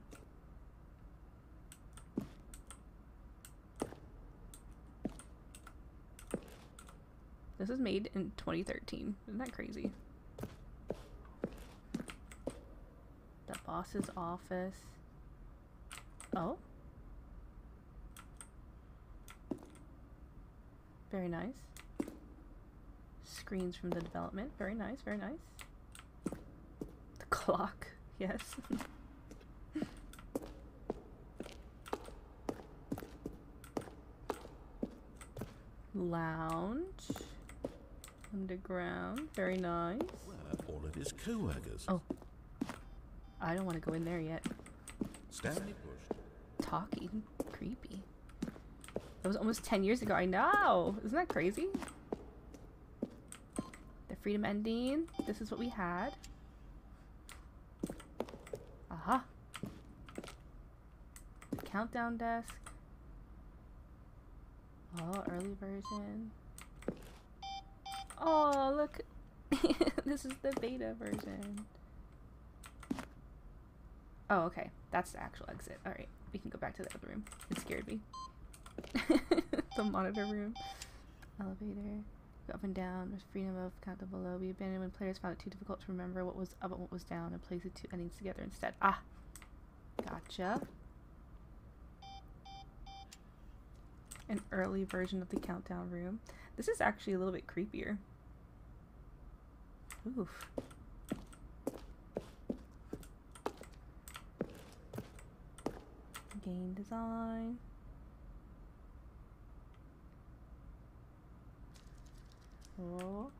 This was made in 2013. Isn't that crazy? The boss's office. Oh. Very nice. Screens from the development. Very nice, very nice. The clock. Yes. Lounge. Underground. Very nice. Where are all of his co-workers? Oh. I don't want to go in there yet. Stanley pushed. Talking. Creepy. That was almost 10 years ago. I know! Isn't that crazy? The freedom ending. This is what we had. Aha. The countdown desk. Oh, early version. Oh, look. This is the beta version. Oh, okay. That's the actual exit. Alright. We can go back to the other room. It scared me. The monitor room. Elevator. Go up and down. There's freedom of count below. We abandoned when players found it too difficult to remember what was up and what was down and place the 2 endings together instead. Ah! Gotcha. An early version of the countdown room. This is actually a little bit creepier. Oof. Game design. Oh.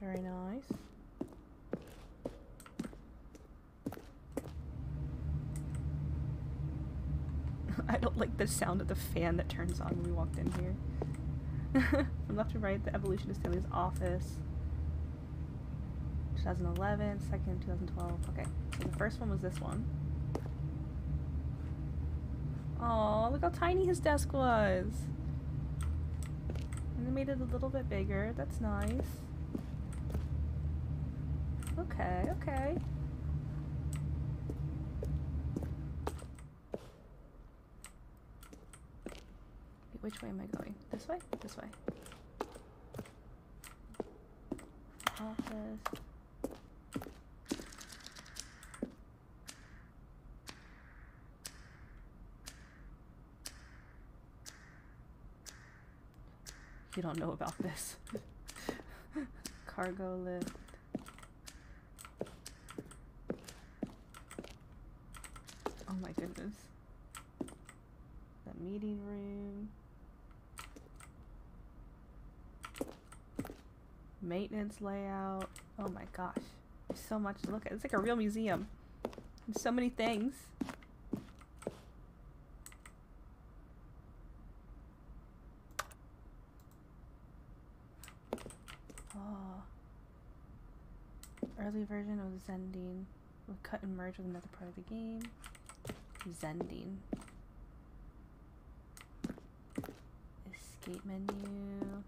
Very nice. I don't like the sound of the fan that turns on when we walked in here. From left to right, the evolution of Stanley's office. 2011, second 2012. Okay, so the first one was this one. Oh, look how tiny his desk was. And they made it a little bit bigger. That's nice. Okay, okay. Wait, which way am I going? This way? This way. Office. You don't know about this. Cargo lift. Oh my goodness. The meeting room. Maintenance layout. Oh my gosh. There's so much to look at. It's like a real museum. There's so many things. Early version of Zendine will cut and merge with another part of the game. Zending. Escape menu.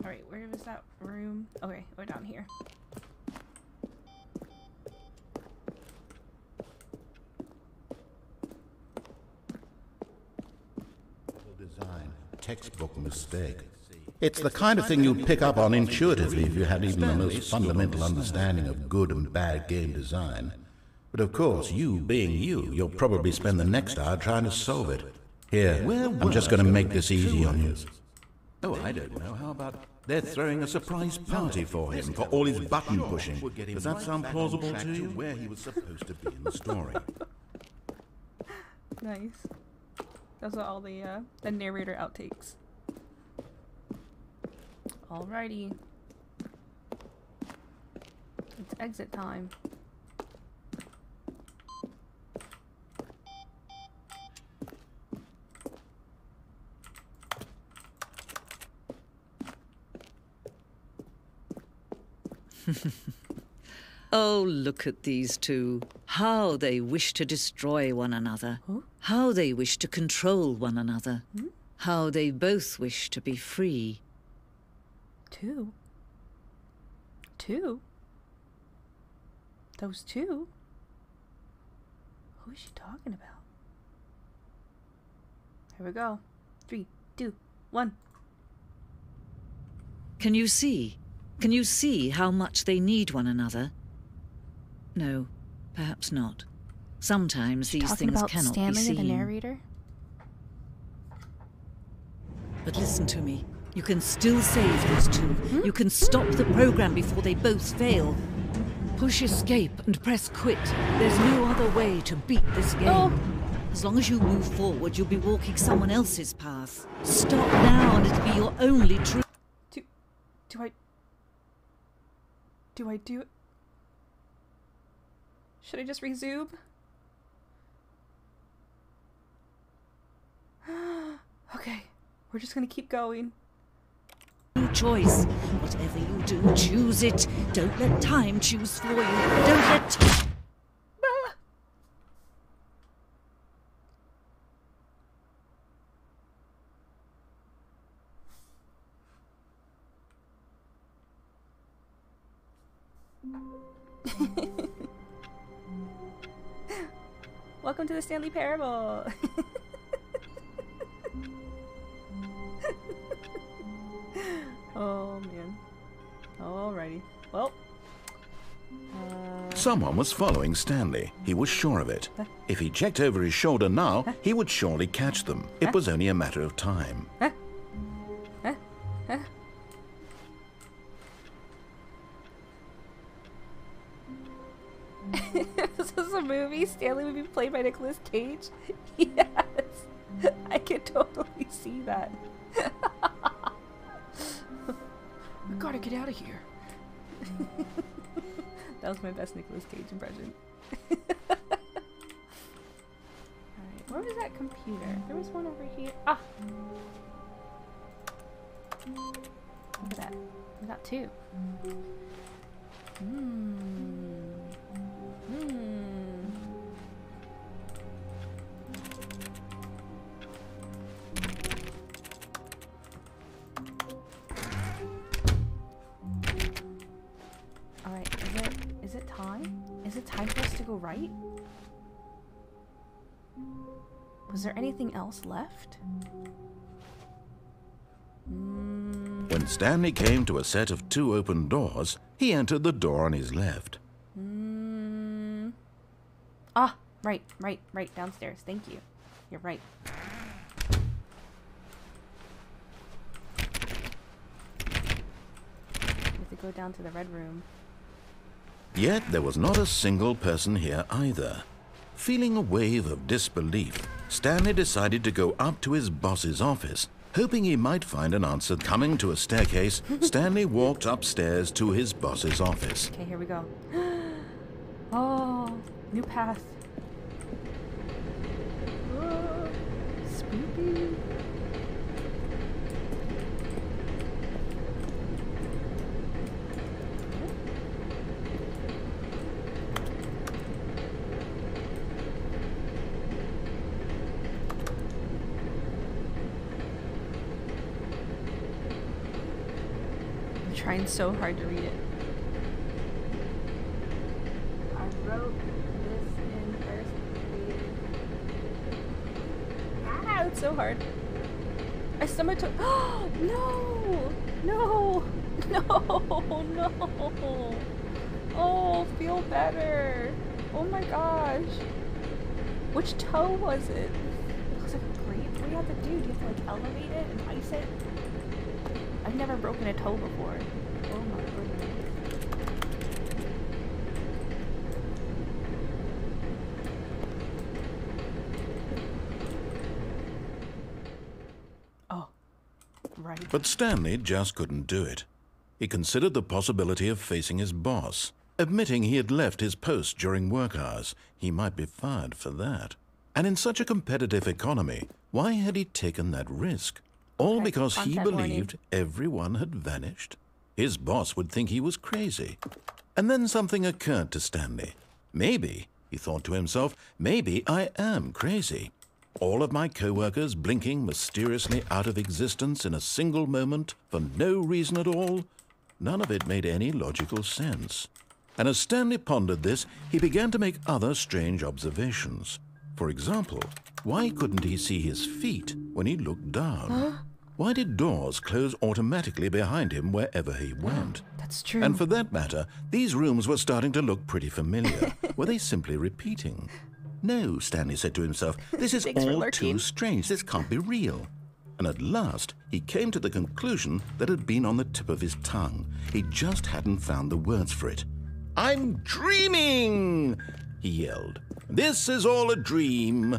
Alright, where was that room? Okay, we're down here. Design. Textbook mistake. It's the kind of thing you'd pick up on intuitively if you had even the most fundamental understanding of good and bad game design. But of course, you being you, you'll probably spend the next hour trying to solve it. Here, I'm just going to make this easy on you. Oh, I don't know. How about they're throwing a surprise party for him for all his button pushing? Does that sound plausible to you? Where he was supposed to be in the story. Nice. Those are all the narrator outtakes. Alrighty. It's exit time. Oh, look at these two. How they wish to destroy one another. Huh? How they wish to control one another. How they both wish to be free. Two? Two? Those two? Who is she talking about? Here we go. 3, 2, 1. Can you see? Can you see how much they need one another? No, perhaps not. Sometimes these Talking things about cannot Stanley, be seen. the narrator? But listen to me. You can still save these two. You can stop the program before they both fail. Push escape and press quit. There's no other way to beat this game. Oh. As long as you move forward, you'll be walking someone else's path. Stop now and it'll be your only true... Do I do it? Should I just resume? Okay, we're just gonna keep going. choice. Whatever you do, choose it. Don't let time choose for you. Don't let time... Welcome to the Stanley Parable. Oh man. Alrighty. Well. Someone was following Stanley. He was sure of it. If he checked over his shoulder now, he would surely catch them. It was only a matter of time. This is a movie. Stanley would be played by Nicolas Cage. Yes, I can totally see that. We gotta get out of here. That was my best Nicolas Cage impression. Alright, where was that computer? There was one over here. Ah! Look at that. We got two. Alright, is it time? Is it time for us to go right? Was there anything else left? When Stanley came to a set of two open doors, he entered the door on his left. Ah, right, downstairs. Thank you. You're right. We have to go down to the red room. Yet there was not a single person here either. Feeling a wave of disbelief, Stanley decided to go up to his boss's office. Hoping he might find an answer coming to a staircase, Stanley walked upstairs to his boss's office. Okay, here we go. Oh, new path. Oh, spooky. trying so hard to read it. I wrote this in first grade. Ah, it's so hard. I stumbled to. Oh no! No! No! No! Oh, feel better. Oh my gosh. Which toe was it? It looks like a grape. What do you have to do? Do you have to like elevate it and ice it? I've never broken a toe before. Oh my goodness. Oh, right. But Stanley just couldn't do it. He considered the possibility of facing his boss. Admitting he had left his post during work hours, he might be fired for that. And in such a competitive economy, why had he taken that risk? All Okay, because he content warning. believed everyone had vanished? His boss would think he was crazy. And then something occurred to Stanley. Maybe, he thought to himself, maybe I am crazy. All of my co-workers blinking mysteriously out of existence in a single moment for no reason at all? None of it made any logical sense. And as Stanley pondered this, he began to make other strange observations. For example, why couldn't he see his feet when he looked down? Why did doors close automatically behind him wherever he went? That's true. And for that matter, these rooms were starting to look pretty familiar. Were they simply repeating? No, Stanley said to himself, this is Thanks for all lurking. too strange. This can't be real. And at last, he came to the conclusion that had been on the tip of his tongue. He just hadn't found the words for it. I'm dreaming, he yelled. This is all a dream.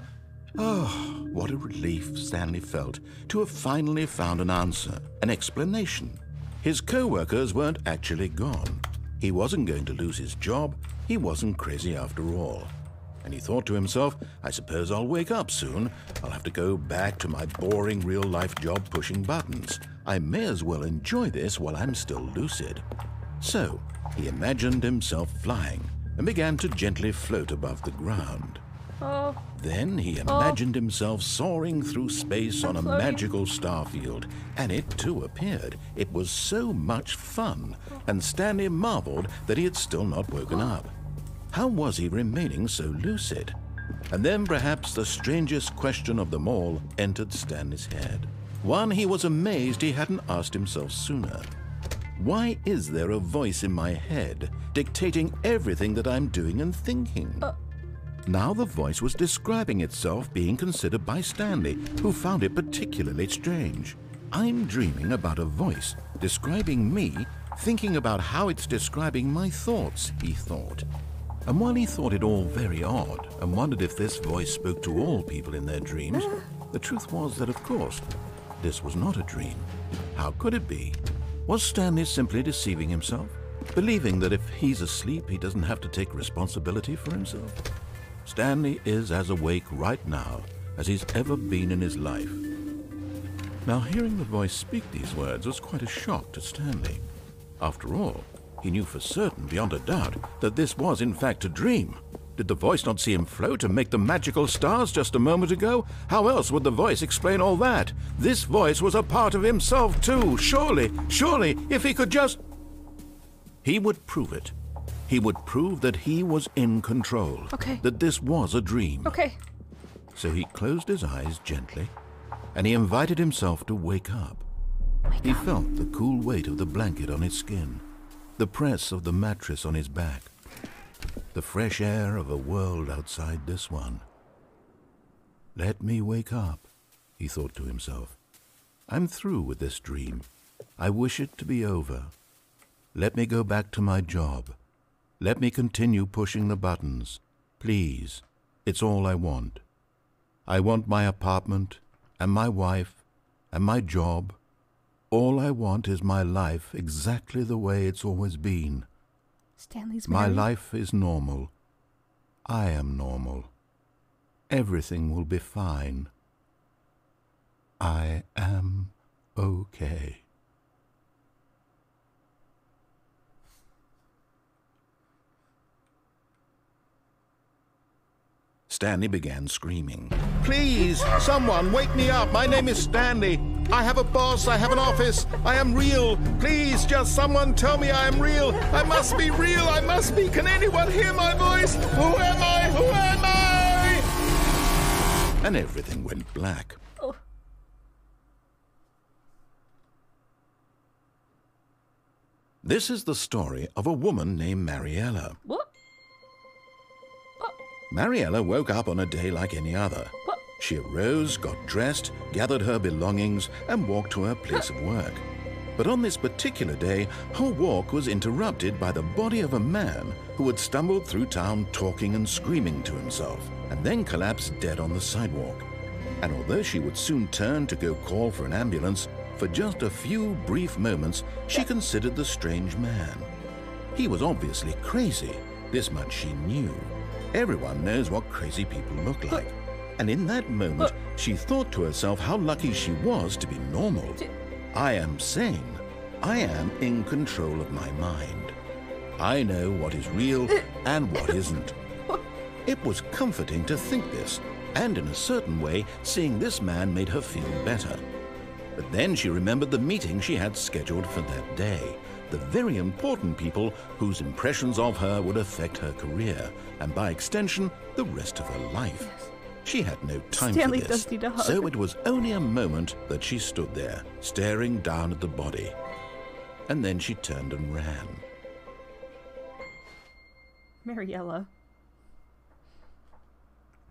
Oh, what a relief Stanley felt to have finally found an answer, an explanation. His co-workers weren't actually gone. He wasn't going to lose his job. He wasn't crazy after all. And he thought to himself, I suppose I'll wake up soon. I'll have to go back to my boring real-life job pushing buttons. I may as well enjoy this while I'm still lucid. So, he imagined himself flying and began to gently float above the ground. Oh, Then he imagined himself soaring through space on a floating. magical starfield, and it too appeared. It was so much fun, and Stanley marveled that he had still not woken up. How was he remaining so lucid? And then perhaps the strangest question of them all entered Stanley's head. One he was amazed he hadn't asked himself sooner. Why is there a voice in my head dictating everything that I'm doing and thinking? Now the voice was describing itself being considered by Stanley, who found it particularly strange. I'm dreaming about a voice describing me, thinking about how it's describing my thoughts, he thought. And while he thought it all very odd and wondered if this voice spoke to all people in their dreams, the truth was that, of course, this was not a dream. How could it be? Was Stanley simply deceiving himself, believing that if he's asleep, he doesn't have to take responsibility for himself? Stanley is as awake right now as he's ever been in his life. Now, hearing the voice speak these words was quite a shock to Stanley. After all, he knew for certain, beyond a doubt, that this was in fact a dream. Did the voice not see him float and make the magical stars just a moment ago? How else would the voice explain all that? This voice was a part of himself too. Surely, if he could just... He would prove it. He would prove that he was in control. Okay. That this was a dream. okay. So he closed his eyes gently, and he invited himself to wake up. He felt the cool weight of the blanket on his skin, the press of the mattress on his back, the fresh air of a world outside this one. Let me wake up, he thought to himself. I'm through with this dream. I wish it to be over. Let me go back to my job. Let me continue pushing the buttons. Please, it's all I want. I want my apartment, and my wife, and my job. All I want is my life exactly the way it's always been. Stanley's My married. life is normal. I am normal. Everything will be fine. I am okay. Stanley began screaming. Please, someone, wake me up. My name is Stanley. I have a boss. I have an office. I am real. Please, just someone tell me I am real. I must be real. I must be. Can anyone hear my voice? Who am I? Who am I? And everything went black. Oh. This is the story of a woman named Mariella. What? Mariella woke up on a day like any other. What? She arose, got dressed, gathered her belongings, and walked to her place of work. But on this particular day, her walk was interrupted by the body of a man who had stumbled through town talking and screaming to himself, and then collapsed dead on the sidewalk. And although she would soon turn to go call for an ambulance, for just a few brief moments, she considered the strange man. He was obviously crazy. This much she knew. Everyone knows what crazy people look like. And in that moment, she thought to herself how lucky she was to be normal. I am sane. I am in control of my mind. I know what is real and what isn't. It was comforting to think this, and in a certain way, seeing this man made her feel better. But then she remembered the meeting she had scheduled for that day. The very important people whose impressions of her would affect her career, and by extension, the rest of her life. Yes. She had no time Stanley for this, does need a hug. so it was only a moment that she stood there, staring down at the body. And then she turned and ran. Mariella.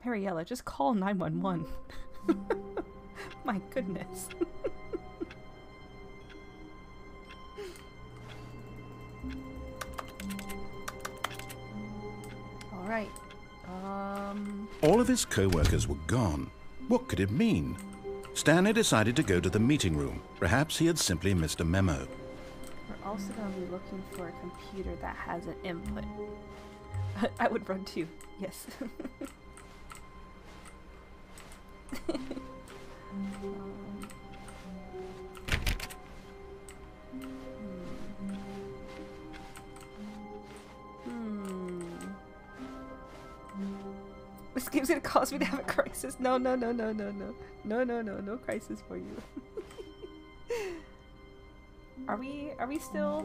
Mariella, just call 911. My goodness. All right. All of his co-workers were gone. What could it mean? Stanley decided to go to the meeting room. Perhaps he had simply missed a memo. We're also going to be looking for a computer that has an input. I would run too. Yes. This game's gonna cause me to have a crisis. No, no, no, no, no, no. No, no, no, no crisis for you. Are we still?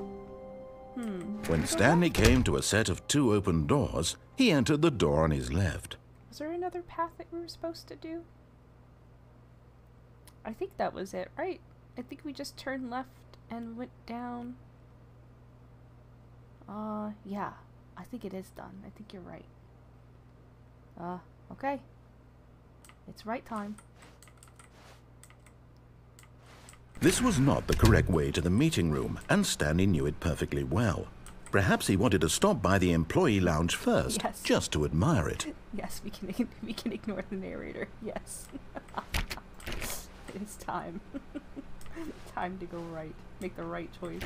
When Stanley came to a set of 2 open doors, he entered the door on his left. Was there another path that we were supposed to do? I think that was it, right? I think we just turned left and went down. Yeah. I think it is done. I think you're right. Okay. It's right time. This was not the correct way to the meeting room, and Stanley knew it perfectly well. Perhaps he wanted to stop by the employee lounge first, Yes. just to admire it. Yes, we can ignore the narrator. Yes. It's time. Time to go right. Make the right choice.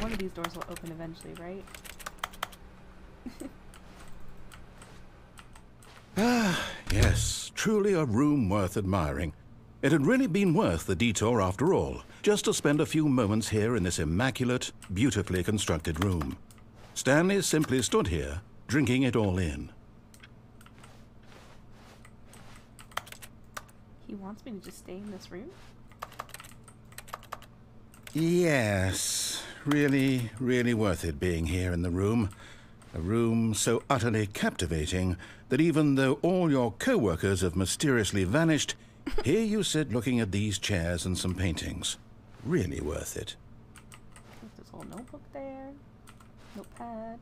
One of these doors will open eventually, right? Yes, truly a room worth admiring. It had really been worth the detour after all, just to spend a few moments here in this immaculate, beautifully constructed room. Stanley simply stood here, drinking it all in. He wants me to just stay in this room? Yes, really, really worth it being here in the room. A room so utterly captivating that even though all your co-workers have mysteriously vanished, here you sit looking at these chairs and some paintings. Really worth it. There's this whole notebook there. Notepad.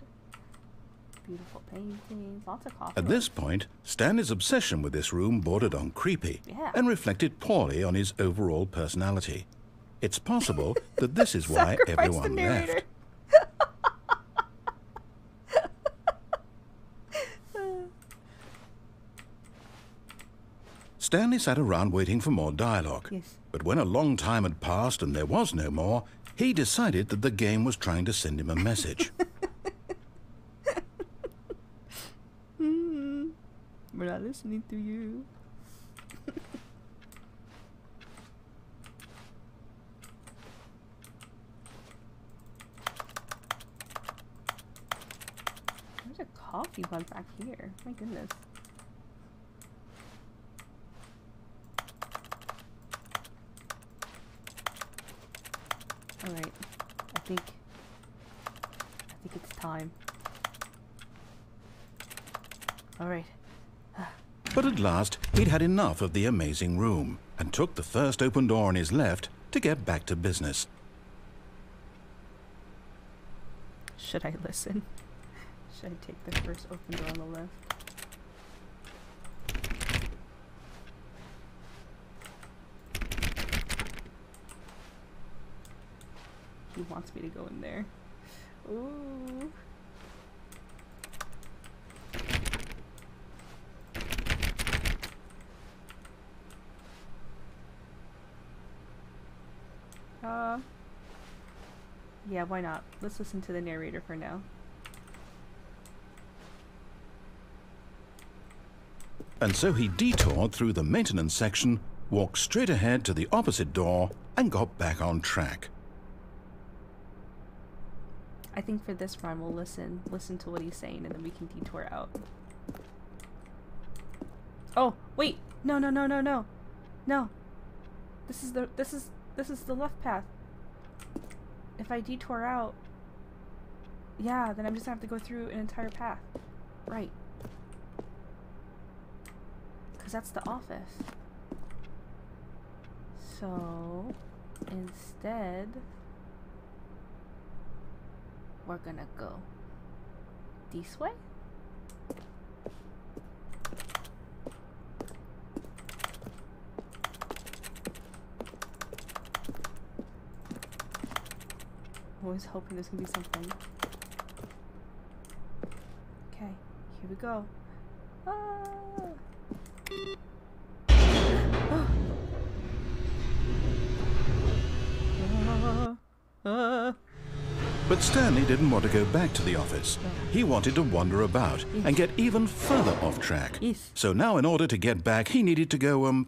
Beautiful paintings. Lots of coffee. At this point, Stanley's obsession with this room bordered on creepy Yeah. and reflected poorly on his overall personality. It's possible that this is why Sacrifice the everyone narrator. left. Stanley sat around waiting for more dialogue. Yes. But when a long time had passed and there was no more, he decided that the game was trying to send him a message. not listening to you. There's a coffee mug back here. My goodness. Alright. I think it's time. Alright. But at last, he'd had enough of the amazing room and took the first open door on his left to get back to business. Should I listen? Should I take the first open door on the left? He wants me to go in there. Ooh. Yeah, why not? Let's listen to the narrator for now. And so he detoured through the maintenance section, walked straight ahead to the opposite door, and got back on track. I think for this run we'll listen to what he's saying, and then we can detour out. Oh, wait! No. No. This is the left path. If I detour out, yeah, then I'm just gonna have to go through an entire path. Right. Because that's the office. So, instead, we're gonna go this way? I'm always hoping there's gonna be something. Okay, here we go. But Stanley didn't want to go back to the office. He wanted to wander about and get even further off track. Yes. So now in order to get back, he needed to go,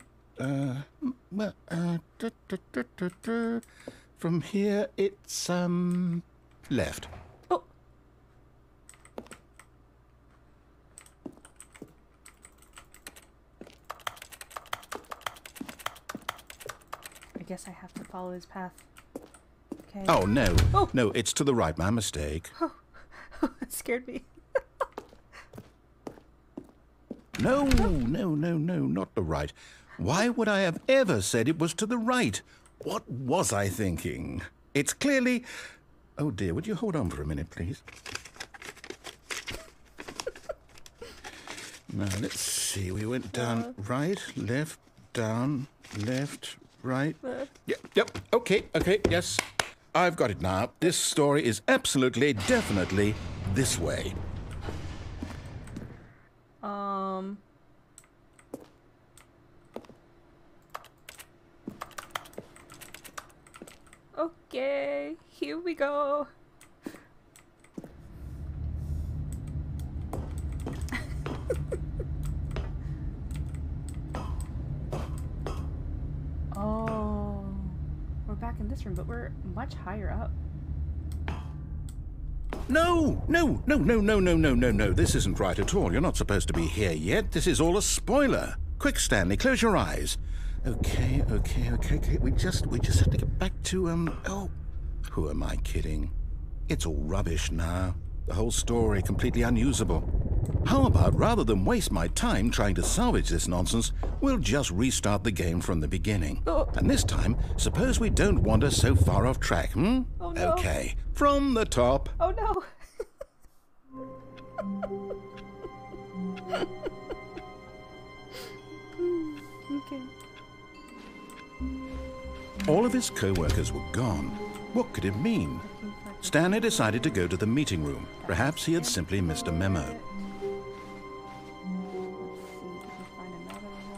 from here, it's, left. Oh. I guess I have to follow his path. Okay. Oh, no. Oh. No, it's to the right. My mistake. It scared me. No, not the right. Why would I have ever said it was to the right? What was I thinking? It's clearly... Oh, dear, would you hold on for a minute, please? Now, let's see. We went down right, left, down, left, right. Yep, okay, yes. I've got it now. This story is absolutely, definitely this way. Okay, here we go. Oh, we're back in this room, but we're much higher up. No. This isn't right at all. You're not supposed to be here yet. This is all a spoiler. Quick, Stanley, close your eyes. Okay. We just have to get back to, oh, who am I kidding? It's all rubbish now. The whole story completely unusable. How about, rather than waste my time trying to salvage this nonsense, we'll just restart the game from the beginning. Oh. And this time, suppose we don't wander so far off track, Oh, no. Okay, from the top. Oh no. Okay. All of his co-workers were gone. What could it mean? Stanley decided to go to the meeting room. Perhaps he had simply missed a memo. Let's see, we can find another one.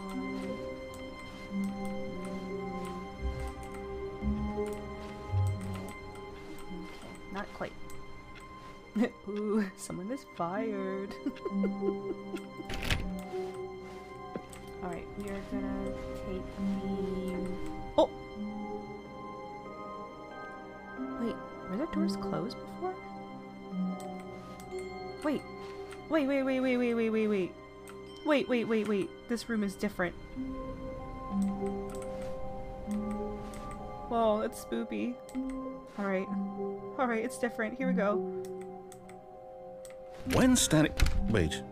Okay, not quite. Ooh, someone is fired. Alright, we are gonna take the... Oh! Wait, were the doors closed before? Wait. Wait. This room is different. Whoa, it's spoopy. Alright. Alright, it's different. Here we go. When Stanley... Wait,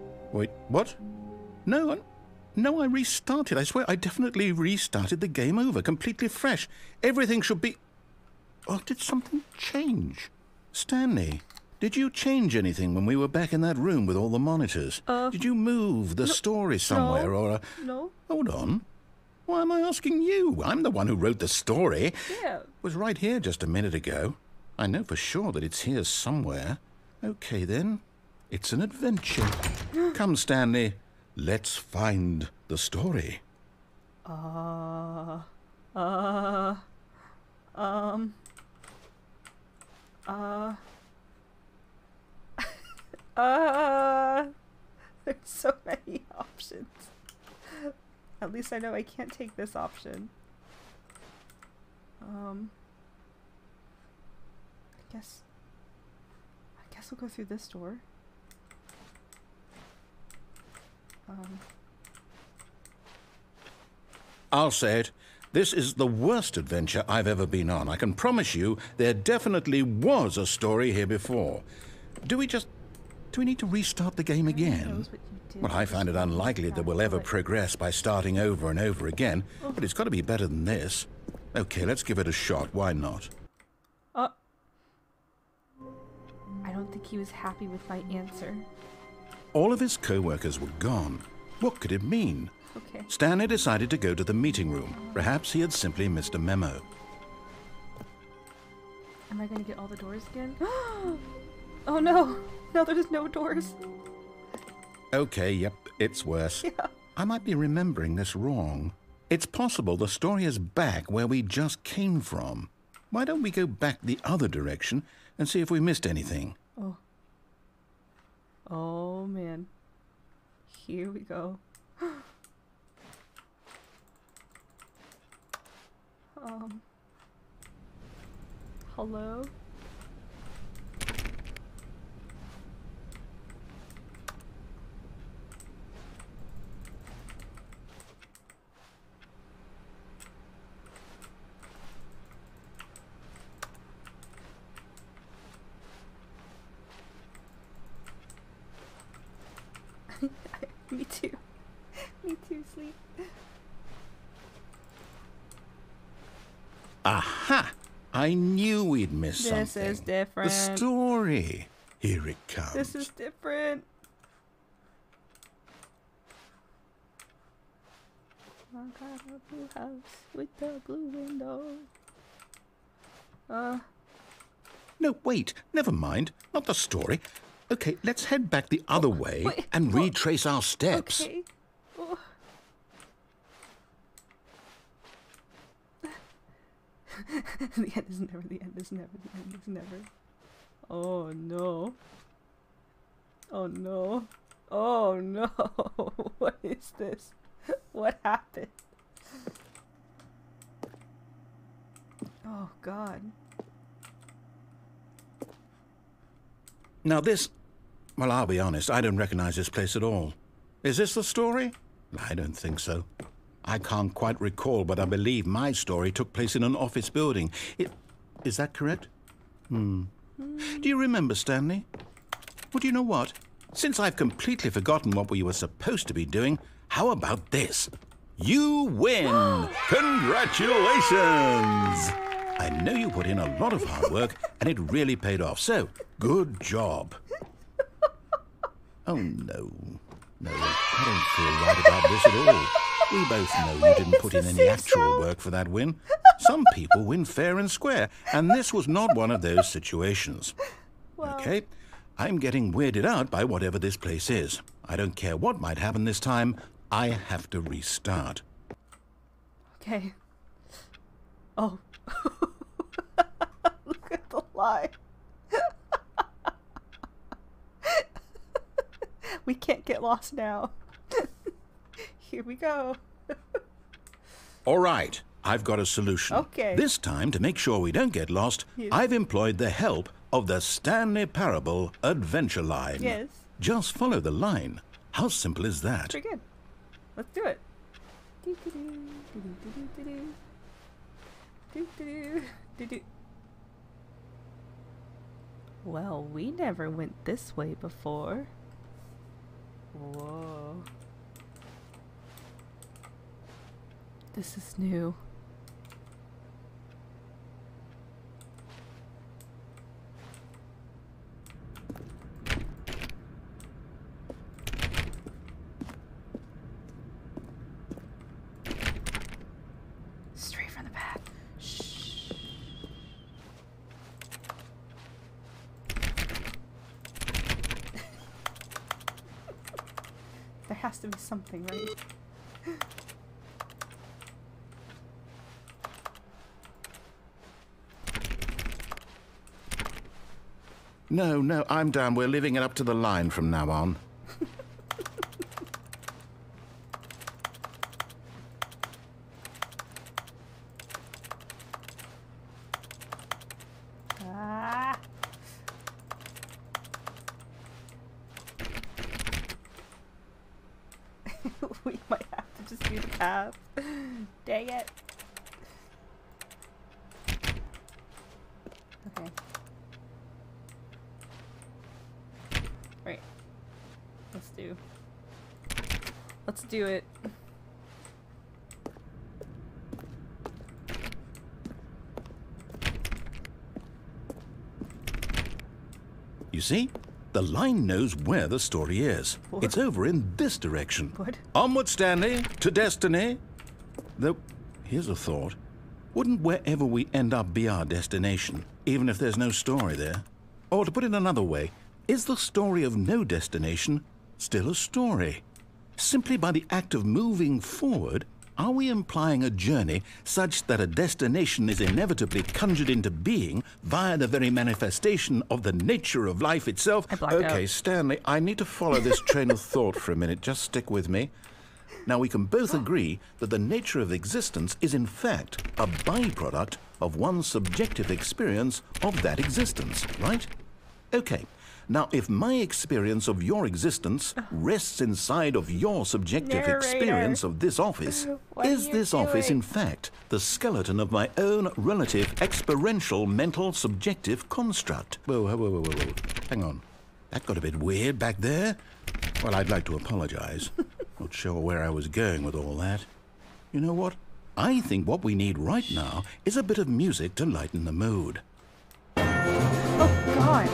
what? No, I restarted. I swear I definitely restarted the game over, completely fresh. Everything should be... Oh, did something change? Stanley, did you change anything when we were back in that room with all the monitors? Did you move the story somewhere or... No. Hold on. Why am I asking you? I'm the one who wrote the story. Yeah. It was right here just a minute ago. I know for sure that it's here somewhere. Okay, then. It's an adventure. Come, Stanley. Let's find the story. There's so many options. At least I know I can't take this option. I guess we'll go through this door. I'll say it. This is the worst adventure I've ever been on. I can promise you there definitely was a story here before. Do we need to restart the game again? Well, I find it unlikely that we'll ever progress by starting over and over again, but it's got to be better than this. Okay, let's give it a shot. Why not? I don't think he was happy with my answer. All of his co-workers were gone. What could it mean? Okay. Stanley decided to go to the meeting room. Perhaps he had simply missed a memo. Am I going to get all the doors again? Oh no! No, there's no doors. Okay, yep, it's worse. Yeah. I might be remembering this wrong. It's possible the story is back where we just came from. Why don't we go back the other direction and see if we missed anything? Oh. Oh man. Here we go. Hello? Me too. Me too, sleep. Aha! I knew we'd missed something. This is different. The story. Here it comes. This is different. I got a blue house with the blue window. No, wait. Never mind. Not the story. Okay, let's head back the other way and retrace our steps. Okay. Oh. The end is never, the end is never, the end is never. Oh no. Oh no. Oh no. What is this? What happened? Oh god. Now this... Well, I'll be honest, I don't recognize this place at all. Is this the story? I don't think so. I can't quite recall, but I believe my story took place in an office building. Is that correct? Do you remember, Stanley? Well, do you know what? Since I've completely forgotten what we were supposed to be doing, how about this? You win! Congratulations! I know you put in a lot of hard work, and it really paid off, so good job. Oh, no. No, I don't feel right about this at all. We both know you didn't put in any actual work for that win. Some people win fair and square, and this was not one of those situations. Wow. Okay? I'm getting weirded out by whatever this place is. I don't care what might happen this time. I have to restart. Okay. Oh. Look at the lie. We can't get lost now. Here we go. All right, I've got a solution. Okay. This time, to make sure we don't get lost, Yes. I've employed the help of the Stanley Parable Adventure Line. Yes. Just follow the line. How simple is that? Pretty good. Let's do it. Do-do-do, do-do-do-do-do. Do-do-do, do-do. Well, we never went this way before. Whoa. This is new. Straight from the back. Shh. There has to be something, right? No, I'm down. We're leaving it up to the line from now on. Ah. We might have to just do the path. Dang it. Okay. Right. Let's do it. You see? The line knows where the story is. What? It's over in this direction. What? Onward, Stanley, to destiny. Though, here's a thought. Wouldn't wherever we end up be our destination, even if there's no story there? Or to put it another way, is the story of no destination still a story? Simply by the act of moving forward, are we implying a journey such that a destination is inevitably conjured into being via the very manifestation of the nature of life itself? I blacked Okay, out. Stanley, I need to follow this train of thought for a minute. Just stick with me. Now, we can both agree that the nature of existence is in fact a byproduct of one's subjective experience of that existence, right? Okay. Now, if my experience of your existence rests inside of your subjective Narrator. experience of this office, What are is you this office doing? in fact the skeleton of my own relative experiential mental subjective construct? Whoa. Hang on. That got a bit weird back there. Well, I'd like to apologize. Not sure where I was going with all that. You know what? I think what we need right now is a bit of music to lighten the mood. Oh, God.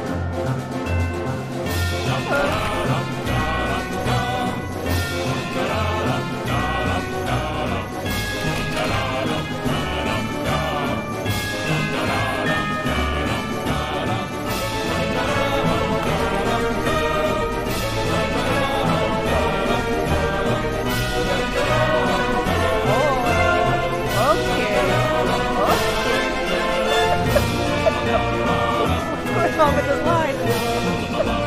What's wrong with this line?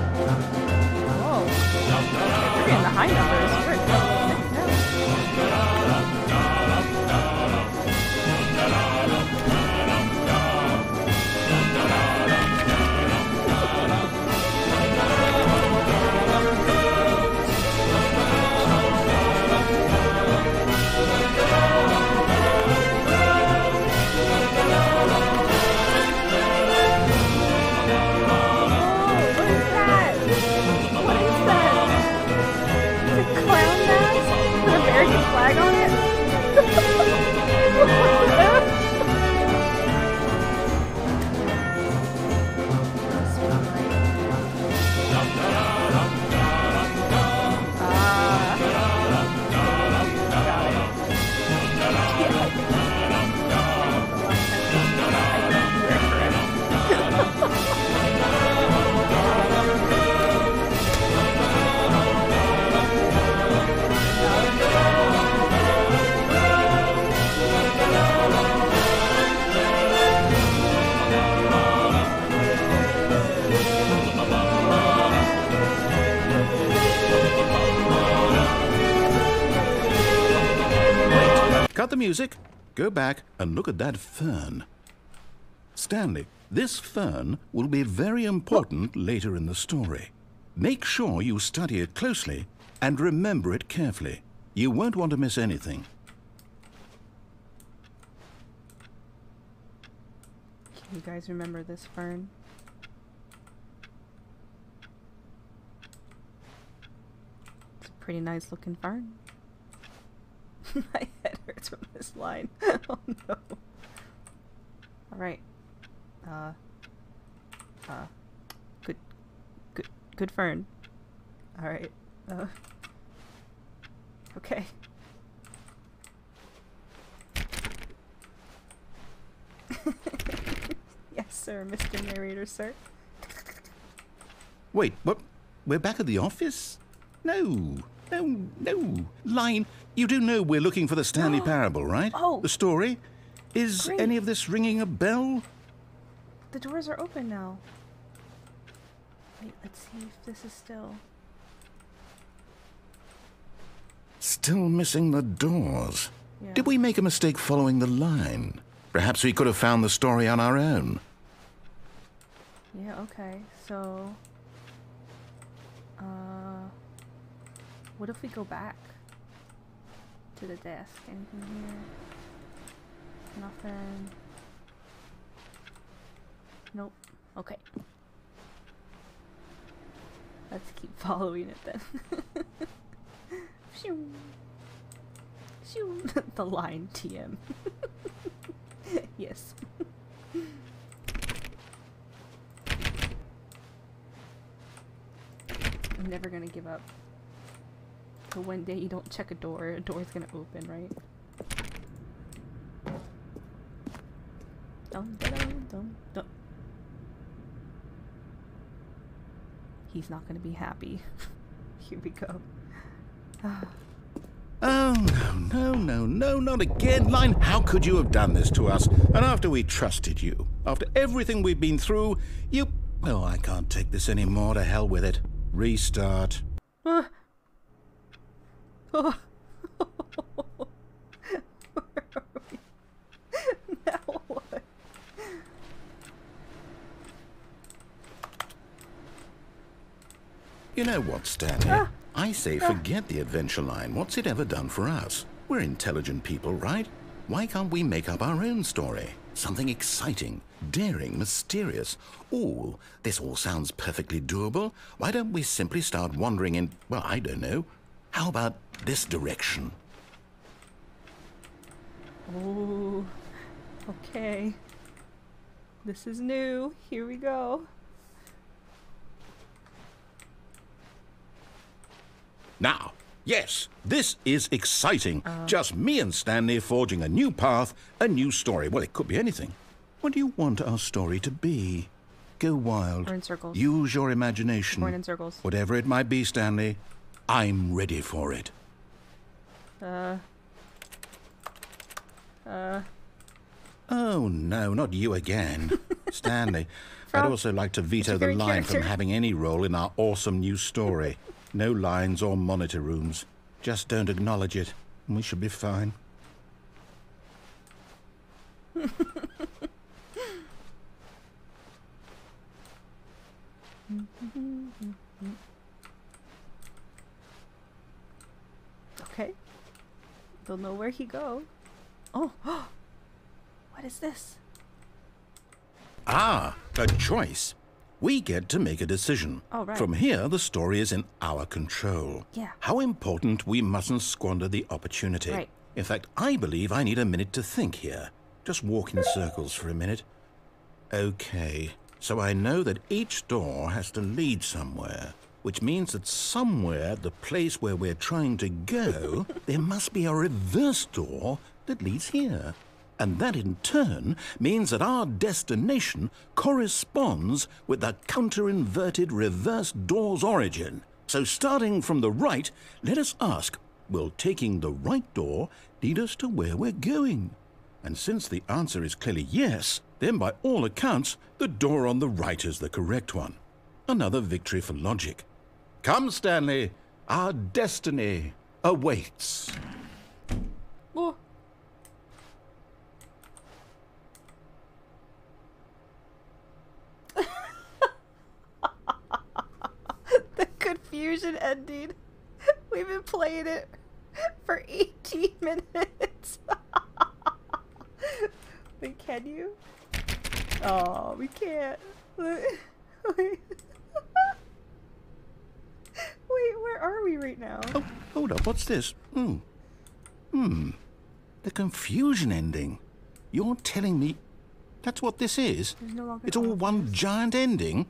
Whoa. We're getting the high numbers. We're at double six now. cut the music, go back and look at that fern. Stanley, this fern will be very important later in the story. Make sure you study it closely and remember it carefully. You won't want to miss anything. Can you guys remember this fern? It's a pretty nice looking fern. My head hurts from this line. Oh no. Alright. Good fern. Alright. Okay. Yes, sir, Mr. Narrator, sir. Wait, what? We're back at the office? No. Line, you do know we're looking for the Stanley Parable, right? Oh. The story? Is Great. any of this ringing a bell? The doors are open now. Wait, let's see if this is still... Still missing the doors. Yeah. Did we make a mistake following the line? Perhaps we could have found the story on our own. Yeah, okay. So... what if we go back to the desk? Anything here? Nothing. Nope. Okay. Let's keep following it then. Shoo. Shoo. The line TM. Yes. I'm never gonna give up. So one day you don't check a door's gonna open, right? Dum, da-dum, dum, dum. He's not gonna be happy. Here we go. Oh, no, not again. Line, how could you have done this to us? And after we trusted you, after everything we've been through, you... Oh, I can't take this anymore. To hell with it. Restart. Oh. Now what? You know what, Stanley? I say forget the adventure line. What's it ever done for us? We're intelligent people, right? Why can't we make up our own story? Something exciting, daring, mysterious. Ooh, this all sounds perfectly doable. Why don't we simply start wandering in, well, I don't know. How about this direction? Oh, okay. This is new. Here we go. Now, yes, this is exciting. Just me and Stanley forging a new path, a new story. Well, it could be anything. What do you want our story to be? Go wild. We're in circles. Use your imagination. We're in circles. Whatever it might be, Stanley, I'm ready for it. Oh, no, not you again. Stanley, I'd also like to veto the very line from character. having any role in our awesome new story. No lines or monitor rooms. Just don't acknowledge it, and we should be fine. Okay. Don't know where he go. Oh, what is this? Ah, a choice. We get to make a decision. Oh, right. From here, the story is in our control. Yeah. How important we mustn't squander the opportunity. Right. In fact, I believe I need a minute to think here. Just walk in circles for a minute. Okay, so I know that each door has to lead somewhere, which means that somewhere at the place where we're trying to go, there must be a reverse door that leads here. And that in turn means that our destination corresponds with the counter-inverted reverse door's origin. So starting from the right, let us ask, will taking the right door lead us to where we're going? And since the answer is clearly yes, then by all accounts, the door on the right is the correct one. Another victory for logic. Come, Stanley, our destiny awaits. Oh, confusion ending. We've been playing it for 18 minutes. Wait, can you? Oh, we can't. Wait, where are we right now? Oh, hold up, what's this? The confusion ending. You're telling me that's what this is? There's no longer It's all one giant ending?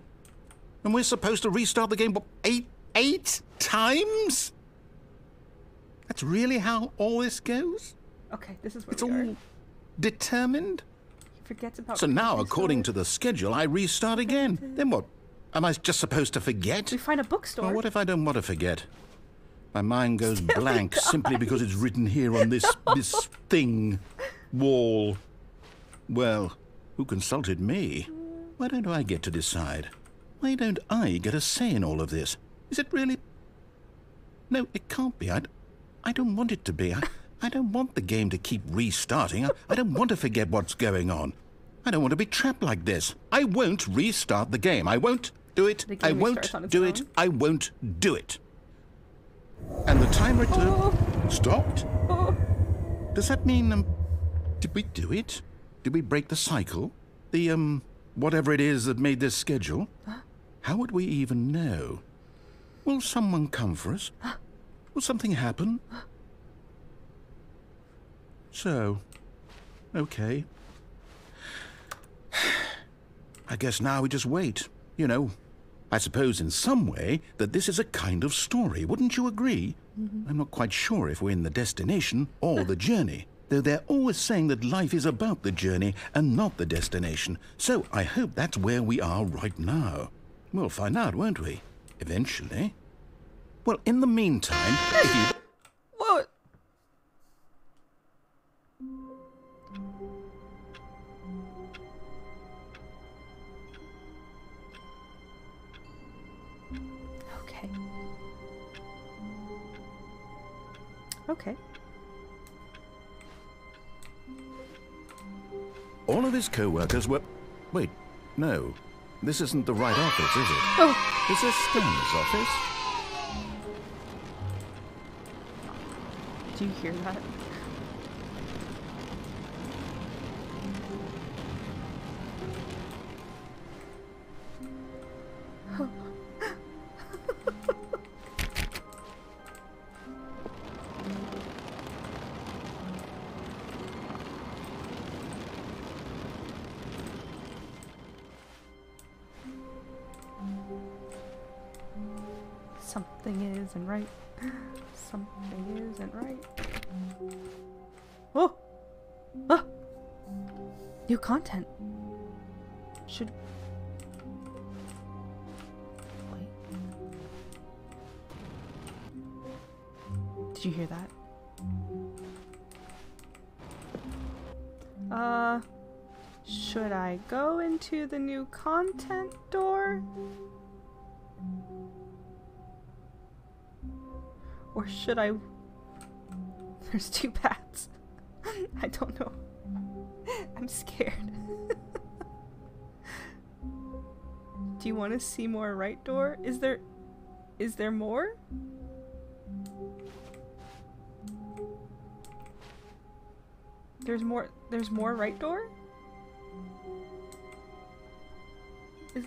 And we're supposed to restart the game, what, eight times? That's really how all this goes? Okay, this is where It's we are. all determined? He forgets about. So now, Christmas according to store. the schedule, I restart again. Then what? Am I just supposed to forget? We find a bookstore. Well, what if I don't want to forget? My mind goes blank simply because it's written here on this thing, wall. Well, who consulted me? Why don't I get to decide? Why don't I get a say in all of this? Is it really? No, it can't be. I don't want it to be. I don't want the game to keep restarting. I don't want to forget what's going on. I don't want to be trapped like this. I won't restart the game. I won't do it. The game I won't restarts on its do it. own. I won't do it. And the timer stopped? Oh, Does that mean, did we do it? Did we break the cycle? The, whatever it is that made this schedule? How would we even know? Will someone come for us? Will something happen? So, okay. I guess now we just wait, you know. I suppose in some way that this is a kind of story, wouldn't you agree? I'm not quite sure if we're in the destination or the journey, though they're always saying that life is about the journey and not the destination. So I hope that's where we are right now. We'll find out, won't we? Eventually. Well, in the meantime, if you... what? Okay. Okay. All of his co-workers were... Wait, no. This isn't the right office, is it? Oh, Is this Stanley's office? do you hear that? Something isn't right. Something isn't right. Oh! Ah! New content. Should... Wait. Did you hear that? Should I go into the new content door? Or should I... There's two paths. I don't know. I'm scared. Do you want to see more right door? Is there more? There's more right door? Is...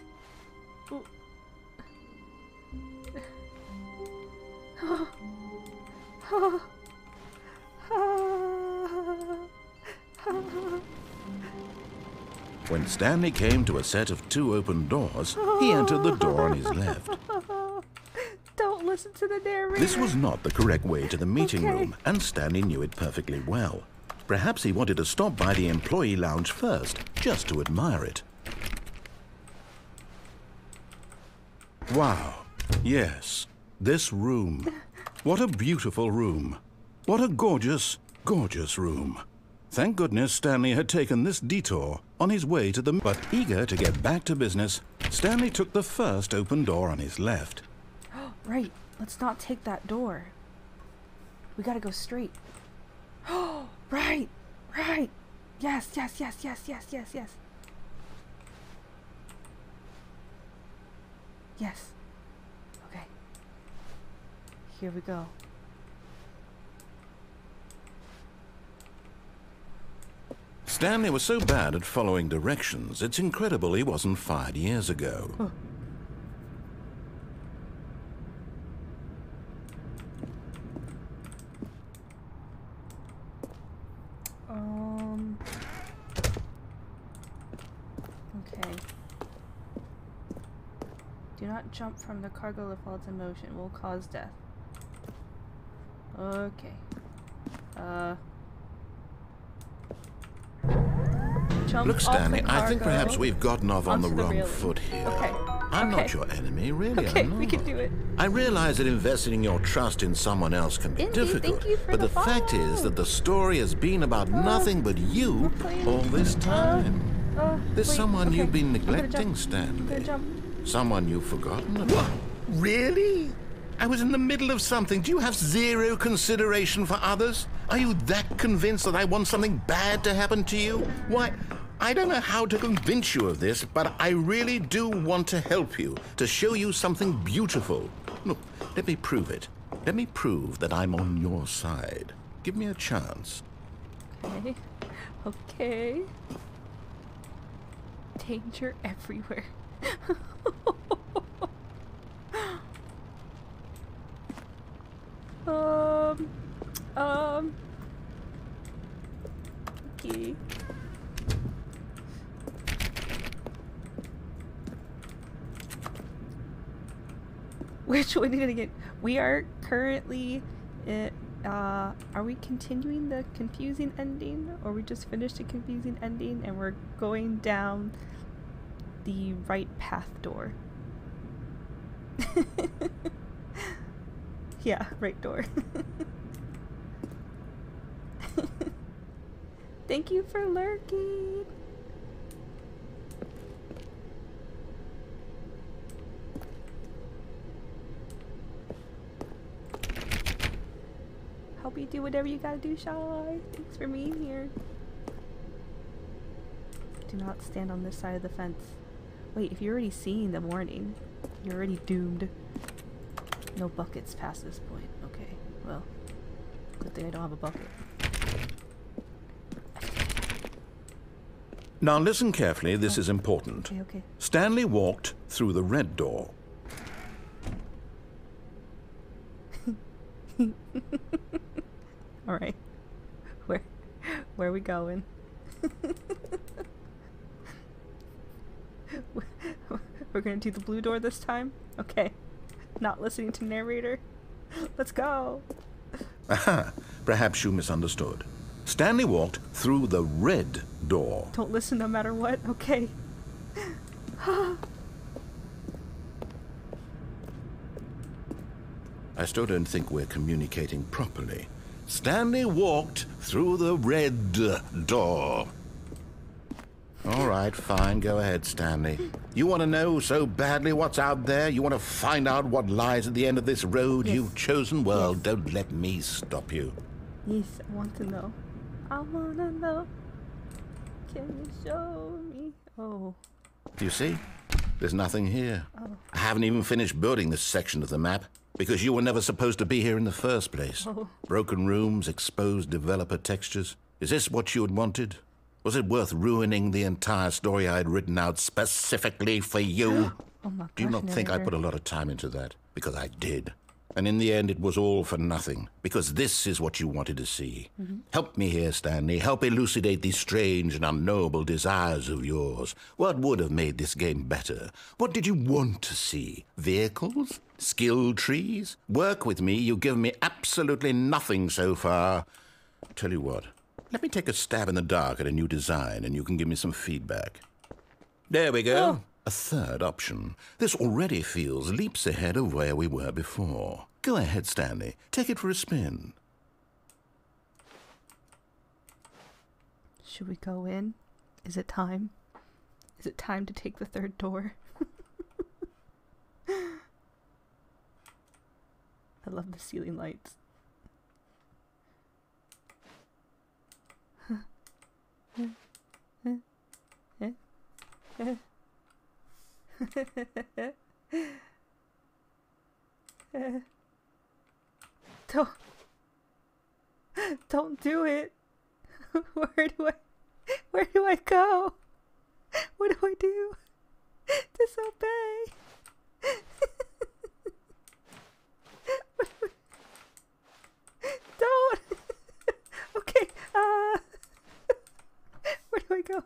When Stanley came to a set of 2 open doors, he entered the door on his left. Don't listen to the narrator. This was not the correct way to the meeting Okay. room, and Stanley knew it perfectly well. Perhaps he wanted to stop by the employee lounge first, just to admire it. Wow. Yes, this room. What a beautiful room. What a gorgeous, gorgeous room. Thank goodness Stanley had taken this detour on his way to the... But eager to get back to business, Stanley took the first open door on his left. Right. Let's not take that door. We gotta go straight. Oh, right. Right. Yes, yes, yes, yes, yes, yes, yes. Yes. Okay. here we go. Stanley was so bad at following directions, it's incredible he wasn't fired years ago. Oh. Okay. Do not jump from the cargo lift while it's in motion. Will cause death. Okay. Jump Look, off Stanley, the I think cargo perhaps we've gotten off on the onto the wrong railing. foot here. Okay. I'm okay. not your enemy, really. Okay, I'm not. we can do it. I realize that investing your trust in someone else can be Indy, difficult, thank you for but the the fact is follow. that the story has been about nothing but you all this time. There's Wait, someone okay. you've been I'm gonna neglecting, jump. I'm gonna Stanley. jump. Someone you've forgotten about. Really? I was in the middle of something. Do you have zero consideration for others? Are you that convinced that I want something bad to happen to you? Why, I don't know how to convince you of this, but I really do want to help you, to show you something beautiful. Look, let me prove it. Let me prove that I'm on your side. Give me a chance. Okay. Okay. Danger everywhere. Okay. Which one did it again? We are currently, are we continuing the confusing ending, or we just finished the confusing ending and we're going down the right path door? Yeah, right door. Thank you for lurking. Help you do whatever you gotta do, Shy. Thanks for being here. Do not stand on this side of the fence. Wait, if you're already seeing the warning, you're already doomed. No buckets past this point. Okay, well, good thing I don't have a bucket. Now listen carefully, this is important. Okay, okay. Stanley walked through the red door. Alright. Where are we going? We're gonna do the blue door this time? Okay. Not listening to narrator. Let's go. Aha, perhaps you misunderstood. Stanley walked through the red door. Don't listen no matter what? Okay. I still don't think we're communicating properly. Stanley walked through the red door. All right, fine, go ahead, Stanley. You want to know so badly what's out there? You want to find out what lies at the end of this road Yes. you've chosen? Well, Yes. don't let me stop you. Yes, I want to know. I wanna know. Can you show me? Oh. You see? There's nothing here. Oh. I haven't even finished building this section of the map because you were never supposed to be here in the first place. Oh. Broken rooms, exposed developer textures. Is this what you had wanted? Was it worth ruining the entire story I had written out specifically for you? Oh my gosh, Do you not think I narrator. put a lot of time into that? Because I did. And in the end, it was all for nothing. Because this is what you wanted to see. Help me here, Stanley. Help elucidate these strange and unknowable desires of yours. What would have made this game better? What did you want to see? Vehicles? Skill trees? Work with me. You've given me absolutely nothing so far. Tell you what. Let me take a stab in the dark at a new design, and you can give me some feedback. There we go. Oh. A third option. This already feels leaps ahead of where we were before. Go ahead, Stanley. Take it for a spin. Should we go in? Is it time? Is it time to take the third door? I love the ceiling lights. Don't do it. Where do I go? What do I do? Disobey. Don't. Okay. Where do I go?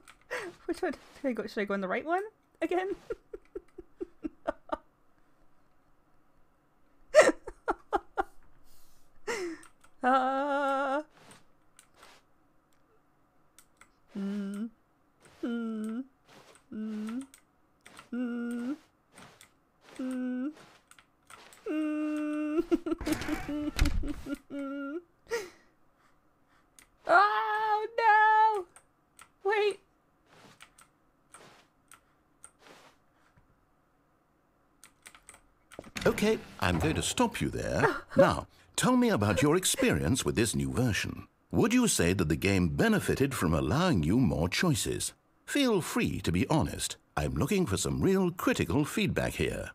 Which one? Should I go? Should I go in the right one again? Oh no! Wait. Okay, I'm going to stop you there. Now, tell me about your experience with this new version. Would you say that the game benefited from allowing you more choices? Feel free to be honest. I'm looking for some real critical feedback here.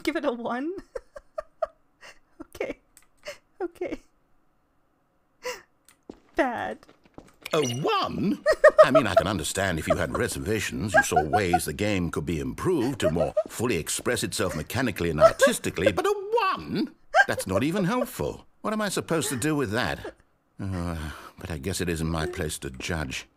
Give it a 1. Okay. Bad. A 1? I mean, I can understand if you had reservations, you saw ways the game could be improved to more fully express itself mechanically and artistically, but a 1? That's not even helpful. What am I supposed to do with that? But I guess it isn't my place to judge.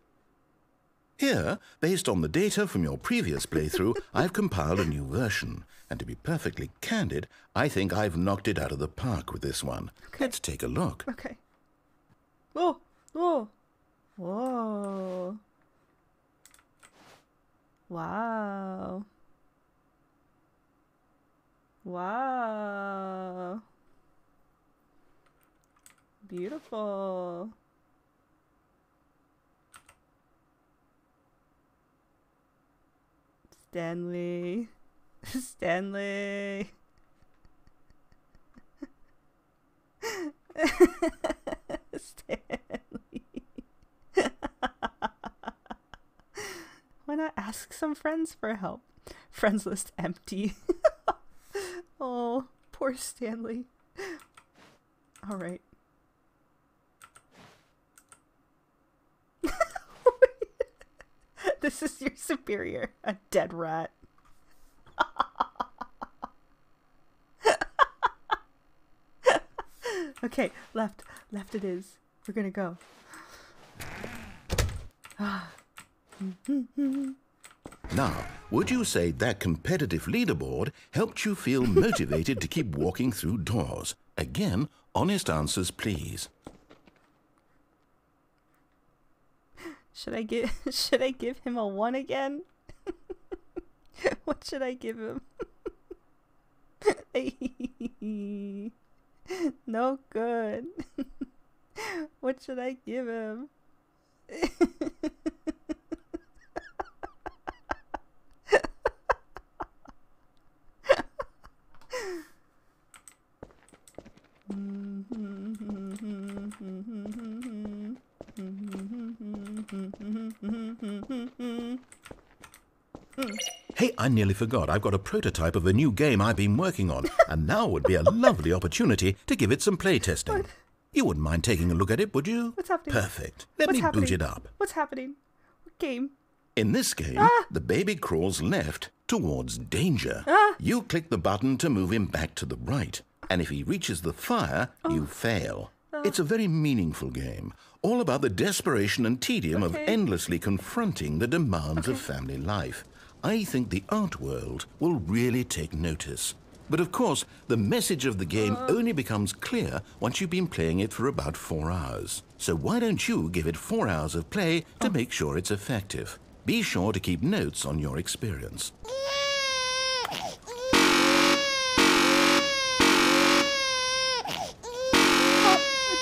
Here, based on the data from your previous playthrough, I've compiled a new version. And to be perfectly candid, I think I've knocked it out of the park with this one. Okay. Let's take a look. Okay. Whoa. Whoa. Whoa. Wow. Wow. Beautiful. Stanley. Stanley. Stanley. Why not ask some friends for help? Friends list empty. Oh, poor Stanley. All right. This is your superior, a dead rat. Okay, left it is. We're gonna go. Now, would you say that competitive leaderboard helped you feel motivated to keep walking through doors? Again, honest answers, please. Should I give him a 1 again? What should I give him? No good. What should I give him? Hey, I nearly forgot. I've got a prototype of a new game I've been working on, and now would be a lovely opportunity to give it some playtesting. What? You wouldn't mind taking a look at it, would you? What's happening? Perfect. Let What's me happening? boot it up. What's happening? What game? In this game, Ah! the baby crawls left towards danger. Ah! You click the button to move him back to the right, and if he reaches the fire, you fail. It's a very meaningful game, all about the desperation and tedium of Okay. endlessly confronting the demands of family life. I think the art world will really take notice. But of course, the message of the game only becomes clear once you've been playing it for about 4 hours. So why don't you give it 4 hours of play to make sure it's effective? Be sure to keep notes on your experience.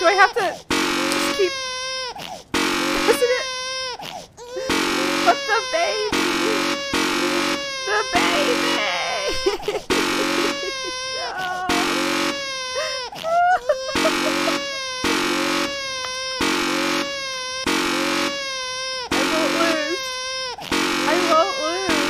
Do I have to just keep... Isn't it? But the baby! The baby! No! I won't lose.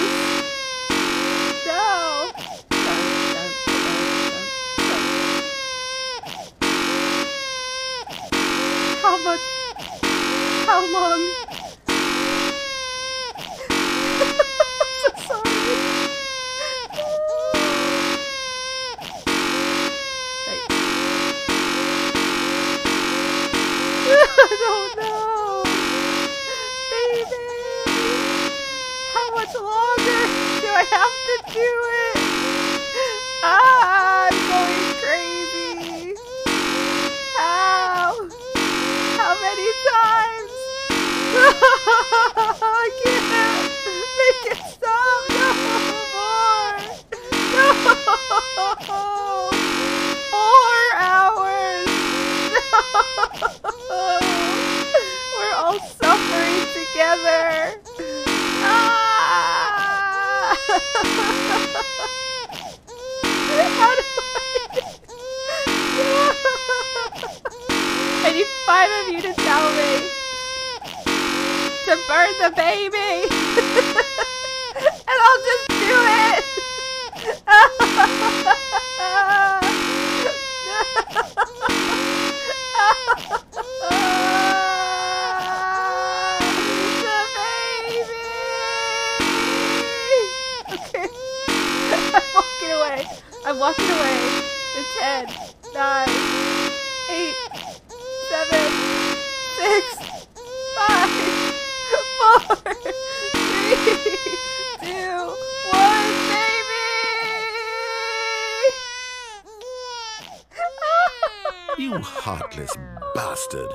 I'm walking away. In 10, 9, 8, 7, 6, 5, 4, 3, 2, 1, baby! You heartless bastard.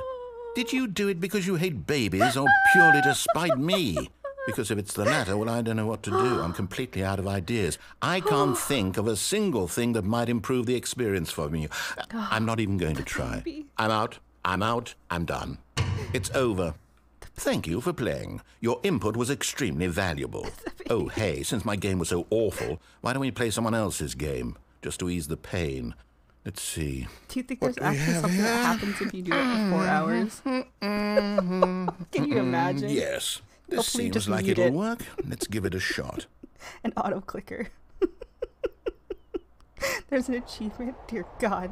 Did you do it because you hate babies or purely to spite me? Because if it's the latter, well, I don't know what to do. I'm completely out of ideas. I can't think of a single thing that might improve the experience for me. I'm not even going to try. I'm out. I'm out. I'm done. It's over. Thank you for playing. Your input was extremely valuable. Oh, hey, since my game was so awful, why don't we play someone else's game? Just to ease the pain. Let's see. Do you think there's actually something that happens if you do it for 4 hours? Can you imagine? Yes. This Hopefully seems just like mute it'll it. work. Let's give it a shot. An auto clicker. There's an achievement. Dear God.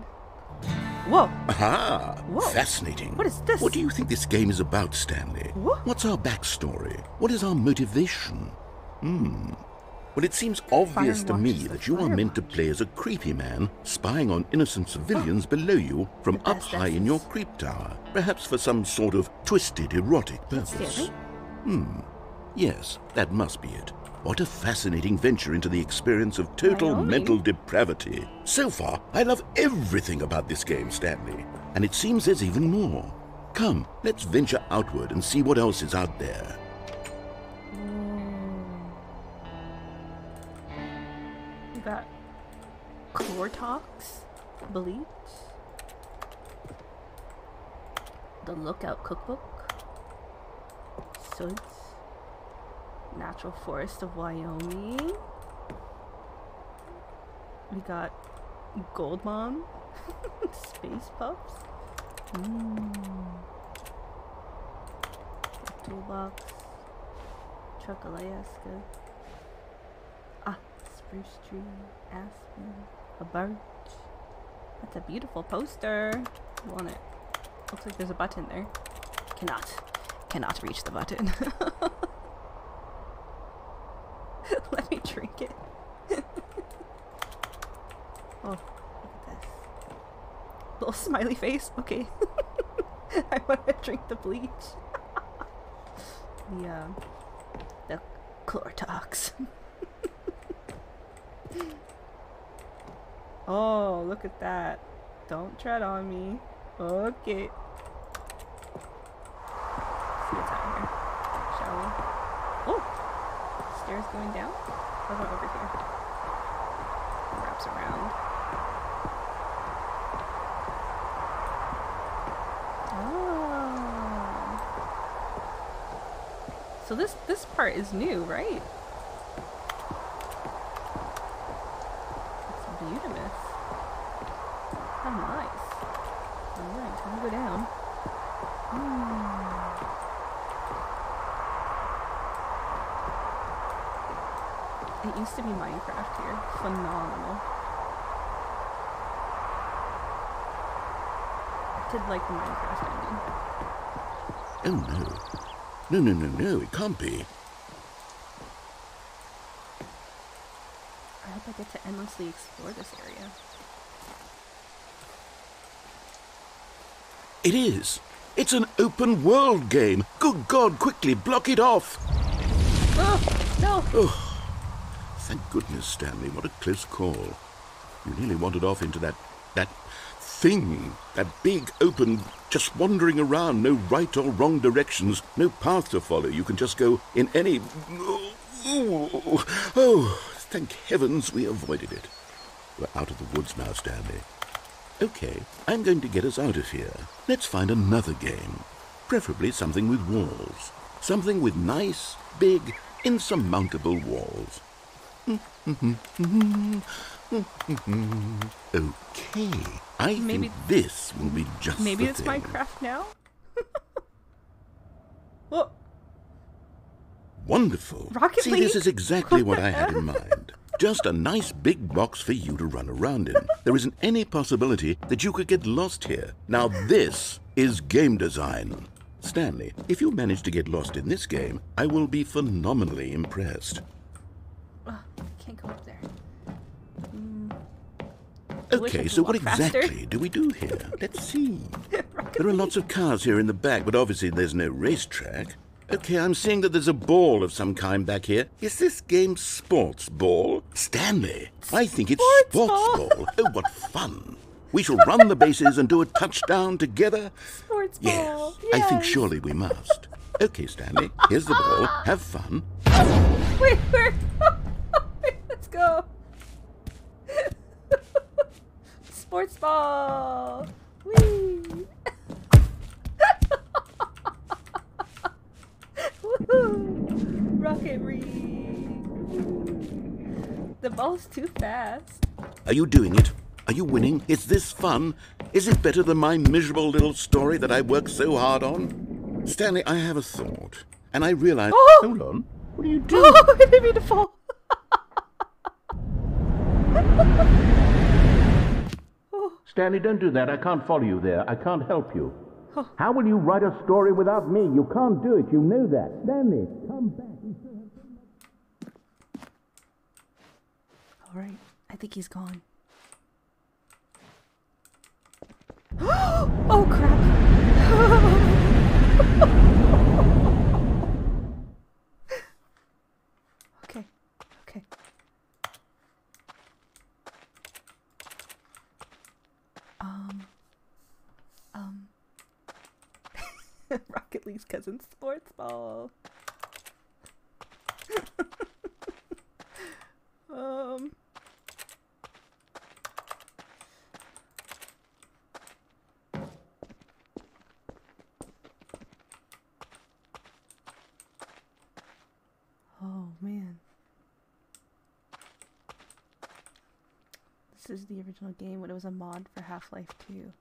Whoa. Aha! Whoa. Fascinating. What is this? What do you think this game is about, Stanley? What? What's our backstory? What is our motivation? Well, it seems obvious to Firewatch me is the that you are meant to Firewatch. play as a creepy man spying on innocent civilians below you from The up best high in essence. your creep tower, perhaps for some sort of twisted erotic purpose. Stanley? Yes, that must be it. What a fascinating venture into the experience of total Wyoming. mental depravity. So far, I love everything about this game, Stanley. And it seems there's even more. Come, let's venture outward and see what else is out there. We got Chlortox, Bleach, The Lookout Cookbook, Suds, Natural Forest of Wyoming. We got Gold Mom, Space Pups, Toolbox, Truck-Alaska. Spruce tree, aspen, a birch. That's a beautiful poster. I want it. Looks like there's a button there. Cannot reach the button. Let me drink it. Oh, look at this. Little smiley face. Okay. I want to drink the bleach. The Chlortox. Oh, look at that. Don't tread on me. Okay. See what's out here. Shall we? Oh! Stairs going down? What about over here? Wraps around. Oh. So this part is new, right? Beautimus. How nice. Alright, time to go down. It used to be Minecraft here. Phenomenal. I did like the Minecraft ending. Oh no. No, it can't be. I hope I get to endlessly explore this area. It is. It's an open world game. Good God, quickly block it off. Oh, no! Thank goodness, Stanley. What a close call. You nearly wandered off into that thing. That big, open, just wandering around. No right or wrong directions. No path to follow. You can just go in any... Oh, thank heavens we avoided it. We're out of the woods now, Stanley. Okay, I'm going to get us out of here. Let's find another game. Preferably something with walls. Something with nice, big, insurmountable walls. Okay, I Maybe- think this will be just Maybe the it's thing. Minecraft now? Whoa! Wonderful. Rocket See, League? this is exactly what I had in mind. Just a nice big box for you to run around in. There isn't any possibility that you could get lost here. Now this is game design. Stanley, if you manage to get lost in this game, I will be phenomenally impressed. I can't go up there. I wish I Okay, could so what walk faster. exactly do we do here? Let's see. There are lots of cars here in the back, but obviously there's no racetrack. Okay, I'm seeing that there's a ball of some kind back here. Is this game sports ball? Stanley, I think it's Sports sports ball. ball. Oh, what fun. We shall run the bases and do a touchdown together. Sports Yes, ball. I think Yes. surely we must. Okay, Stanley, here's the ball. Have fun. Wait, wait. Let's go. Sports ball. Whee. Woohoo. Rocket Ring. The ball's too fast. Are you doing it? Are you winning? Is this fun? Is it better than my miserable little story that I worked so hard on? Stanley, I have a thought. And I realize... Oh! Hold on. What are you doing? Oh, I didn't mean to fall. Stanley, don't do that. I can't follow you there. I can't help you. How will you write a story without me? You can't do it. You know that. Stanley, come back. All right, I think he's gone. Oh crap! Okay, okay. Rocket League's cousin sports ball. Oh man. This is the original game when it was a mod for Half-Life 2.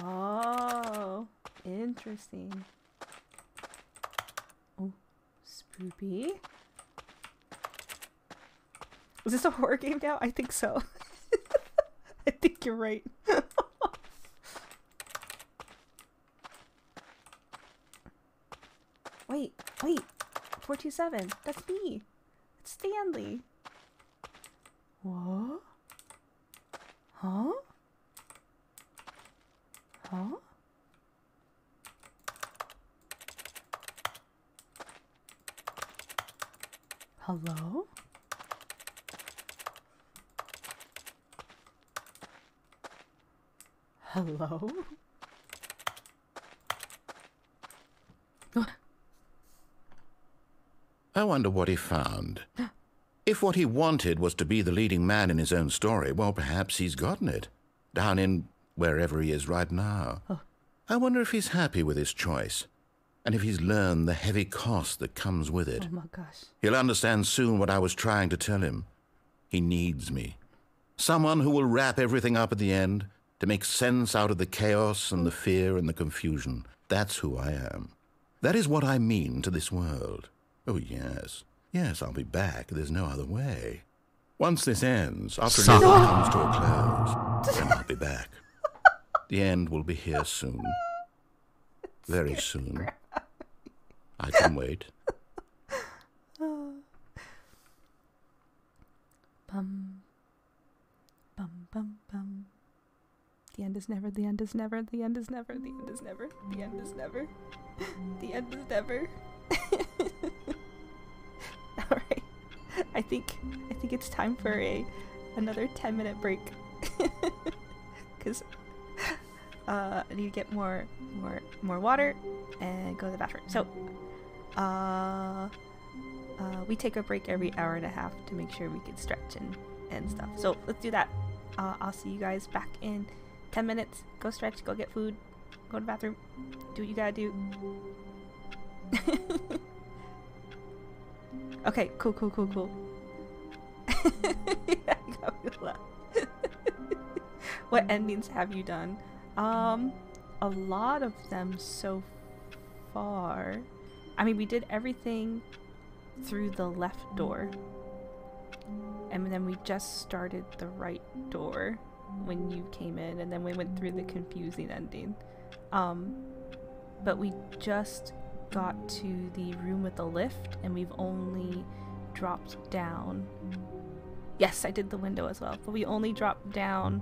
Oh, interesting. Oh, spoopy. Is this a horror game now? I think so. I think you're right. Wait, wait. 427. That's me. It's Stanley. What? Huh? Huh? Hello? Hello? I wonder what he found. If what he wanted was to be the leading man in his own story, well, perhaps he's gotten it. Down in wherever he is right now. I wonder if he's happy with his choice. And if he's learned the heavy cost that comes with it. Oh my gosh. He'll understand soon what I was trying to tell him. He needs me. Someone who will wrap everything up at the end, to make sense out of the chaos and the fear and the confusion. That's who I am. That is what I mean to this world. Oh, yes. Yes, I'll be back. There's no other way. Once this ends, after it comes to a close, then I'll be back. The end will be here soon. Very soon. I can wait. Bum. Bum, bum, bum. The end is never, the end is never, the end is never, the end is never, the end is never, the end is never. Alright. I think it's time for another 10-minute break. Cause I need to get more water and go to the bathroom. So we take a break every hour and a half to make sure we can stretch and stuff. So let's do that. I'll see you guys back in 10 minutes. Go stretch, go get food, go to the bathroom, do what you gotta do. Okay, cool. Yeah, I got me laugh. What endings have you done? A lot of them so far. I mean, we did everything through the left door. And then we just started the right door when you came in, and then we went through the confusing ending. But we just got to the room with the lift, and we've only dropped down Yes, I did the window as well, but we only dropped down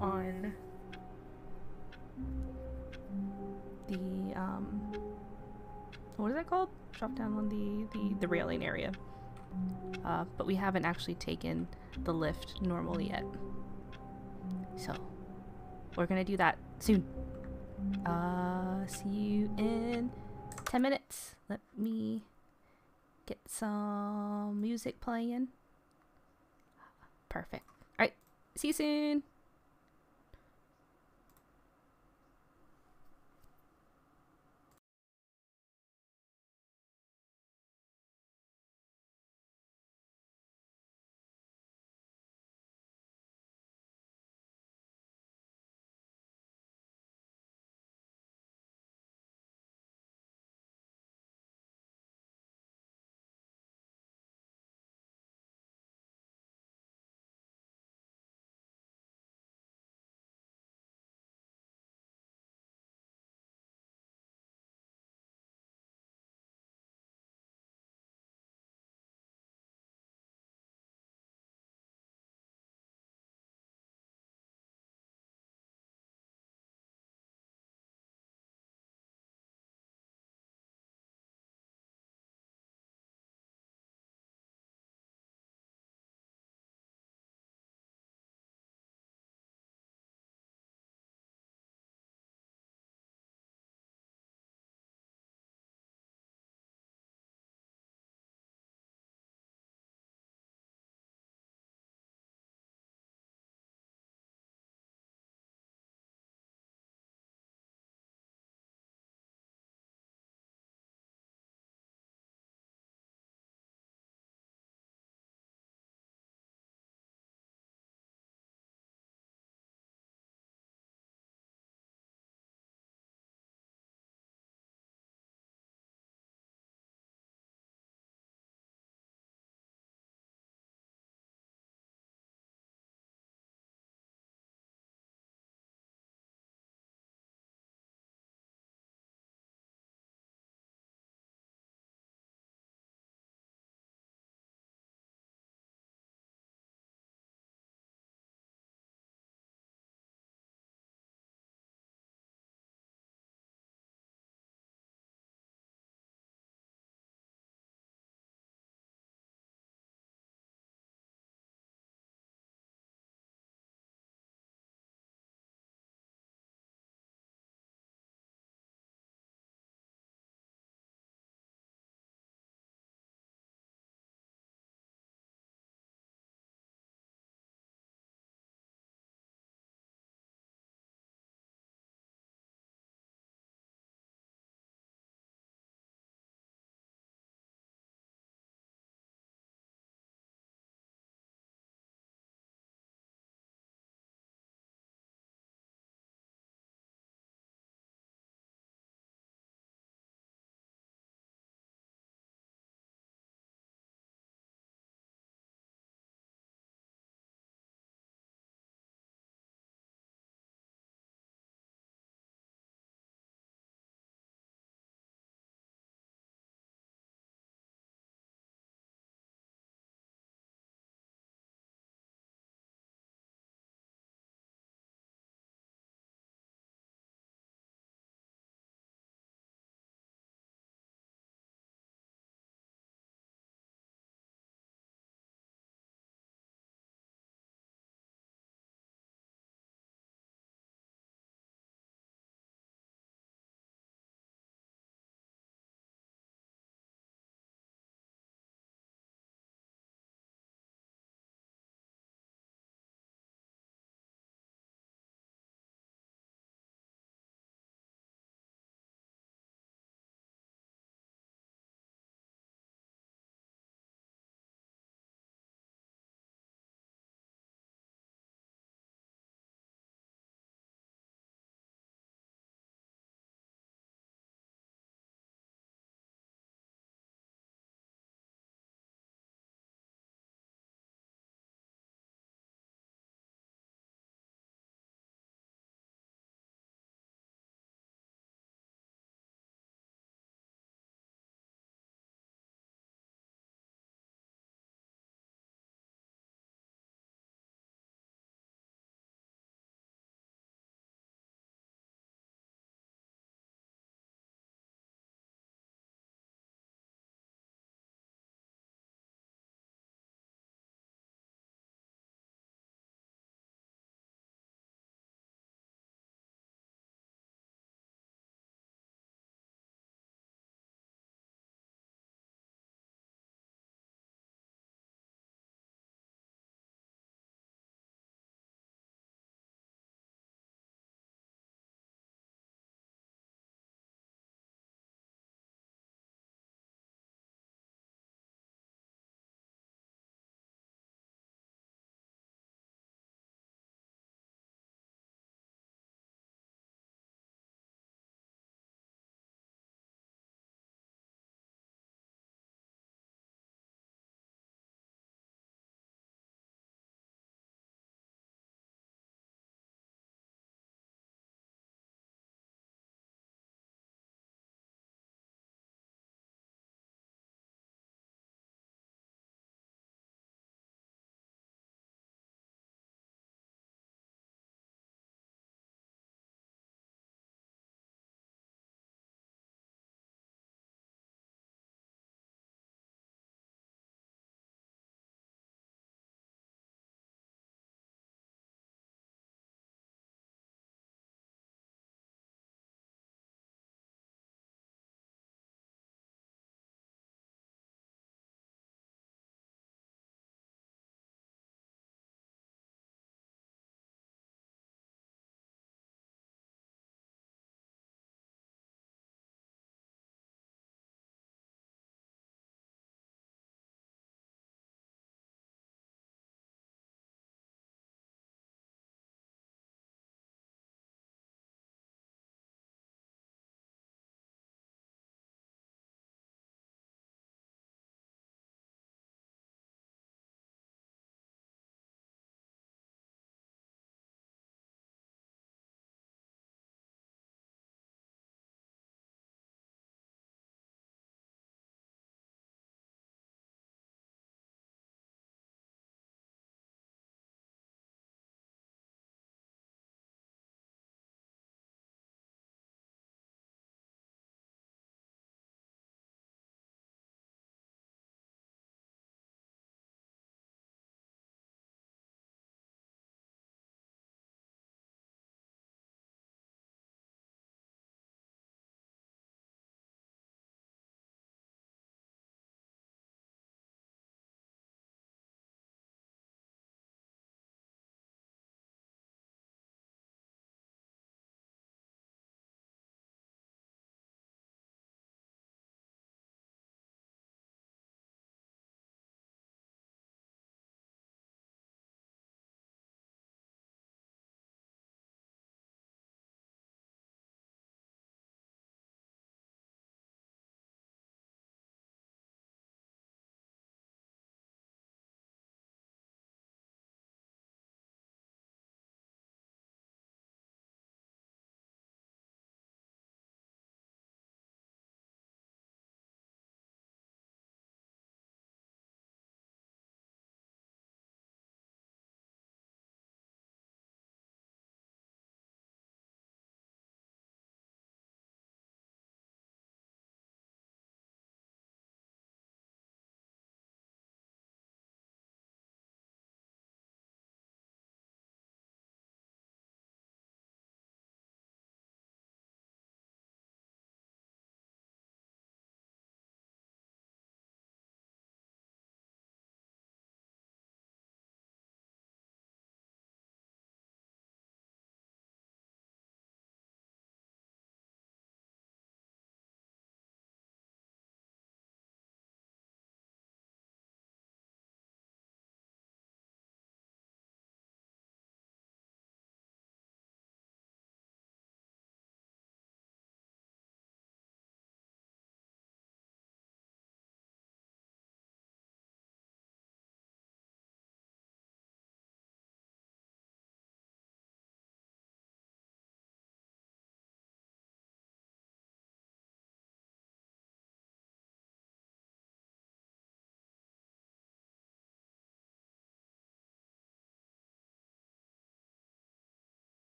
on the what is that called? Drop down on the railing area. But we haven't actually taken the lift normally yet. So we're gonna do that soon. See you in 10 minutes. Let me get some music playing. Perfect. Alright, see you soon.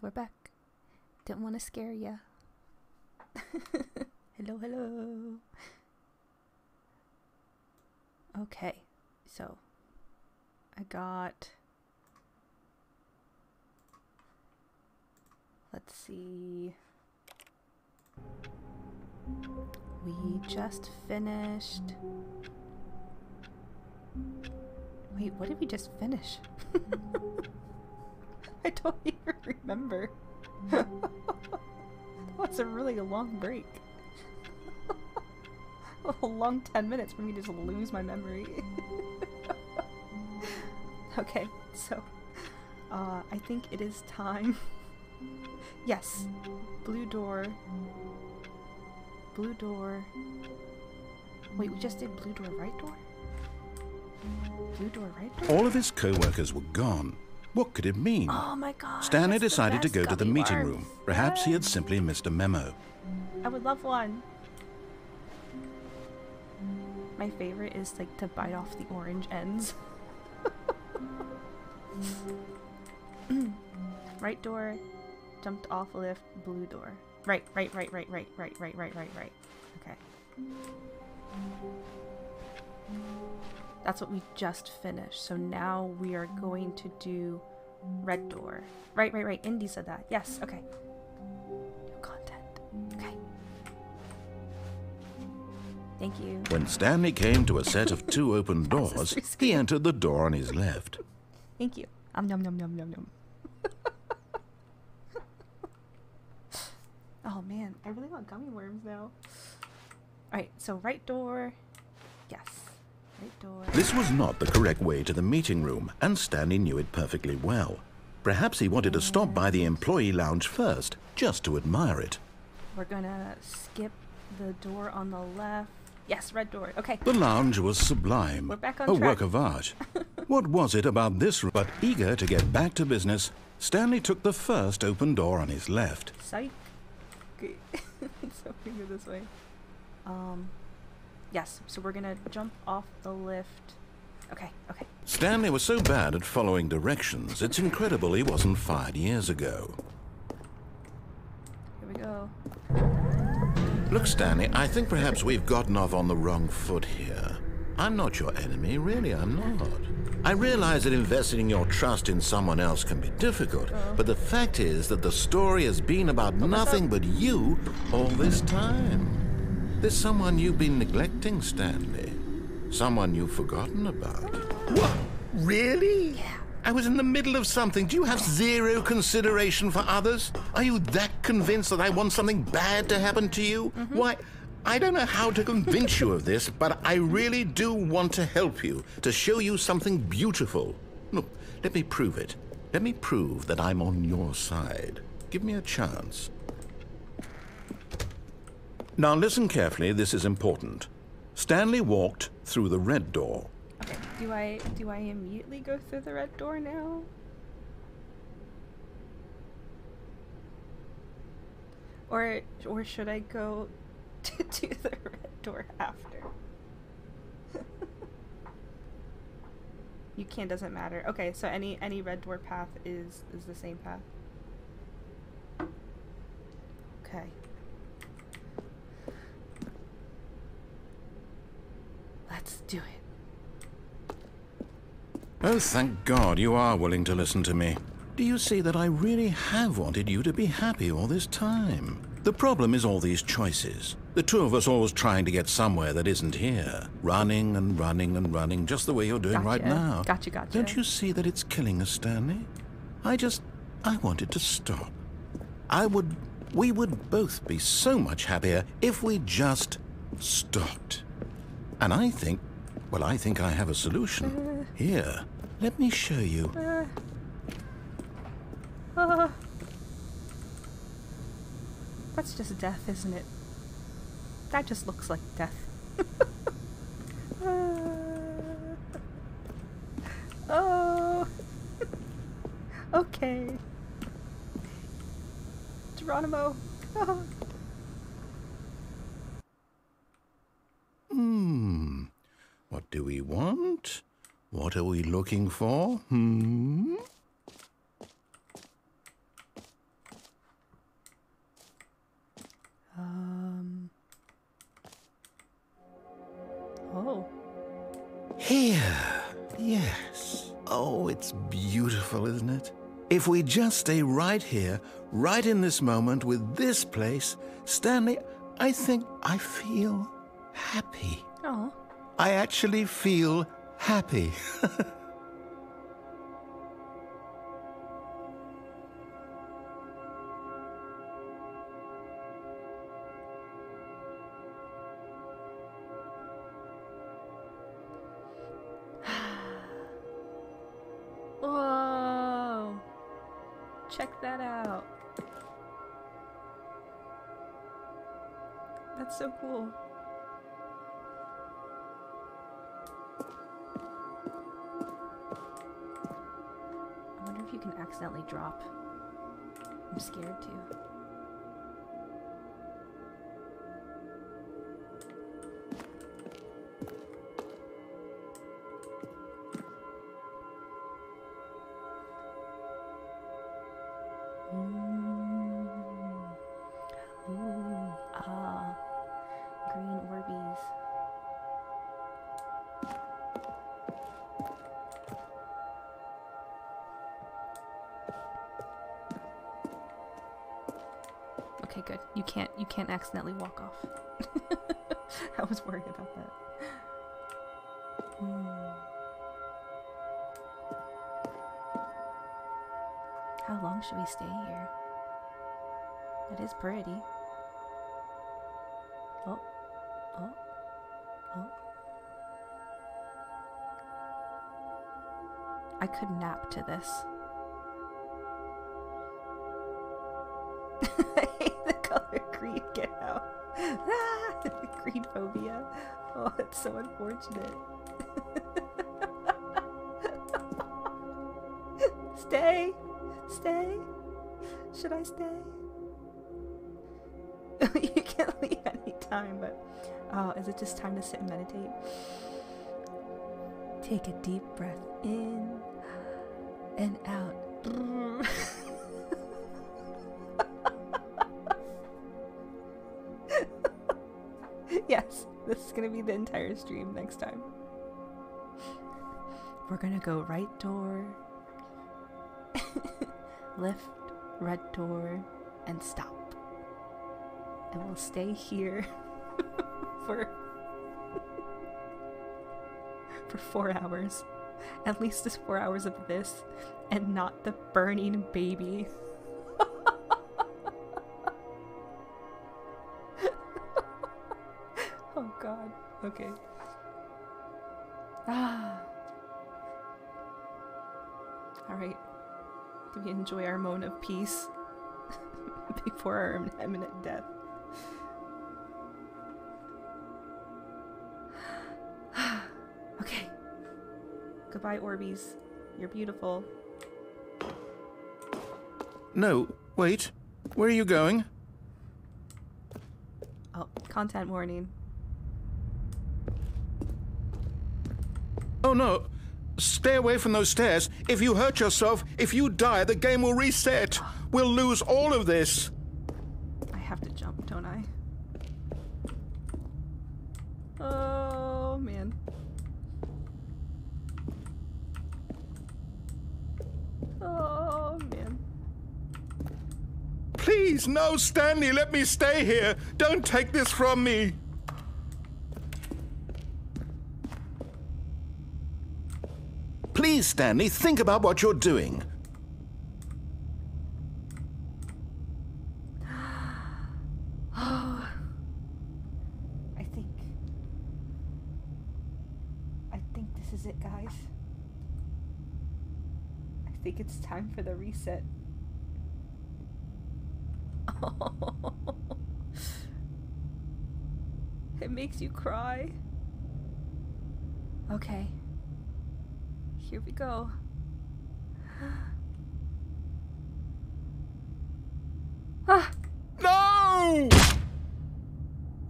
we're back. Didn't want to scare ya. Hello, hello. Okay, so I got... Let's see. We just finished... Wait, what did we just finish? I don't even remember. That was a really long break. A long 10 minutes for me to just lose my memory. Okay, so I think it is time. Yes, blue door. Blue door. Wait, we just did blue door, right door? Blue door, right door? All of his co-workers were gone. What could it mean? Oh my god. Stanley that's the decided to best go to the gummy meeting worms. room. Perhaps he had simply missed a memo. I would love one. My favorite is like to bite off the orange ends. Right door, jumped off a lift, blue door. Right. Okay. That's what we just finished. So now we are going to do red door. Right. Indy said that. Yes, okay. New content. Okay. Thank you. When Stanley came to a set of 2 open doors, he entered the door on his left. Thank you. Yum yum yum yum. Oh man, I really want gummy worms now. Alright, so right door. Yes. Right door. This was not the correct way to the meeting room, and Stanley knew it perfectly well. Perhaps he wanted to stop by the employee lounge first, just to admire it. We're gonna skip the door on the left. Yes, red door. Okay. The lounge was sublime, We're back on a track. work of art. What was it about this room? But eager to get back to business, Stanley took the first open door on his left. Psych. Okay. So we go this way. Yes, so we're gonna jump off the lift. Okay. Stanley was so bad at following directions, it's incredible he wasn't fired years ago. Here we go. Look, Stanley, I think perhaps we've gotten off on the wrong foot here. I'm not your enemy, really, I'm not. I realize that investing your trust in someone else can be difficult, but the fact is that the story has been about nothing but you all this time. There's someone you've been neglecting, Stanley. Someone you've forgotten about. What? Really? Yeah. I was in the middle of something. Do you have zero consideration for others? Are you that convinced that I want something bad to happen to you? Why, I don't know how to convince you of this, but I really do want to help you, to show you something beautiful. Look, let me prove it. Let me prove that I'm on your side. Give me a chance. Now listen carefully, this is important. Stanley walked through the red door. Okay. Do I immediately go through the red door now? Or should I go to the red door after? You can, doesn't matter. Okay, so any red door path is the same path. Okay. Let's do it. Oh, thank God you are willing to listen to me. Do you see that I really have wanted you to be happy all this time? The problem is all these choices. The two of us always trying to get somewhere that isn't here. Running and running and running, just the way you're doing right now. Gotcha. Don't you see that it's killing us, Stanley? I wanted to stop. We would both be so much happier if we just stopped. And I think I have a solution. Here, let me show you. That's just death, isn't it? That just looks like death. Oh. Okay. Geronimo. What do we want? What are we looking for? Oh, it's beautiful, isn't it? If we just stay right here, right in this moment with this place, Stanley, I think I feel happy. Oh. I actually feel happy. Whoa! Check that out. That's so cool. I wonder if you can accidentally drop. I'm scared too. Ooh, ah, green Orbeez. Okay, good. You can't accidentally walk off. I was worried about that. How long should we stay here? It is pretty. Oh, oh, oh. I could nap to this. I hate the color green. Get out. Ah, green phobia. Oh, it's so unfortunate. Stay. Stay. Should I stay? You can't leave any time, but oh, is it just time to sit and meditate? Take a deep breath in and out. Yes, this is gonna be the entire stream next time. We're gonna go right door, left, red door, and stop. And we'll stay here for 4 hours. At least it's 4 hours of this and not the burning baby. Oh god. Okay. Alright. Do we enjoy our moment of peace before our imminent death? Okay. Goodbye, Orbeez. You're beautiful. No, wait. Where are you going? Oh, content warning. Oh no. Stay away from those stairs. If you hurt yourself, if you die, the game will reset. We'll lose all of this. I have to jump, don't I? Oh, man. Oh, man. Please, no, Stanley, let me stay here. Don't take this from me. Please, Stanley, think about what you're doing. Oh. I think this is it, guys. I think it's time for the reset. Oh. It makes you cry. Okay. Here we go. Ah! No!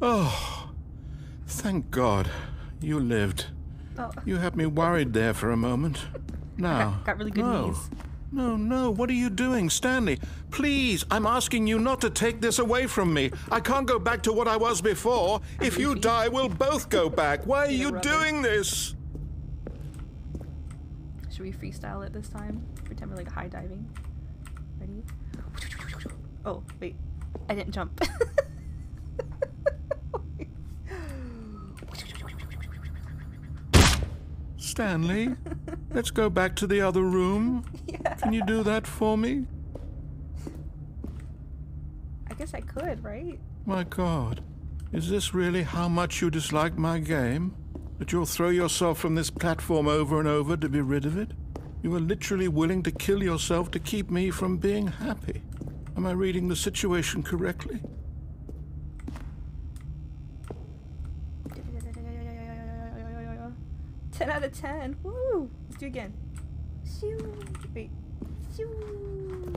Oh, thank God you lived. Oh. You had me worried there for a moment. Now, got really good no. knees. No, what are you doing, Stanley? Please, I'm asking you not to take this away from me. I can't go back to what I was before. If you die, we'll both go back. Why are you doing this? Should we freestyle it this time? Pretend we're like high diving. Ready? Oh, wait. I didn't jump. Stanley, let's go back to the other room. Yeah. Can you do that for me? I guess I could, right? My God, is this really how much you dislike my game? That you'll throw yourself from this platform over and over to be rid of it? You are literally willing to kill yourself to keep me from being happy. Am I reading the situation correctly? 10 out of 10. Woo! Let's do it again. Shoo. Wait. Shoo.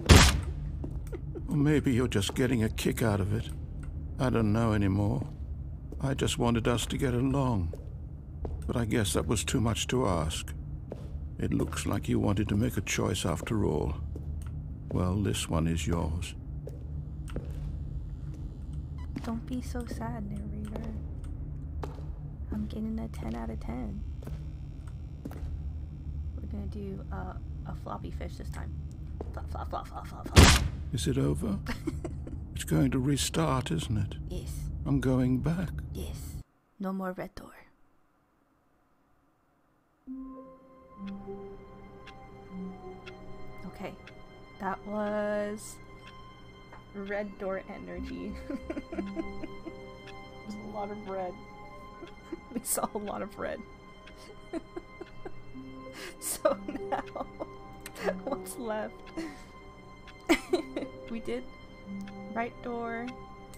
Or maybe you're just getting a kick out of it. I don't know anymore. I just wanted us to get along. But I guess that was too much to ask. It looks like you wanted to make a choice after all. Well, this one is yours. Don't be so sad, narrator. I'm getting a 10 out of 10. We're gonna do a floppy fish this time. Flop, flop, flop, flop, flop, flop. Is it over? It's going to restart, isn't it? Yes. I'm going back. Yes. No more red door. Okay. That was red door energy. There's a lot of red. We saw a lot of red. So now, what's left? We did right door.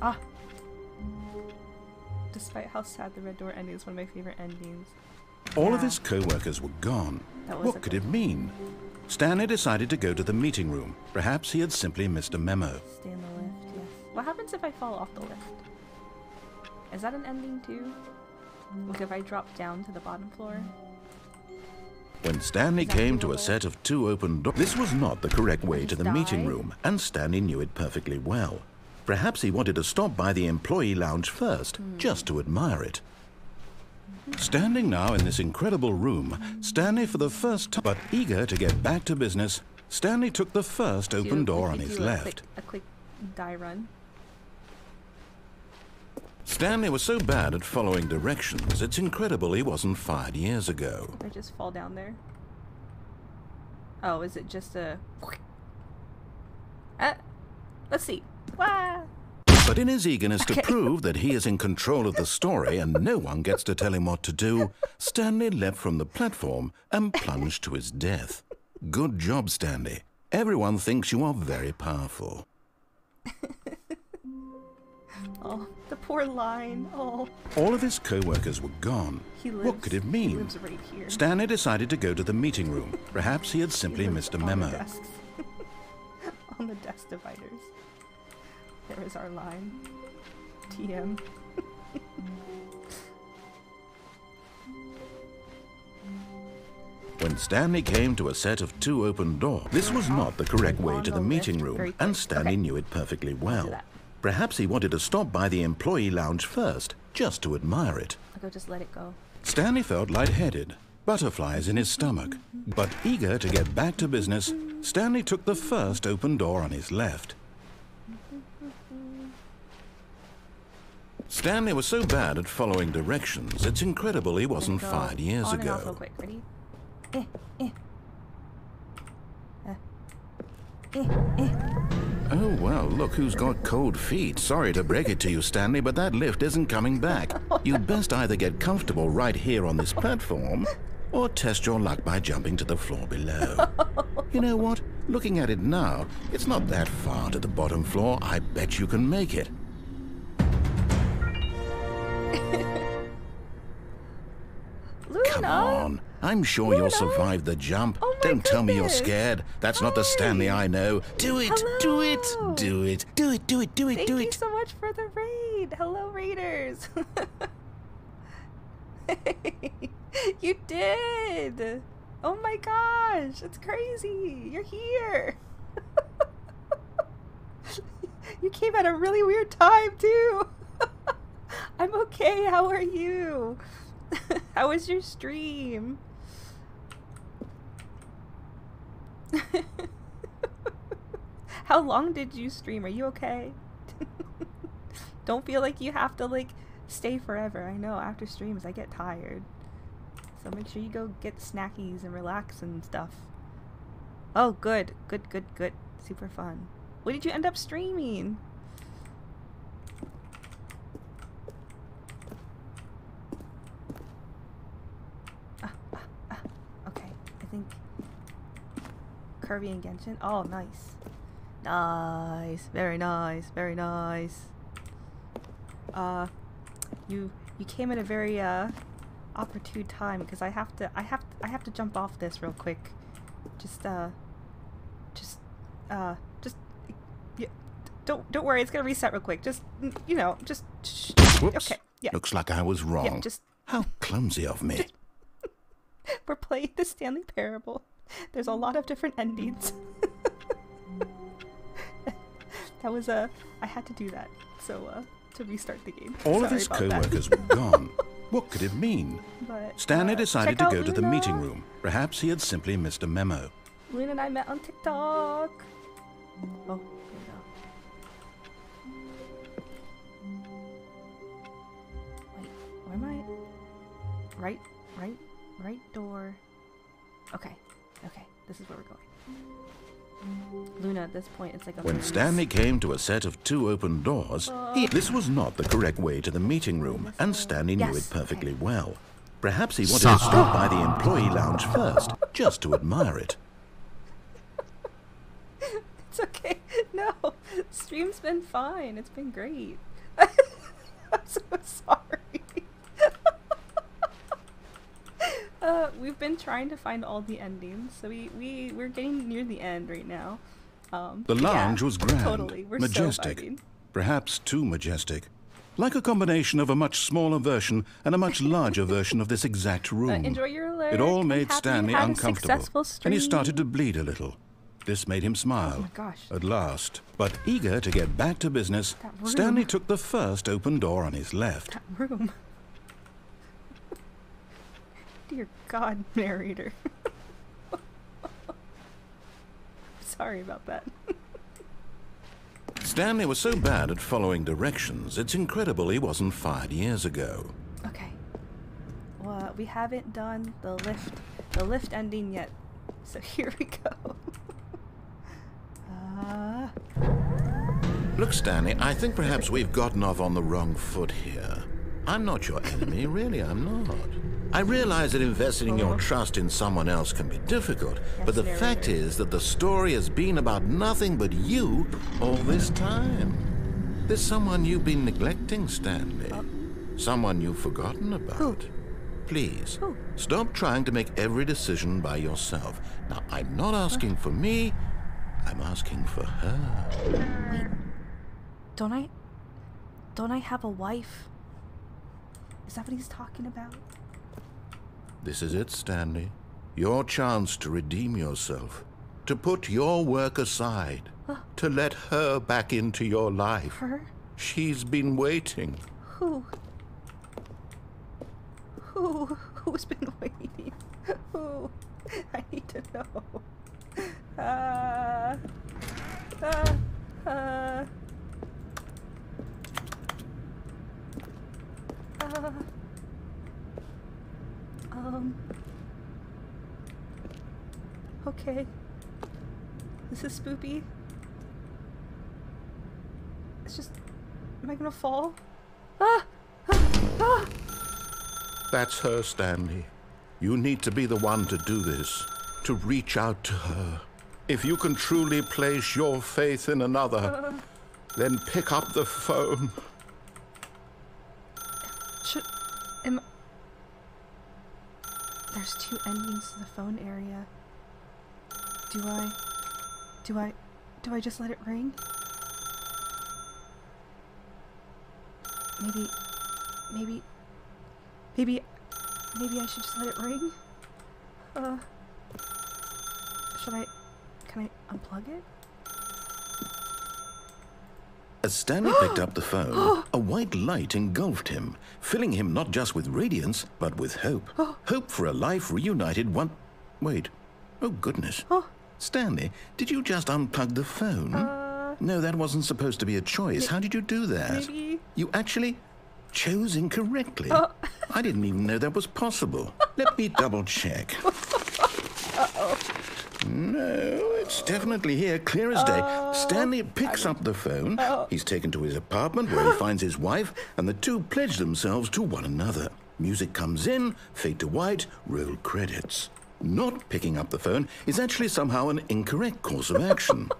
Ah! Despite how sad the red door ending is one of my favorite endings. All of Yeah. his co-workers were gone. That was What a could good it mean? Stanley decided to go to the meeting room. Perhaps he had simply missed a memo. Stay in the lift, yes. What happens if I fall off the lift? Is that an ending too? Like if I drop down to the bottom floor? When Stanley Is that came to a doable? set of 2 open doors, this was not the correct way to the Just meeting die? room, and Stanley knew it perfectly well. Perhaps he wanted to stop by the employee lounge first, just to admire it. Standing now in this incredible room, Stanley for the first time, but eager to get back to business, Stanley took the first open door on his left. A quick die run. Stanley was so bad at following directions, it's incredible he wasn't fired years ago. Or just fall down there. Oh, is it just a... let's see. Wah! But in his eagerness to prove that he is in control of the story and no one gets to tell him what to do, Stanley leapt from the platform and plunged to his death. Good job, Stanley. Everyone thinks you are very powerful. Oh, the poor line. Oh, All of his co-workers were gone. he lives. What could it He mean? lives right here. Stanley decided to go to the meeting room. Perhaps he had He simply lives missed a on the memo. desks. On the desk dividers. There is our line. TM. When Stanley came to a set of 2 open doors, this was not the correct way On to the the meeting lift, room, very and quick. Stanley Okay. knew it perfectly do well. that. Perhaps he wanted to stop by the employee lounge first, just to admire it. I'll go just let it go. Stanley felt lightheaded, butterflies in his stomach. But eager to get back to business, Stanley took the first open door on his left. Stanley was so bad at following directions, it's incredible he wasn't Go fired years on and off real ago. quick. Ready? Oh, well, look who's got cold feet. Sorry to break it to you, Stanley, but that lift isn't coming back. You'd best either get comfortable right here on this platform, or test your luck by jumping to the floor below. You know what? Looking at it now, it's not that far to the bottom floor. I bet you can make it. Luna! Come on. I'm sure you'll survive the jump. Oh my Don't tell me you're goodness. scared. That's not the Stanley I know. Do it! Do it! Hello. Do it! Do it! Do it! Do it! Thank Do you it! so much for the raid. Hello, raiders. You did. Oh my gosh, it's crazy. You're here. You came at a really weird time too. I'm okay. How are you? How was your stream? How long did you stream? Are you okay? Don't feel like you have to, like, stay forever. I know, after streams I get tired. So make sure you go get snackies and relax and stuff. Oh, good. Good, good, good. Super fun. What did you end up streaming? Okay, I think Kirby and Genshin. Oh, nice. Nice. Very nice. Very nice. You came at a very opportune time because I have to jump off this real quick. Yeah, don't worry, it's gonna reset real quick. Just you know, just shh. Whoops. Okay, yeah. Looks like I was wrong. Yeah, just How clumsy of me. we're playing the Stanley Parable. There's a lot of different endings. That was I had to do that. So to restart the game. All of Sorry his about that. co-workers were gone. What could it mean? But, Stanley decided check to out go to the Luna. meeting room. Perhaps he had simply missed a memo. Luna and I met on TikTok. Oh, there we go. Wait, where am I? Right door. Okay, this is where we're going. Luna, at this point, it's like a When maze. Stanley came to a set of 2 open doors, this was not the correct way to the meeting room, and Stanley knew Yes, it perfectly okay. well. Perhaps he wanted to stop by the employee lounge first, just to admire it. It's okay. No, stream's been fine. It's been great. I'm so sorry. We've been trying to find all the endings, so we're getting near the end right now. The lounge yeah, was grand, totally. We're so majestic, vibing. perhaps too majestic. Like a combination of a much smaller version and a much larger version of this exact room. Enjoy your alert. It all I'm made happy you Stanley had a uncomfortable, successful and he stream. started to bleed a little. This made him smile. Oh my gosh. At last. But eager to get back to business, That room. Stanley took the first open door on his left. That room. Dear God, narrator. Sorry about that. Stanley was so bad at following directions, it's incredible he wasn't fired years ago. Okay. Well, we haven't done the lift ending yet. So here we go. Look, Stanley, I think perhaps we've gotten off on the wrong foot here. I'm not your enemy, really, I'm not. I realize that investing your trust in someone else can be difficult, but the fact is that the story has been about nothing but you all this time. There's someone you've been neglecting, Stanley. Someone you've forgotten about. Please, stop trying to make every decision by yourself. Now, I'm not asking for me, I'm asking for her. Wait. Don't I have a wife? Is that what he's talking about? This is it, Stanley. Your chance to redeem yourself. To put your work aside. To let her back into your life. Her? She's been waiting. Who's been waiting? Who? I need to know. Okay. This is spoopy. It's just... Am I gonna fall? That's her, Stanley. You need to be the one to do this. To reach out to her. If you can truly place your faith in another, then pick up the phone. There's 2 endings to the phone area. Do I just let it ring? Maybe I should just let it ring? Can I unplug it? As Stanley picked up the phone, a white light engulfed him, filling him not just with radiance, but with hope. Hope for a life reunited one... Wait. Oh, goodness. Stanley, did you just unplug the phone? No, that wasn't supposed to be a choice. How did you do that? Maybe. You actually chose incorrectly. Oh. I didn't even know that was possible. Let me double check. Uh-oh. No, it's definitely here, clear as day. Stanley picks up the phone. He's taken to his apartment where he finds his wife, and the two pledge themselves to one another. Music comes in, fade to white, roll credits. Not picking up the phone is actually somehow an incorrect course of action.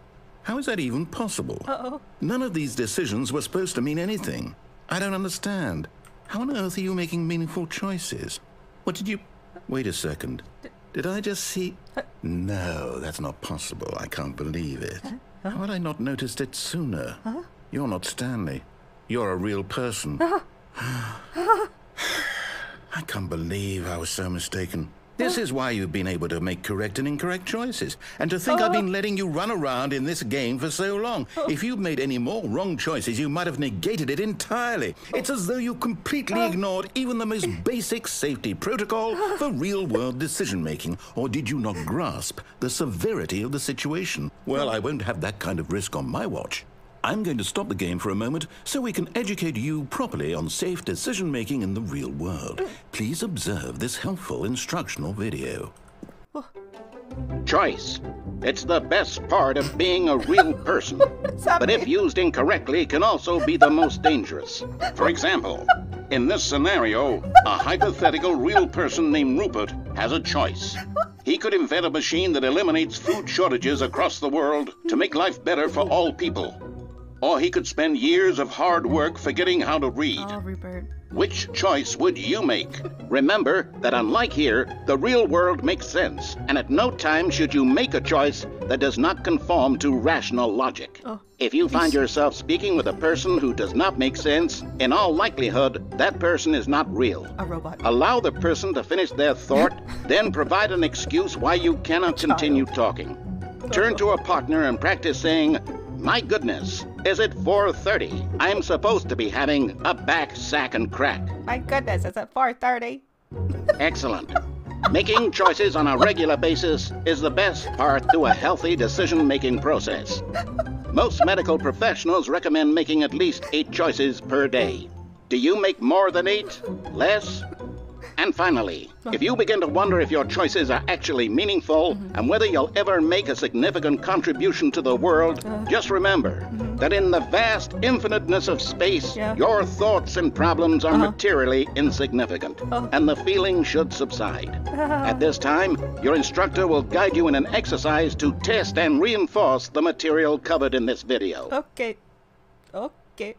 How is that even possible? None of these decisions were supposed to mean anything. I don't understand. How on earth are you making meaningful choices? What did you... Wait a second. Did I just see... No, that's not possible. I can't believe it. How had I not noticed it sooner? You're not Stanley. You're a real person. I can't believe I was so mistaken. This is why you've been able to make correct and incorrect choices. And to think I've been letting you run around in this game for so long. If you'd made any more wrong choices, you might have negated it entirely. It's as though you completely ignored even the most basic safety protocol for real-world decision-making. Or did you not grasp the severity of the situation? Well, I won't have that kind of risk on my watch. I'm going to stop the game for a moment so we can educate you properly on safe decision-making in the real world. Please observe this helpful instructional video. Choice. It's the best part of being a real person. But if used incorrectly, can also be the most dangerous. For example, in this scenario, a hypothetical real person named Rupert has a choice. He could invent a machine that eliminates food shortages across the world to make life better for all people. Or he could spend years of hard work forgetting how to read. Oh, Rupert. Which choice would you make? Remember that unlike here, the real world makes sense, and at no time should you make a choice that does not conform to rational logic. If you find yourself speaking with a person who does not make sense, in all likelihood, that person is not real. A robot. Allow the person to finish their thought, then provide an excuse why you cannot continue talking. Turn to a partner and practice saying, "My goodness, is it 4:30? I'm supposed to be having a back, sack, and crack." My goodness, it's at 4:30. Excellent. Making choices on a regular basis is the best part to a healthy decision-making process. Most medical professionals recommend making at least 8 choices per day. Do you make more than 8? Less? And finally, if you begin to wonder if your choices are actually meaningful and whether you'll ever make a significant contribution to the world, just remember that in the vast infiniteness of space, your thoughts and problems are materially insignificant, and the feeling should subside. At this time, your instructor will guide you in an exercise to test and reinforce the material covered in this video. Okay. Okay.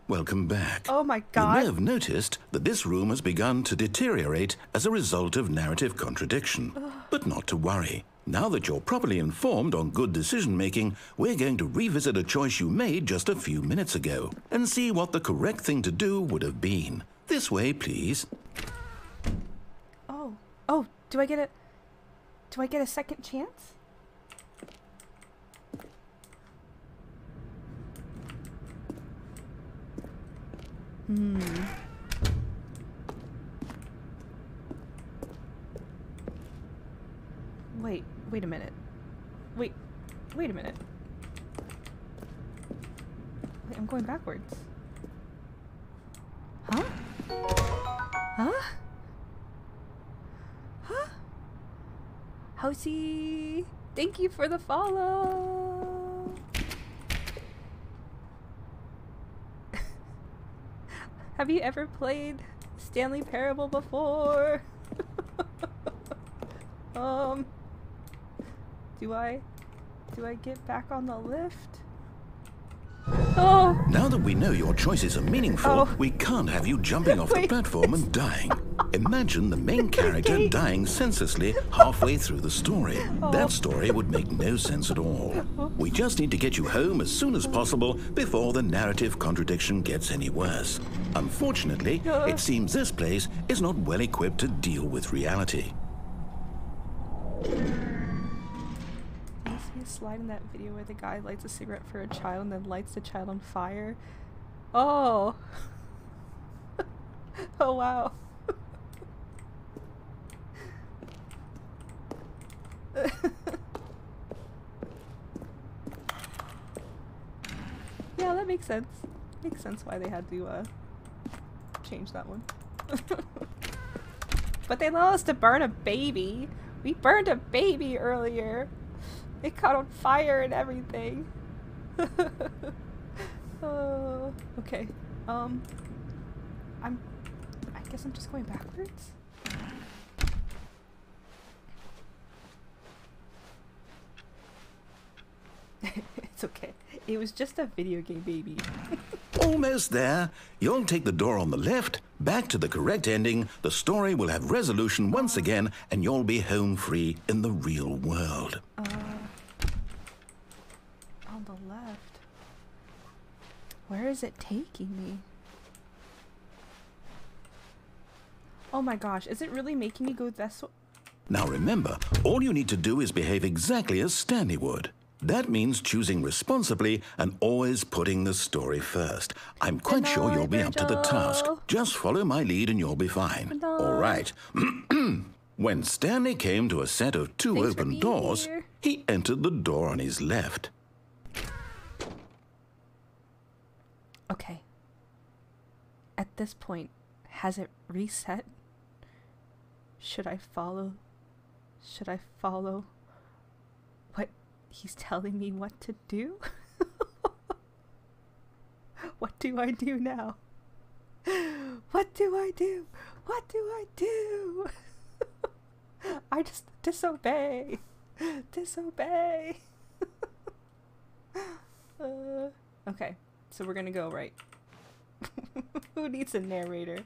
Welcome back. Oh my You god. may have noticed that this room has begun to deteriorate as a result of narrative contradiction. But not to worry. Now that you're properly informed on good decision-making, we're going to revisit a choice you made just a few minutes ago and see what the correct thing to do would have been. This way, please. Oh, do I get a second chance? Wait a minute. Wait a minute. Wait, I'm going backwards. Huh? Howsy, thank you for the follow. Have you ever played Stanley Parable before? Do I get back on the lift? Oh! Now that we know your choices are meaningful, we can't have you jumping off the platform and dying. Imagine the main character dying senselessly halfway through the story. That story would make no sense at all. We just need to get you home as soon as possible before the narrative contradiction gets any worse. Unfortunately, it seems this place is not well equipped to deal with reality. You see a slide in that video where the guy lights a cigarette for a child and then lights the child on fire? Oh! Oh wow. makes sense. Makes sense why they had to change that one. But they allowed us to burn a baby. We burned a baby earlier. It caught on fire and everything. Oh, okay. I guess I'm just going backwards. It's okay. It was just a video game baby. Almost there. You'll take the door on the left, back to the correct ending, the story will have resolution once again, and you'll be home free in the real world. On the left. Where is it taking me? Oh my gosh, is it really making me go this way? Now remember, all you need to do is behave exactly as Stanley would. That means choosing responsibly and always putting the story first. I'm quite sure you'll be up to the task. Just follow my lead and you'll be fine. All right. When Stanley came to a set of two Thanks for open being doors, here. he entered the door on his left. Okay. At this point, has it reset? Should I follow? Should I follow what he's telling me what to do? What do I do now? What do I do? What do I do? I just disobey. Disobey. Okay, so we're gonna go right. Who needs a narrator?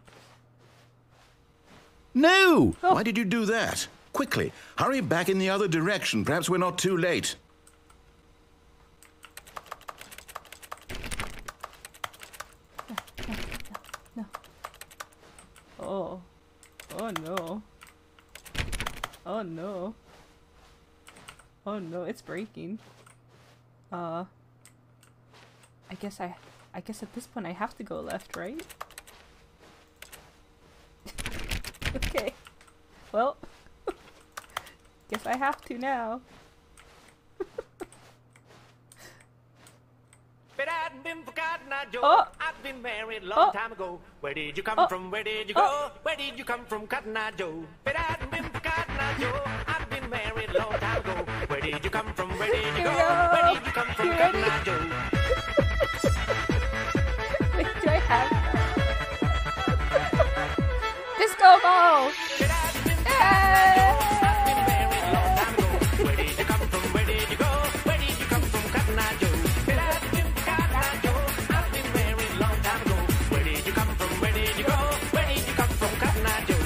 No! Oh. Why did you do that? Quickly, hurry back in the other direction. Perhaps we're not too late. No. Oh. Oh no. Oh no. Oh no, it's breaking. I guess at this point I have to go left, right? Okay. Well, guess I have to now. But I've been forgotten, I Joe. Oh. I've been married a long Oh. time ago. Where did you come Oh. from? Where did you Oh. go? Where did you come from, Cotton Eye Joe? But I've been forgotten, I Joe. I've been married a long time ago. Where did you come from? Where did you Here go? we go. Where did you come from, You Cotton ready? Eye Joe? Wait, do I have disco ball? But I've been Yay! been married a long time ago. Where did you come from? Where did you go? Where did you come from, Cotton Eye Joe? But I've been forgotten, I Joe. I've been married a long time ago. Where did you come from? Where did you go? Where did you come from, Cotton Eye Joe?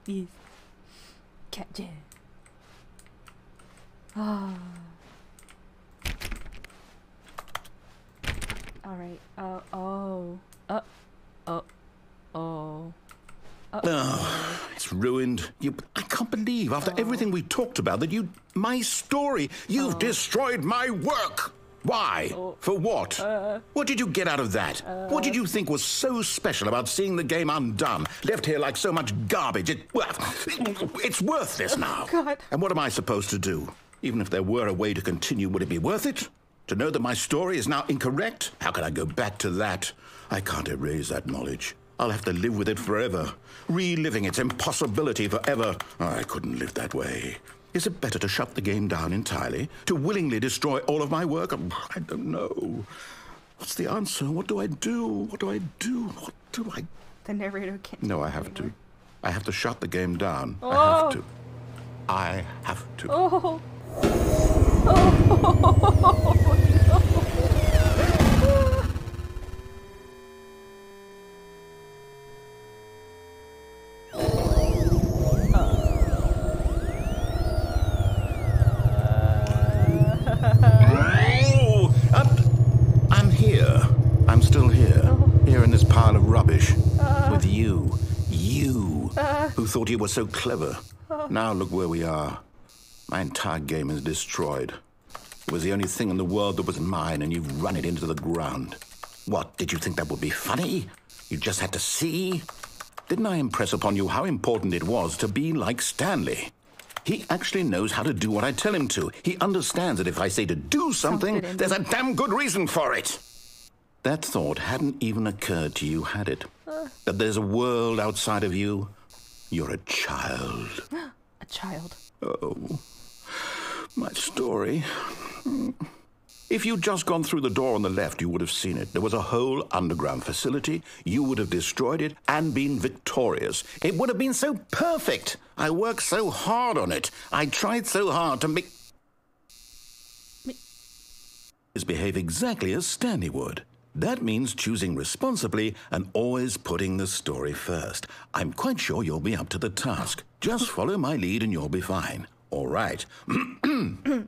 Yes. Cat Jam. Ah. Alright. Oh. Oh, it's ruined. I can't believe, after everything we talked about, that my story, you've destroyed my work. Why? For what? What did you get out of that? What did you think was so special about seeing the game undone, left here like so much garbage? It's worthless now. God. And what am I supposed to do? Even if there were a way to continue, would it be worth it? To know that my story is now incorrect? How can I go back to that? I can't erase that knowledge. I'll have to live with it forever, reliving its impossibility forever. I couldn't live that way. Is it better to shut the game down entirely? To willingly destroy all of my work? I don't know. What's the answer? What do I do? What do I do? What do I... The narrator can't. No, I have to. I have to shut the game down. I Oh. have to. I have to. Oh. Oh, I'm here. I'm still here. Here in this pile of rubbish. With you. You. Who thought you were so clever. Now look where we are. My entire game is destroyed. It was the only thing in the world that was mine, and you've run it into the ground. What, did you think that would be funny? You just had to see? Didn't I impress upon you how important it was to be like Stanley? He actually knows how to do what I tell him to. He understands that if I say to do something, good, Andy. there's a damn good reason for it. That thought hadn't even occurred to you, had it? That there's a world outside of you? You're a child. A child. Oh, my story. If you'd just gone through the door on the left, you would have seen it. There was a whole underground facility. You would have destroyed it and been victorious. It would have been so perfect. I worked so hard on it. I tried so hard to make... behave exactly as Stanley would. That means choosing responsibly and always putting the story first. I'm quite sure you'll be up to the task. Just follow my lead and you'll be fine. All right.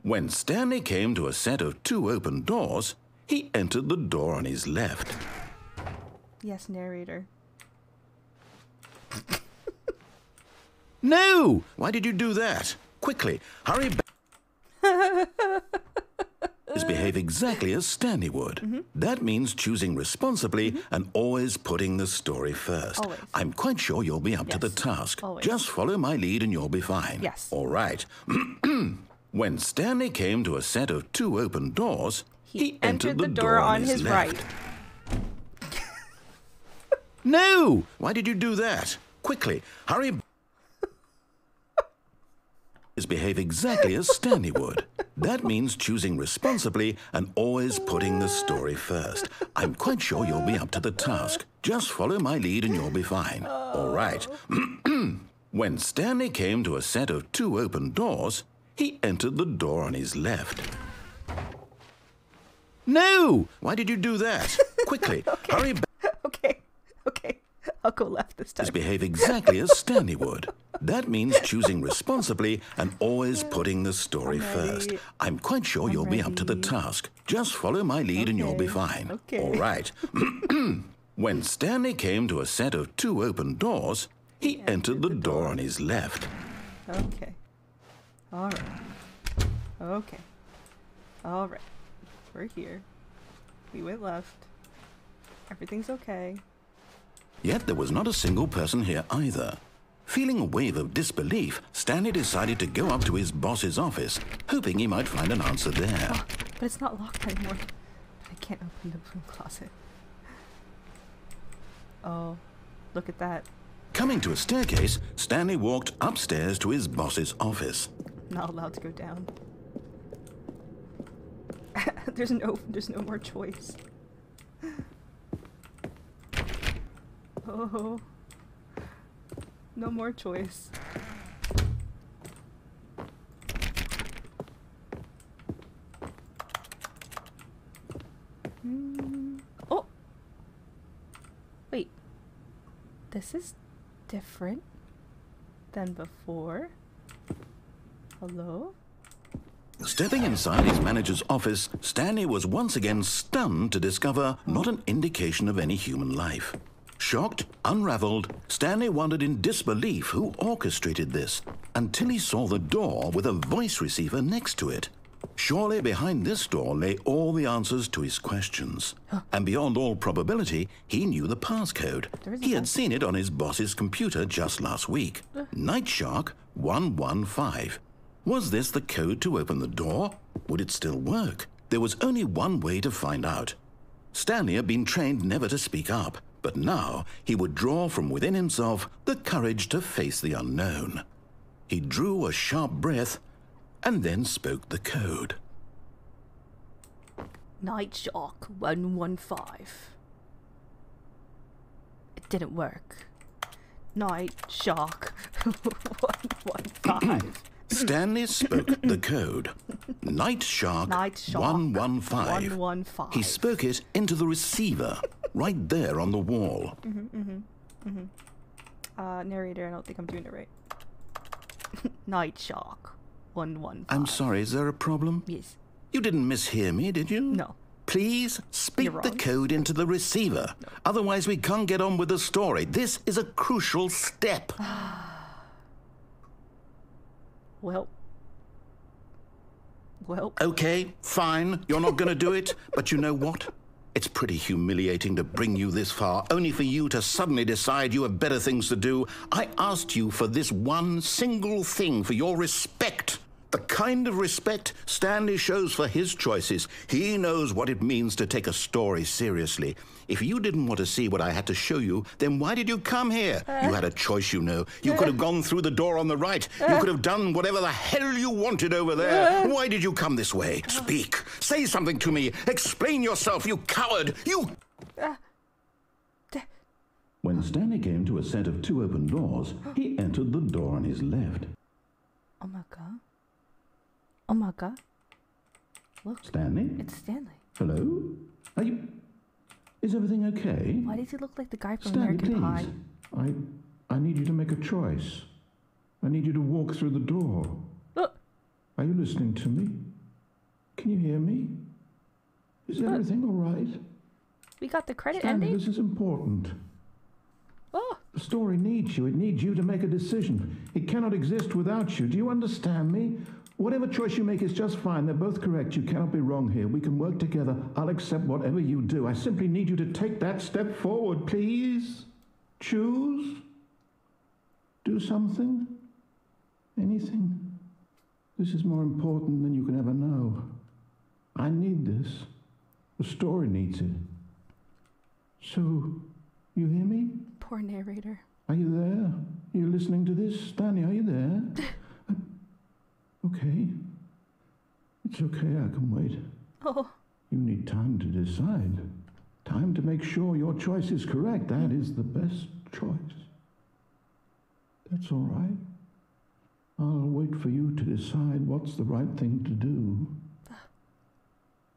When Stanley came to a set of 2 open doors, he entered the door on his left. Yes, narrator. No! Why did you do that? Quickly, hurry back. Behave exactly as Stanley would. That means choosing responsibly and always putting the story first. Always. I'm quite sure you'll be up to the Yes. task. Always. Just follow my lead and you'll be fine. Yes. All right. When Stanley came to a set of 2 open doors, he entered the door on his left. right. No! Why did you do that? Quickly, hurry back. Behave exactly as Stanley would. That means choosing responsibly and always putting the story first. I'm quite sure you'll be up to the task. Just follow my lead and you'll be fine. All right. When Stanley came to a set of 2 open doors, he entered the door on his left. No! Why did you do that? Quickly, hurry back. Okay. I'll go left this time. Behave exactly as Stanley would. That means choosing responsibly and always putting the story first. I'm quite sure you'll be up to the task. Just follow my lead and you'll be fine. Okay. All right. When Stanley came to a set of 2 open doors, he entered the door on his left. Okay. All right. Okay. All right. We're here. We went left. Everything's okay. Yet there was not a single person here either. Feeling a wave of disbelief, Stanley decided to go up to his boss's office, hoping he might find an answer there. Oh, but it's not locked anymore. I can't open the broom closet. Oh, look at that. Coming to a staircase, Stanley walked upstairs to his boss's office. Not allowed to go down. There's no more choice. Oh. No more choice. Oh! Wait. This is different than before. Hello? Stepping inside his manager's office, Stanley was once again stunned to discover not an indication of any human life. Shocked, unraveled, Stanley wondered in disbelief who orchestrated this, until he saw the door with a voice receiver next to it. Surely behind this door lay all the answers to his questions. And beyond all probability, he knew the passcode. He had seen it on his boss's computer just last week. Night Shark 115. Was this the code to open the door? Would it still work? There was only one way to find out. Stanley had been trained never to speak up, but now he would draw from within himself the courage to face the unknown. He drew a sharp breath and then spoke the code. Night Shark 115. It didn't work. Night Shark 115. Stanley spoke the code. Night Shark, Night Shark 115. 115. He spoke it into the receiver, right there on the wall. Narrator, I don't think I'm doing it right. Night Shark 115. I'm sorry, is there a problem? Yes. You didn't mishear me, did you? No. Please speak You're the wrong. code into the receiver. No. Otherwise, we can't get on with the story. This is a crucial step. Well. Okay, fine. You're not going to do it. But you know what? It's pretty humiliating to bring you this far, only for you to suddenly decide you have better things to do. I asked you for this one single thing, for your respect. The kind of respect Stanley shows for his choices. He knows what it means to take a story seriously. If you didn't want to see what I had to show you, then why did you come here? You had a choice, you know. You could have gone through the door on the right. You could have done whatever the hell you wanted over there. Why did you come this way? Speak. Say something to me. Explain yourself, you coward. You... When Stanley came to a set of 2 open doors, he entered the door on his left. Oh my god. Oh my god. Look. Stanley? It's Stanley. Hello? Are you... Is everything okay? Why does he look like the guy from Stanley, American please. Pie? I need you to make a choice. I need you to walk through the door. Are you listening to me? Can you hear me? Is everything all right? We got the credit Stanley, ending? this is important. Oh. The story needs you. It needs you to make a decision. It cannot exist without you. Do you understand me? Whatever choice you make is just fine. They're both correct. You cannot be wrong here. We can work together. I'll accept whatever you do. I simply need you to take that step forward, please. Choose. Do something. Anything. This is more important than you can ever know. I need this. The story needs it. So, you hear me? Poor narrator. Are you there? Are you listening to this? Stanley, are you there? Okay. It's okay, I can wait. Oh. You need time to decide. Time to make sure your choice is correct. That is the best choice. That's all right. I'll wait for you to decide what's the right thing to do.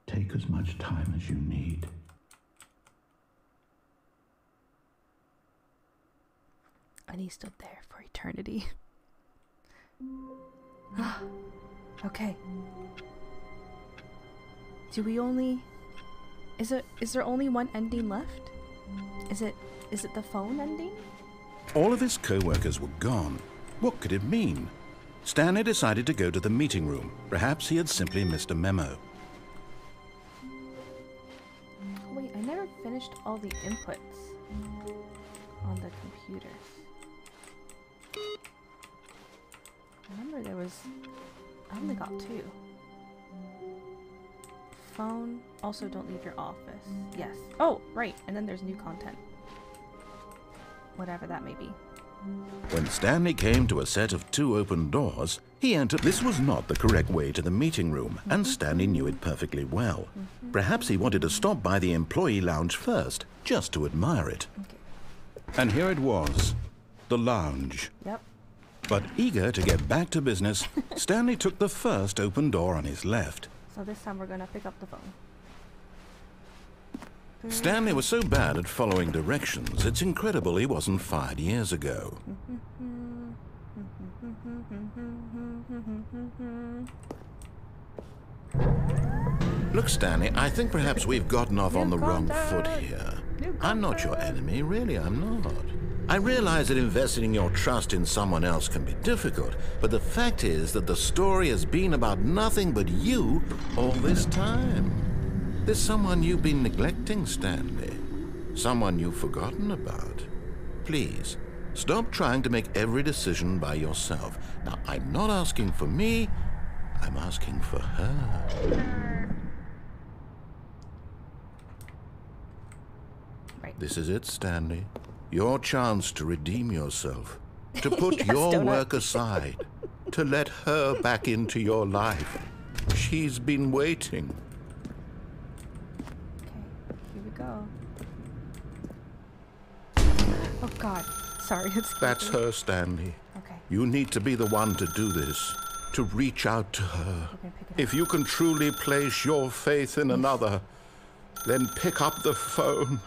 Take as much time as you need. And he stood there for eternity. Okay. Do we only... Is there only one ending left? Is it the phone ending? All of his co-workers were gone. What could it mean? Stanley decided to go to the meeting room. Perhaps he had simply missed a memo. Wait, I never finished all the inputs on the computer. Remember there was... I only got 2. Phone. Also don't leave your office. Yes. Oh, right. And then there's new content. Whatever that may be. When Stanley came to a set of 2 open doors, he entered. This was not the correct way to the meeting room, and Stanley knew it perfectly well. Perhaps he wanted to stop by the employee lounge first, just to admire it. Okay. And here it was, the lounge. Yep. But eager to get back to business, Stanley took the first open door on his left. So this time we're gonna pick up the phone. Stanley was so bad at following directions, it's incredible he wasn't fired years ago. Look, Stanley, I think perhaps we've gotten off on the wrong foot here. I'm not your enemy, really, I'm not. I realize that investing your trust in someone else can be difficult, but the fact is that the story has been about nothing but you all this time. There's someone you've been neglecting, Stanley. Someone you've forgotten about. Please, stop trying to make every decision by yourself. Now, I'm not asking for me, I'm asking for her. Right. This is it, Stanley. Your chance to redeem yourself. To put Yes, your Donut. work aside. To let her back into your life. She's been waiting. Okay, here we go. Oh god. Sorry, it's That's her, Stanley. Okay. You need to be the one to do this. To reach out to her. We're gonna pick it up. If you can truly place your faith in another, then pick up the phone.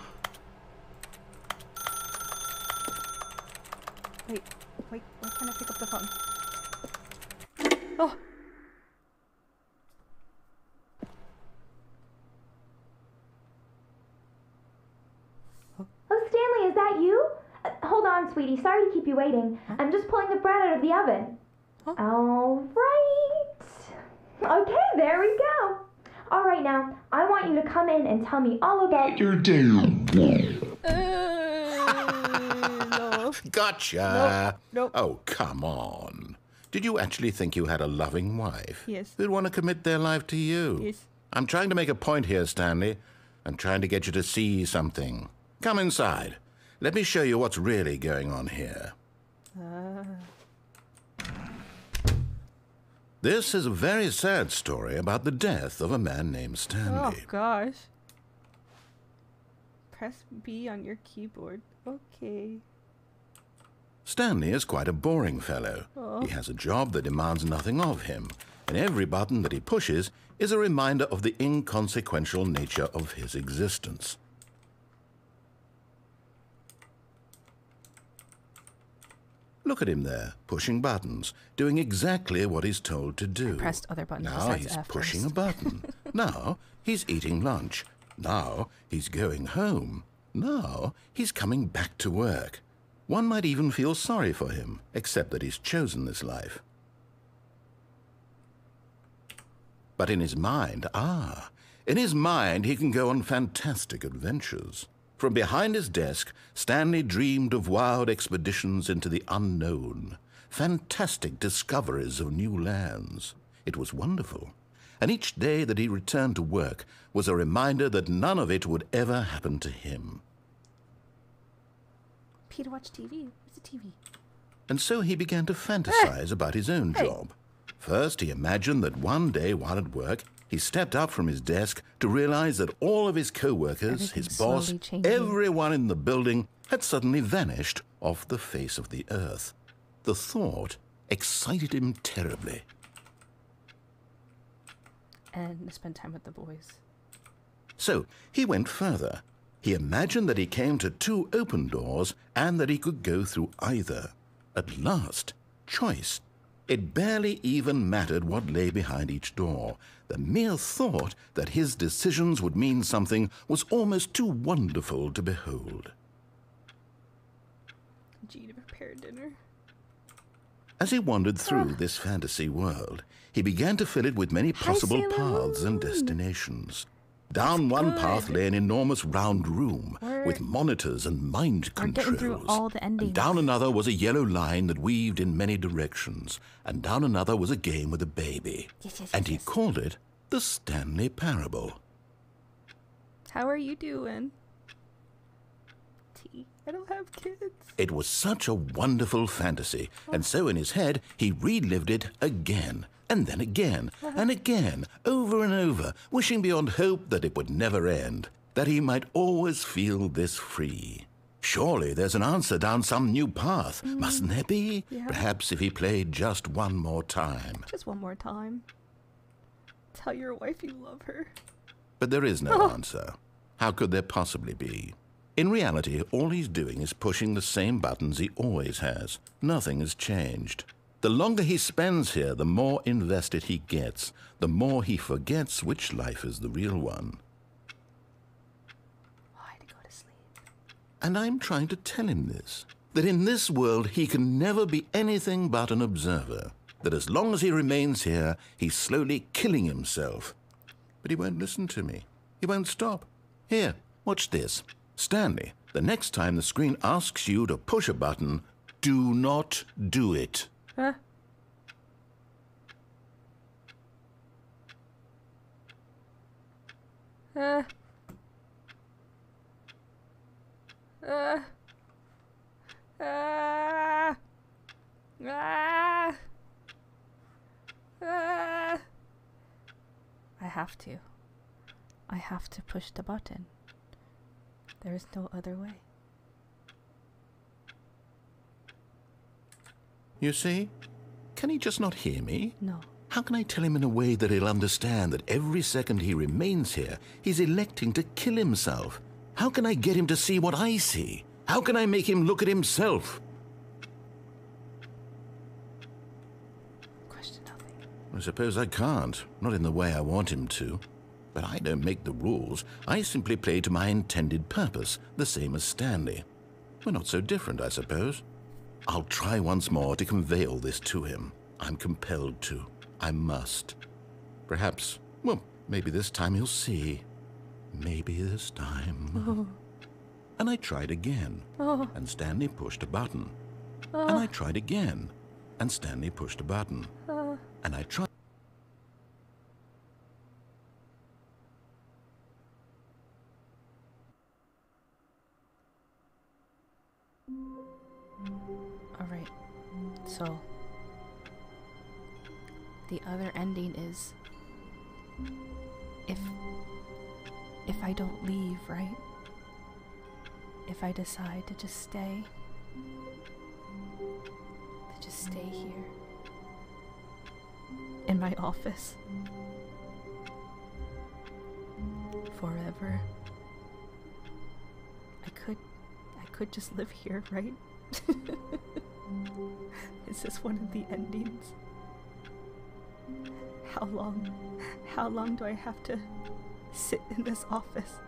Wait, why can't I pick up the phone? Oh! Oh, Stanley, is that you? Hold on, sweetie. Sorry to keep you waiting. I'm just pulling the bread out of the oven. Huh? All right. Okay, there we go. All right, now, I want you to come in and tell me all about Your damn. No. Gotcha. Nope. Oh, come on. Did you actually think you had a loving wife? Yes. Who'd want to commit their life to you? Yes. I'm trying to make a point here, Stanley. I'm trying to get you to see something. Come inside. Let me show you what's really going on here. This is a very sad story about the death of a man named Oh Stanley. gosh. Press B on your keyboard. Okay. Stanley is quite a boring fellow. Oh. He has a job that demands nothing of him, and every button that he pushes is a reminder of the inconsequential nature of his existence. Look at him there, pushing buttons, doing exactly what he's told to do. I pressed other buttons Now besides he's F pushing first. a button. Now he's eating lunch. Now he's going home. Now he's coming back to work. One might even feel sorry for him, except that he's chosen this life. But in his mind, he can go on fantastic adventures. From behind his desk, Stanley dreamed of wild expeditions into the unknown, fantastic discoveries of new lands. It was wonderful, and each day that he returned to work was a reminder that none of it would ever happen to him. P to watch TV. Where's the TV? And so he began to fantasize about his own job. First, he imagined that one day while at work, he stepped up from his desk to realize that all of his co-workers, his Everything's boss, slowly changing. everyone in the building had suddenly vanished off the face of the earth. The thought excited him terribly. And to spend time with the boys. So he went further. He imagined that he came to two open doors and that he could go through either. At last, choice. It barely even mattered what lay behind each door. The mere thought that his decisions would mean something was almost too wonderful to behold. G to prepare dinner. As he wandered through this fantasy world, he began to fill it with many possible Sailor paths and Moon. destinations. Down one path lay an enormous round room with monitors and mind We're getting through controls. all the endings. And down another was a yellow line that weaved in many directions. And down another was a game with a baby. And he called it the Stanley Parable. How are you doing? T. I don't have kids. It was such a wonderful fantasy, and so in his head he relived it again, and then again, and again, over and over, wishing beyond hope that it would never end, that he might always feel this free. Surely there's an answer down some new path, mustn't there be? Yeah. Perhaps if he played just one more time. Just one more time. Tell your wife you love her. But there is no answer. How could there possibly be? In reality, all he's doing is pushing the same buttons he always has. Nothing has changed. The longer he spends here, the more invested he gets, the more he forgets which life is the real one. Why to go to sleep? And I'm trying to tell him this, that in this world he can never be anything but an observer, that as long as he remains here, he's slowly killing himself. But he won't listen to me. He won't stop. Here, watch this. Stanley, the next time the screen asks you to push a button, do not do it. Huh? I have to push the button. There is no other way. You see? Can he just not hear me? No. How can I tell him in a way that he'll understand that every second he remains here, he's electing to kill himself? How can I get him to see what I see? How can I make him look at himself? Question nothing. I suppose I can't, not in the way I want him to. But I don't make the rules. I simply play to my intended purpose, the same as Stanley. We're not so different, I suppose. I'll try once more to convey all this to him. I'm compelled to. I must. Perhaps, well, Maybe this time he'll see. Maybe this time. And I tried again. And Stanley pushed a button. And I tried again. And Stanley pushed a button. And I tried. Alright. So the other ending is if I don't leave, right? If I decide to just stay here in my office forever. I could just live here, right? Is this one of the endings? How long do I have to sit in this office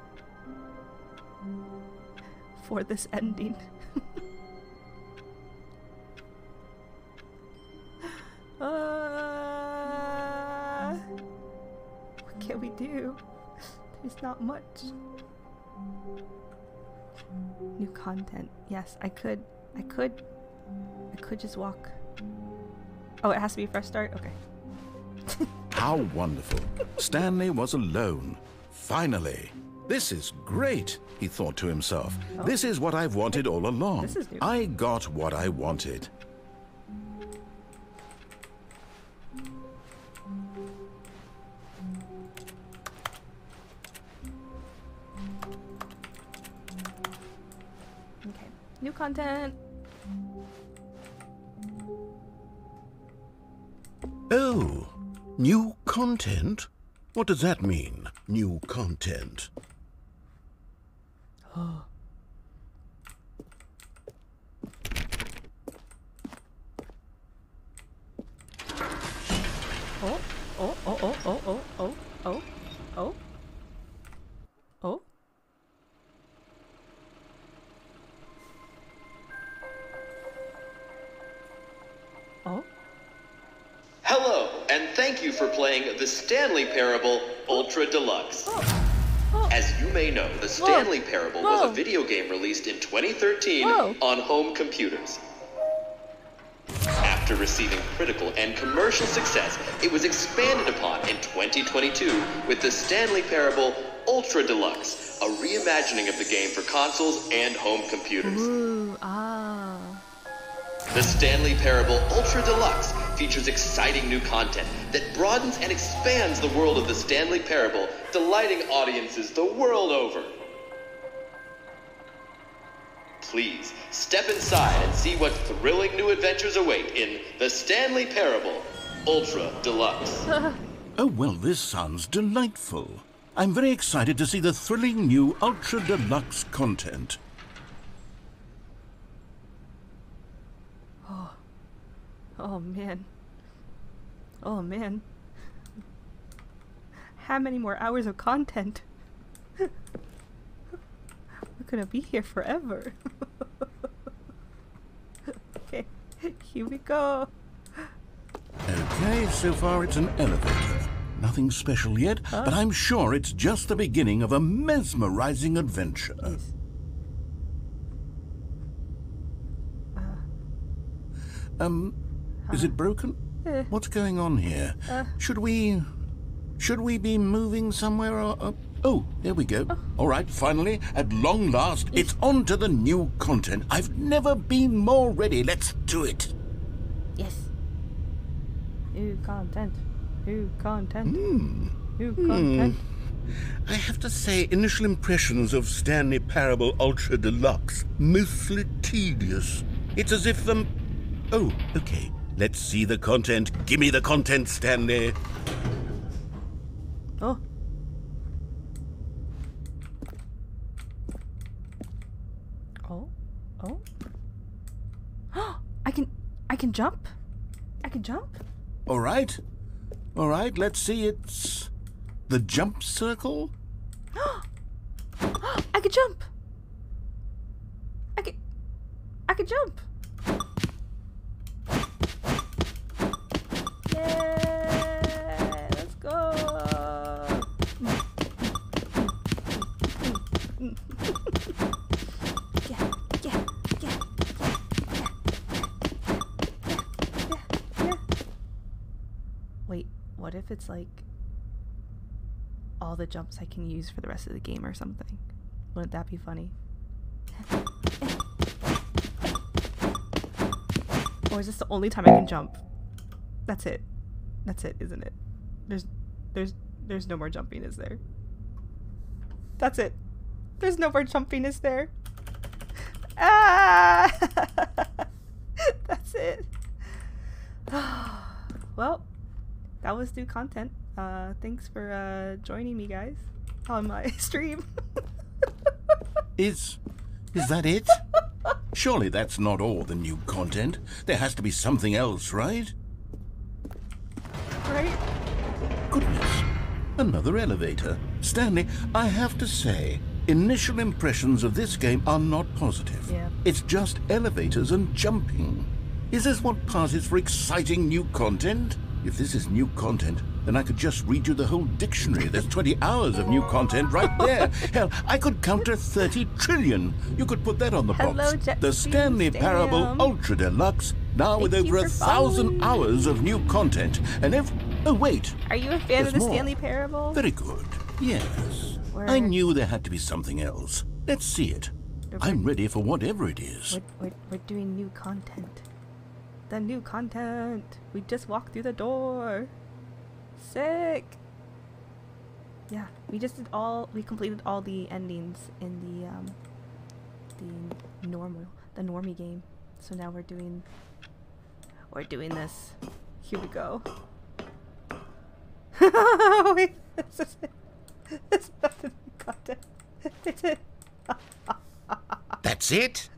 for this ending? What can we do? There's not much. New content. Yes, I could just walk. Oh, it has to be fresh start? Okay. How wonderful. Stanley was alone. Finally. This is great, he thought to himself. Oh. This is what I've wanted all along. This is new. I got what I wanted. Okay. New content. Oh, new content? What does that mean, new content? Oh. Oh, oh, oh, oh, oh, oh, oh, oh, oh, oh. Oh. Hello, and thank you for playing the Stanley Parable Ultra Deluxe. As you may know, the Stanley Parable was a video game released in 2013 on home computers. After receiving critical and commercial success, it was expanded upon in 2022 with the Stanley Parable Ultra Deluxe, a reimagining of the game for consoles and home computers. Ooh, ah. The Stanley Parable Ultra Deluxe features exciting new content that broadens and expands the world of the Stanley Parable, delighting audiences the world over. Please, step inside and see what thrilling new adventures await in the Stanley Parable Ultra Deluxe. Oh, well, this sounds delightful. I'm very excited to see the thrilling new Ultra Deluxe content. Oh man. Oh man. How many more hours of content? We're gonna be here forever. Okay, here we go. Okay, so far it's an elevator. Nothing special yet, but I'm sure it's just the beginning of a mesmerizing adventure. Yes. Is it broken? What's going on here? Should we be moving somewhere or... Oh, there we go. All right, finally, at long last, it's on to the new content. I've never been more ready. Let's do it. Yes. New content. New content. New content. I have to say, initial impressions of Stanley Parable Ultra Deluxe, mostly tedious. It's as if the... Oh, okay. Let's see the content. Give me the content, Stanley. Oh. Oh. Oh. I can jump? I can jump? All right. All right, let's see. It's the jump circle. I can jump. I can jump. Yay! Let's go. What if it's like all the jumps I can use for the rest of the game or something? Wouldn't that be funny? Or is this the only time I can jump? That's it. That's it, isn't it? There's no more jumping, is there? That's it. There's no more jumping, is there? Ah! That's it. Well, that was new content. Thanks for joining me, guys, on my stream. Is that it? Surely that's not all the new content. There has to be something else, right? Right? Goodness. Another elevator. Stanley, I have to say, initial impressions of this game are not positive. Yeah. It's just elevators and jumping. Is this what passes for exciting new content? If this is new content, then I could just read you the whole dictionary. There's 20 hours of new content right there. Hell, I could counter 30 trillion. You could put that on the Hello, box. Jet The Stanley Beam Parable Stadium. Ultra Deluxe, now with Thank you over for 1,000 hours of new content. And oh wait, Are you a fan there's of the more. Stanley Parable? Very good. Yes. Word. I knew there had to be something else. Let's see it. I'm ready for whatever it is. We're doing new content. The new content. We just walked through the door. Sick. Yeah, we completed all the endings in the normie game. So now we're doing this. Here we go. Wait, this is it. It's not the new content. It's it. That's it?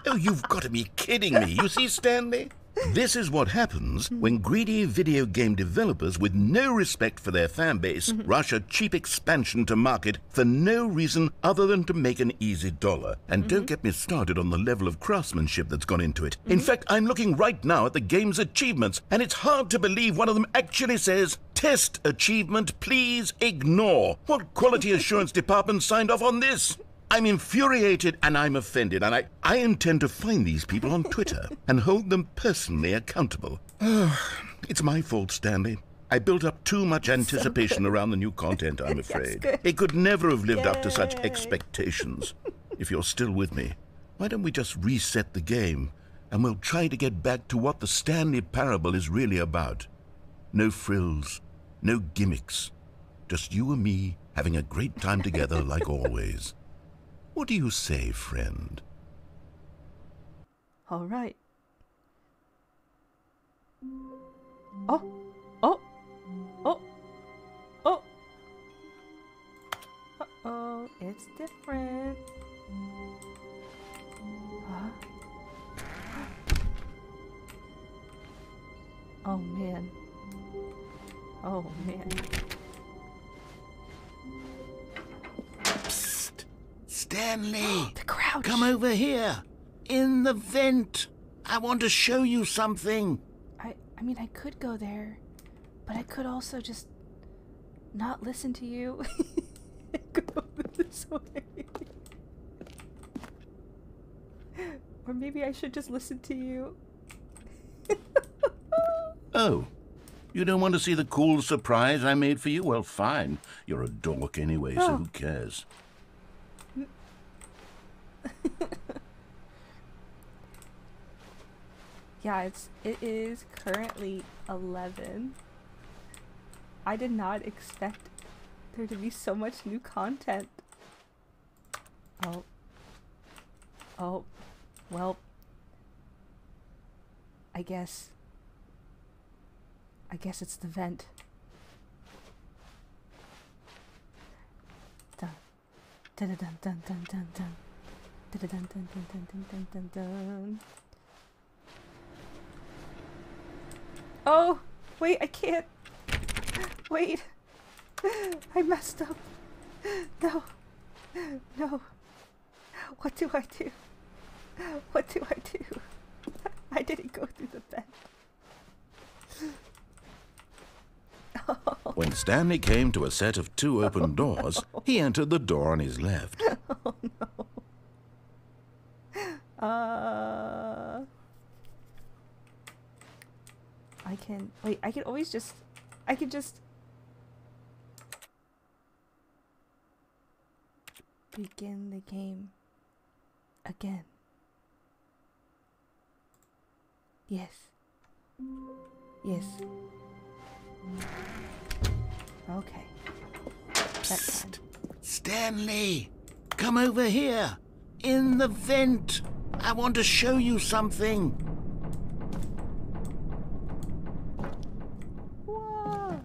Oh, you've got to be kidding me. You see, Stanley? This is what happens when greedy video game developers with no respect for their fan base rush a cheap expansion to market for no reason other than to make an easy dollar. And don't get me started on the level of craftsmanship that's gone into it. In fact, I'm looking right now at the game's achievements, and it's hard to believe one of them actually says, "Test achievement, please ignore." What quality assurance department signed off on this? I'm infuriated and I'm offended, and I intend to find these people on Twitter and hold them personally accountable. It's my fault, Stanley. I built up too much anticipation around the new content, I'm afraid. good. It could never have lived up to such Yay. expectations. If you're still with me, why don't we just reset the game and we'll try to get back to what the Stanley Parable is really about. No frills, no gimmicks. Just you and me having a great time together like always. What do you say, friend? All right. Oh, oh, oh, oh. Uh-oh, it's different. Huh? Oh, man. Oh, man. Psst! Stanley! The crouch! Come over here! In the vent! I want to show you something! I mean, I could go there, but I could also just not listen to you. Go this way. Or maybe I should just listen to you. Oh, you don't want to see the cool surprise I made for you? Well, fine. You're a dork anyway, so who cares? Yeah, it is currently 11. I did not expect there to be so much new content. Oh. Oh. Well. I guess it's the vent. Dun. Dun dun dun dun dun dun. Dun dun dun dun dun dun dun dun dun. Oh, wait, I can't. Wait. I messed up. No. No. What do I do? What do I do? I didn't go through the vent. When Stanley came to a set of 2 open doors, he entered the door on his left. Oh no. I can always just begin the game again. Yes. Yes. Okay. Psst. Stanley, come over here. In the vent. I want to show you something. Whoa.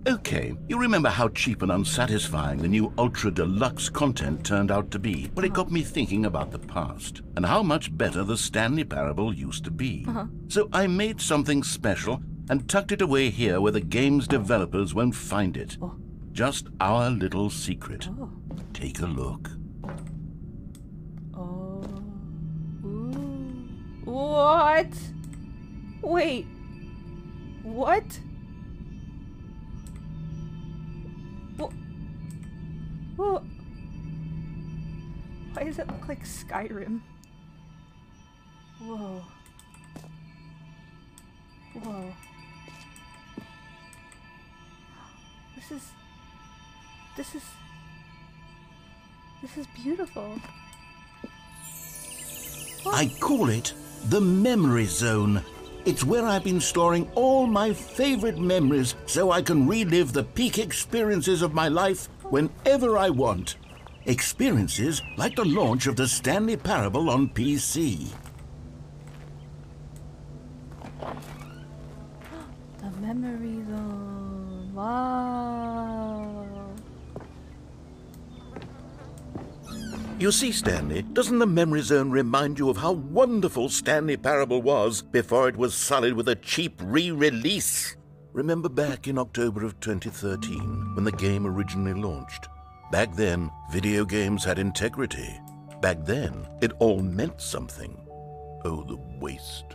Okay, you remember how cheap and unsatisfying the new Ultra Deluxe content turned out to be? Well, it got me thinking about the past and how much better the Stanley Parable used to be. So I made something special and tucked it away here where the game's developers won't find it. Just our little secret. Take a look. Oh. Ooh. What? Wait. What? Whoa. Why does it look like Skyrim? Whoa. Whoa. This is beautiful. I call it the Memory Zone. It's where I've been storing all my favorite memories so I can relive the peak experiences of my life whenever I want. Experiences like the launch of the Stanley Parable on PC. The Memory Zone. Wow. You see, Stanley, doesn't the Memory Zone remind you of how wonderful Stanley Parable was before it was sullied with a cheap re-release? Remember back in October of 2013, when the game originally launched? Back then, video games had integrity. Back then, it all meant something. Oh, the waste.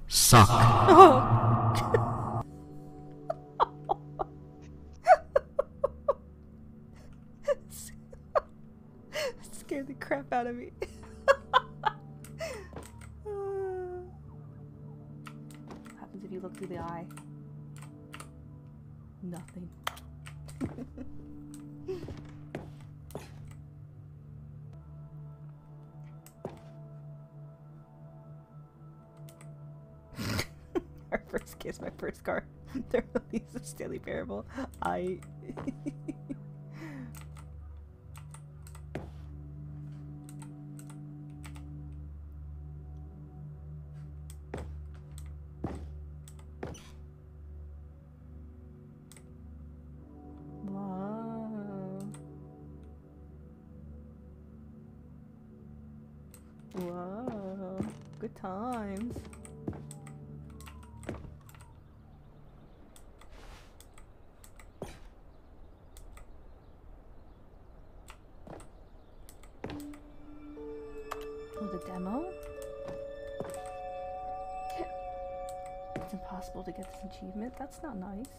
Suck. Scared the crap out of me. What happens if you look through the eye? Nothing. Our first kiss, my first car. The release of Stanley Parable. Whoa, good times. Oh, the demo? It's impossible to get this achievement. That's not nice.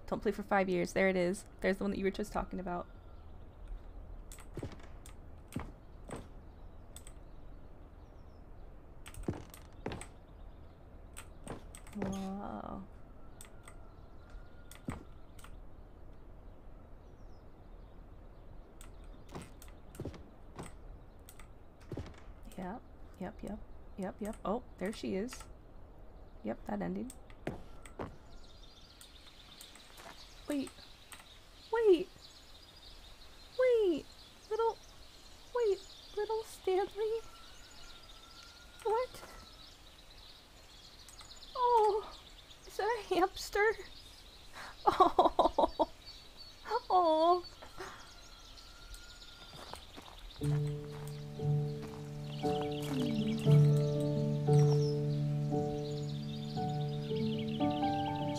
Don't play for 5 years. There it is. There's the one that you were just talking about. Wow. Yep. Oh, there she is. Yep, that ended. Wait. Little Stanley? What? Oh, is that a hamster? Oh.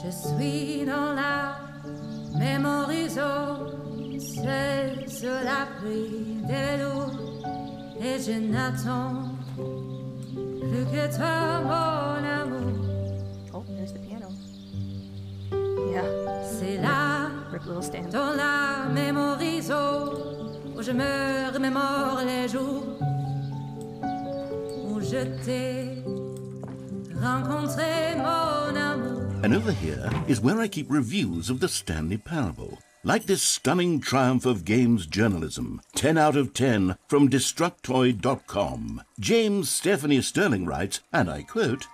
Je suis dans la Memory Zone, seul sur l'abri des vélos, et je n'attends plus que toi, mon amour. Oh, there's the piano. Yeah. C'est là, Rip Little Stan. dans la Memory Zone, où je me remémore les jours où je t'ai rencontrer mon amour. And over here is where I keep reviews of the Stanley Parable. Like this stunning triumph of games journalism, 10 out of 10 from Destructoid.com. James Stephanie Sterling writes, and I quote,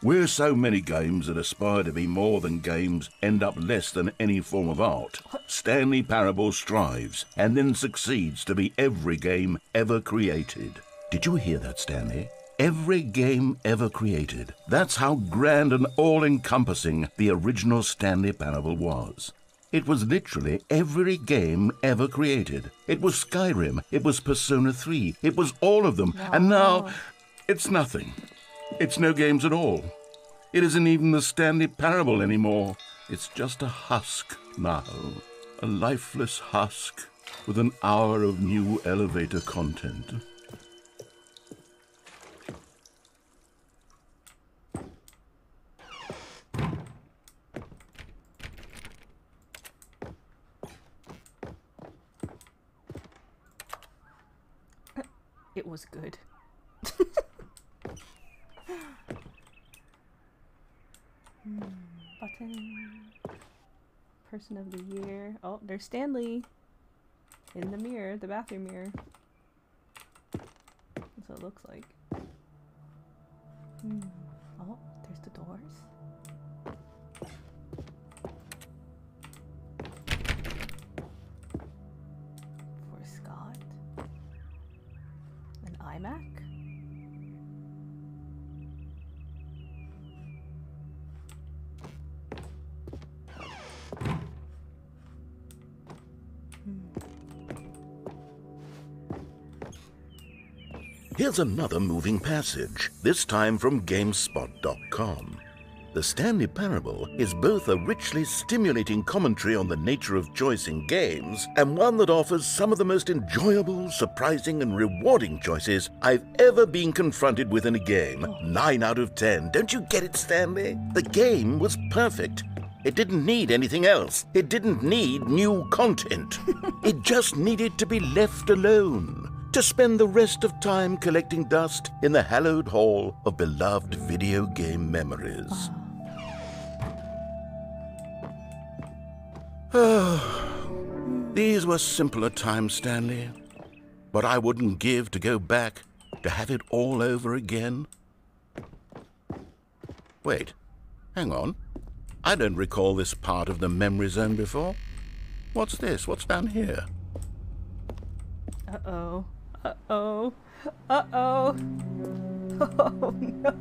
"Where so many games that aspire to be more than games end up less than any form of art, Stanley Parable strives and then succeeds to be every game ever created." Did you hear that, Stanley? Every game ever created. That's how grand and all-encompassing the original Stanley Parable was. It was literally every game ever created. It was Skyrim, it was Persona 3, it was all of them. Wow. And now, it's nothing. It's no games at all. It isn't even the Stanley Parable anymore. It's just a husk now. A lifeless husk with an hour of new elevator content. It was good. Button. Person of the year. Oh, there's Stanley. In the mirror, the bathroom mirror. That's what it looks like. Oh, there's the doors. For Scott. An iMac. Here's another moving passage, this time from GameSpot.com. The Stanley Parable is both a richly stimulating commentary on the nature of choice in games and one that offers some of the most enjoyable, surprising, and rewarding choices I've ever been confronted with in a game. 9 out of 10. Don't you get it, Stanley? The game was perfect. It didn't need anything else. It didn't need new content. It just needed to be left alone, to spend the rest of time collecting dust in the hallowed hall of beloved video game memories. These were simpler times, Stanley, but I wouldn't give to go back to have it all over again. Wait, hang on. I don't recall this part of the memory zone before. What's this? What's down here? Uh-oh. Uh-oh. Uh-oh. Oh, no.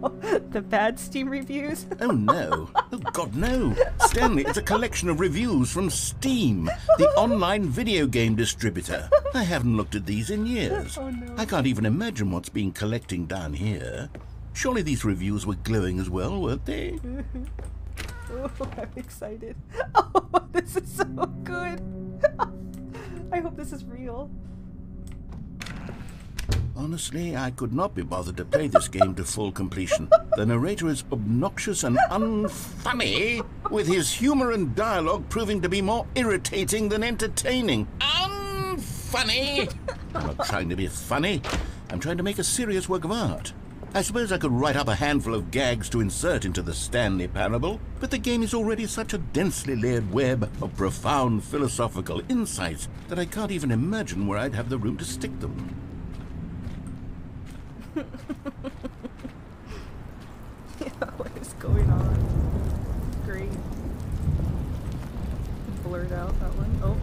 The bad Steam reviews? Oh, no. Oh, God, no. Stanley, it's a collection of reviews from Steam, the online video game distributor. I haven't looked at these in years. Oh, no. I can't even imagine what's been collecting down here. Surely these reviews were glowing as well, weren't they? Oh, I'm excited. Oh, this is so good. I hope this is real. Honestly, I could not be bothered to play this game to full completion. The narrator is obnoxious and unfunny, with his humor and dialogue proving to be more irritating than entertaining. Unfunny! I'm not trying to be funny. I'm trying to make a serious work of art. I suppose I could write up a handful of gags to insert into the Stanley Parable, but the game is already such a densely layered web of profound philosophical insights that I can't even imagine where I'd have the room to stick them. Yeah, what is going on? Great. Blurred out that one. Oh.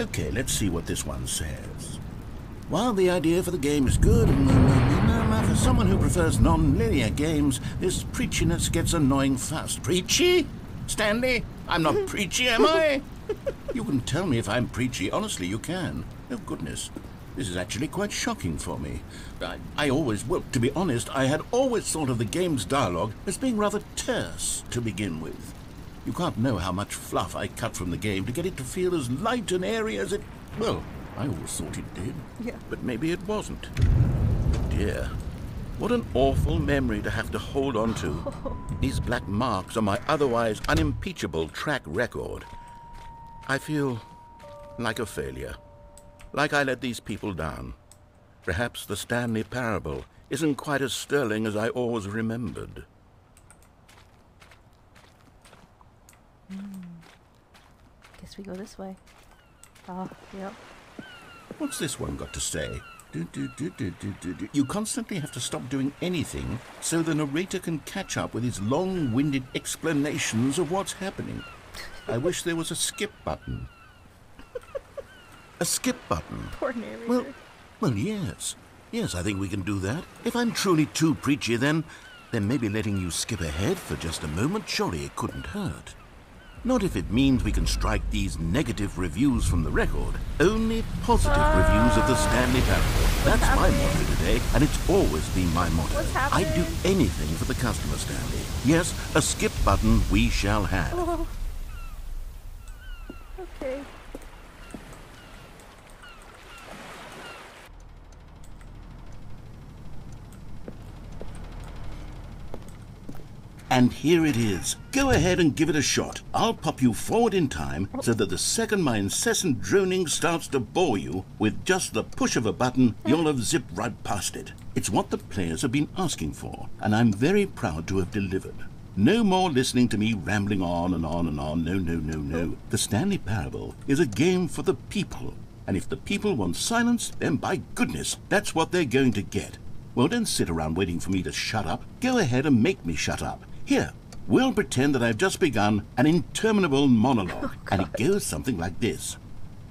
Okay, let's see what this one says. While the idea for the game is good, for someone who prefers non-linear games, this preachiness gets annoying fast. Preachy? Stanley? I'm not preachy, am I? You can tell me if I'm preachy. Honestly, you can. Oh, goodness. This is actually quite shocking for me. Well, to be honest, I had always thought of the game's dialogue as being rather terse to begin with. You can't know how much fluff I cut from the game to get it to feel as light and airy as it... Well, I always thought it did. Yeah. But maybe it wasn't. Dear, what an awful memory to have to hold on to. These black marks on my otherwise unimpeachable track record. I feel like a failure. Like I let these people down. Perhaps the Stanley Parable isn't quite as sterling as I always remembered. Guess we go this way. Oh, yep. What's this one got to say? You constantly have to stop doing anything so the narrator can catch up with his long-winded explanations of what's happening. I wish there was a skip button. A skip button? Poor narrator. Well, yes. Yes, I think we can do that. If I'm truly too preachy, then maybe letting you skip ahead for just a moment, surely it couldn't hurt. Not if it means we can strike these negative reviews from the record. Only positive reviews of the Stanley Parable. That's my motto today, and it's always been my motto. I'd do anything for the customer, Stanley. Yes, a skip button we shall have. Oh. Okay. And here it is. Go ahead and give it a shot. I'll pop you forward in time so that the second my incessant droning starts to bore you, with just the push of a button, you'll have zipped right past it. It's what the players have been asking for, and I'm very proud to have delivered. No more listening to me rambling on and on and on. No, no, no, no. The Stanley Parable is a game for the people. And if the people want silence, then by goodness, that's what they're going to get. Well, don't sit around waiting for me to shut up. Go ahead and make me shut up. Here, we'll pretend that I've just begun an interminable monologue, and it goes something like this.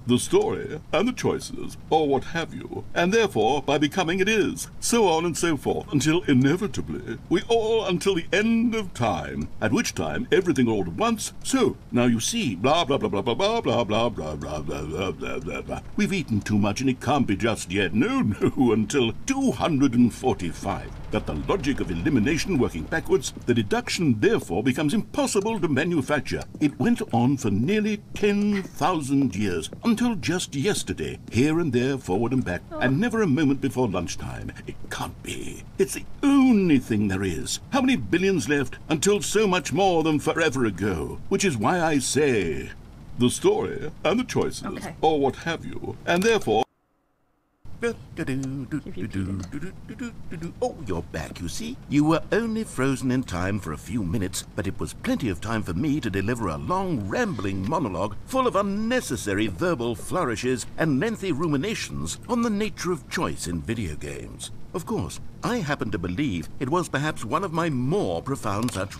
The story, and the choices, or what have you, and therefore, by becoming it is, so on and so forth, until inevitably, we all until the end of time, at which time everything all at once, so, now you see, blah, blah, blah, blah, blah, blah, blah, blah, blah, blah, blah, blah, blah, blah, blah. We've eaten too much and it can't be just yet, no, no, until 245. That the logic of elimination working backwards, the deduction therefore becomes impossible to manufacture. It went on for nearly 10,000 years, until just yesterday, here and there, forward and back, and never a moment before lunchtime. It can't be. It's the only thing there is. How many billions left until so much more than forever ago? Which is why I say, the story and the choices, or what have you, and therefore... Oh, you're back, you see. You were only frozen in time for a few minutes, but it was plenty of time for me to deliver a long, rambling monologue full of unnecessary verbal flourishes and lengthy ruminations on the nature of choice in video games. Of course, I happen to believe it was perhaps one of my more profound such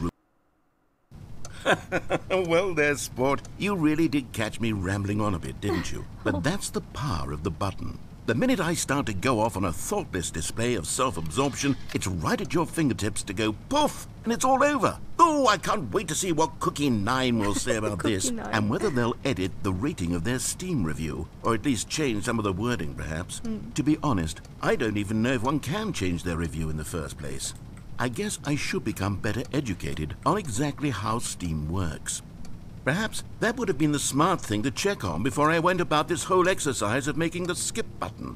Well, there's sport. You really did catch me rambling on a bit, didn't you? But that's the power of the button. The minute I start to go off on a thoughtless display of self-absorption, it's right at your fingertips to go poof, and it's all over. Oh, I can't wait to see what Cookie 9 will say about this, and whether they'll edit the rating of their Steam review, or at least change some of the wording, perhaps. To be honest, I don't even know if one can change their review in the first place. I guess I should become better educated on exactly how Steam works. Perhaps that would have been the smart thing to check on before I went about this whole exercise of making the skip button.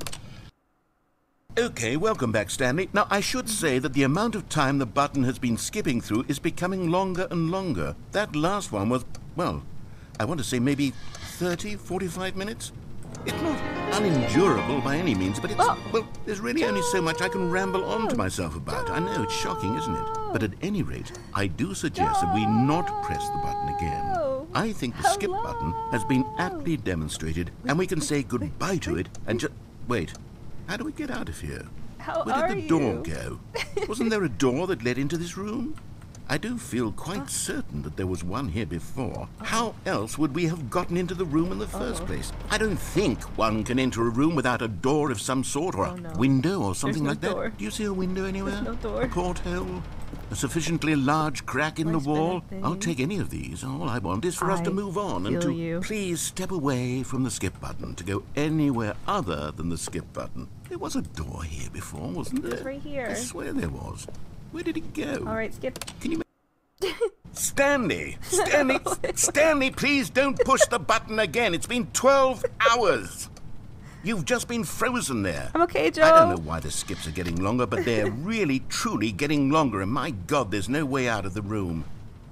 Okay, welcome back, Stanley. Now, I should say that the amount of time the button has been skipping through is becoming longer and longer. That last one was, well, I want to say maybe 30, 45 minutes? It's not unendurable by any means, but it's, well, there's really only so much I can ramble on to myself about. I know, it's shocking, isn't it? But at any rate, I do suggest that we not press the button again. I think the skip button has been aptly demonstrated, and we can say goodbye to it and just... Wait, how do we get out of here? Where did the door go? Wasn't there a door that led into this room? I do feel quite certain that there was one here before. How else would we have gotten into the room in the first place? I don't think one can enter a room without a door of some sort, or a window or something like that. Do you see a window anywhere? There's no door. A porthole? A sufficiently large crack in the wall? I'll take any of these. All I want is for us to move on and to please step away from the skip button to go anywhere other than the skip button. There was a door here before, wasn't there? It's right here. I swear there was. Where did it go? All right, skip. Can you... Stanley! Stanley! Stanley, please don't push the button again. It's been 12 hours. You've just been frozen there. I'm okay, Joe. I don't know why the skips are getting longer, but they're really, truly getting longer. And my God, there's no way out of the room.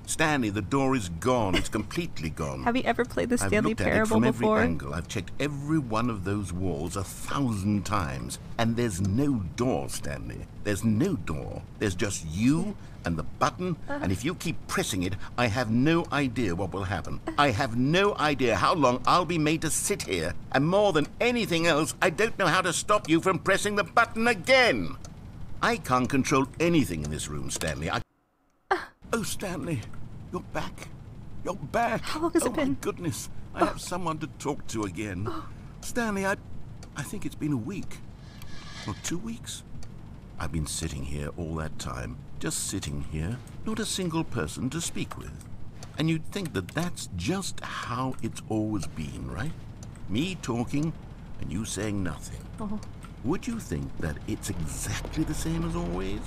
Stanley, the door is gone. It's completely gone. Have you ever played the I've Stanley looked at it Parable from before? every angle. I've checked every one of those walls 1,000 times. And there's no door, Stanley. There's no door. There's just you and the button. And if you keep pressing it, I have no idea what will happen. I have no idea how long I'll be made to sit here. And more than anything else, I don't know how to stop you from pressing the button again. I can't control anything in this room, Stanley. Oh, Stanley, you're back. You're back. How long has it been? Oh, my goodness. I have someone to talk to again. Stanley, I think it's been a week. Or 2 weeks. I've been sitting here all that time. Just sitting here. Not a single person to speak with. And you'd think that that's just how it's always been, right? Me talking and you saying nothing. Would you think that it's exactly the same as always?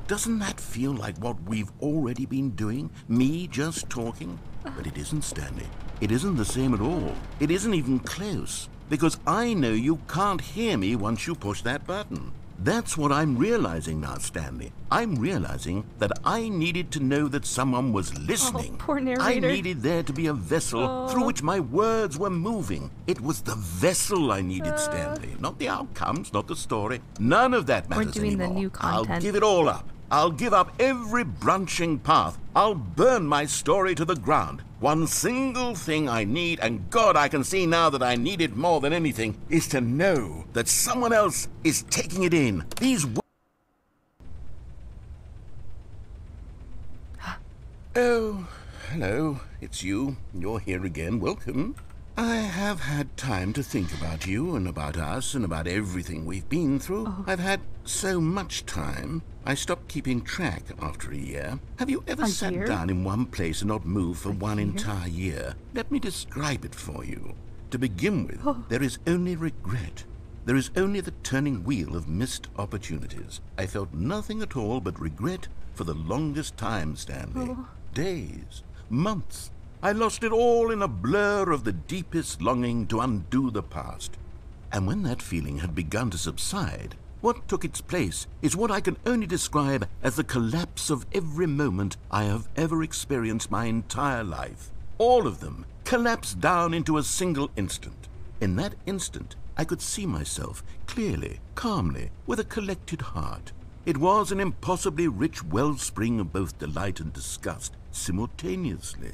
Doesn't that feel like what we've already been doing? Me just talking? But it isn't, Stanley. It isn't the same at all. It isn't even close. Because I know you can't hear me once you push that button. That's what I'm realizing now, Stanley. I'm realizing that I needed to know that someone was listening. Poor narrator. I needed there to be a vessel through which my words were moving. It was the vessel I needed, Stanley. Not the outcomes, not the story. None of that matters doing the anymore. new content. I'll give it all up. I'll give up every branching path. I'll burn my story to the ground. One single thing I need, and God, I can see now that I need it more than anything, is to know that someone else is taking it in. These Oh, hello. It's you. You're here again. Welcome. I have had time to think about you and about us and about everything we've been through. I've had so much time. I stopped keeping track after a year. Have you ever sat down in one place and not moved for one entire year? Let me describe it for you. To begin with, there is only regret. There is only the turning wheel of missed opportunities. I felt nothing at all but regret for the longest time, Stanley. Days, months. I lost it all in a blur of the deepest longing to undo the past. And when that feeling had begun to subside, what took its place is what I can only describe as the collapse of every moment I have ever experienced my entire life. All of them collapsed down into a single instant. In that instant, I could see myself clearly, calmly, with a collected heart. It was an impossibly rich wellspring of both delight and disgust simultaneously.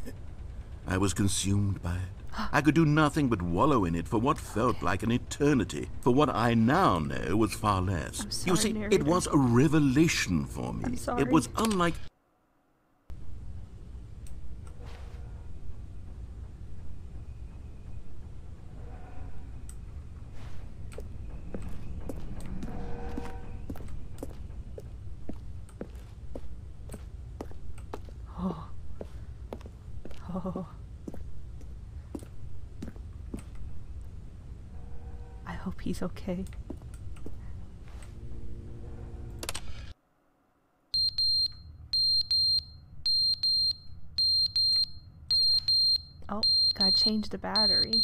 I was consumed by it. I could do nothing but wallow in it for what felt like an eternity, for what I now know was far less. Sorry, you see, narrator. it was a revelation for me. I'm sorry. It was unlike... Oh. I hope he's okay. Oh, gotta change the battery.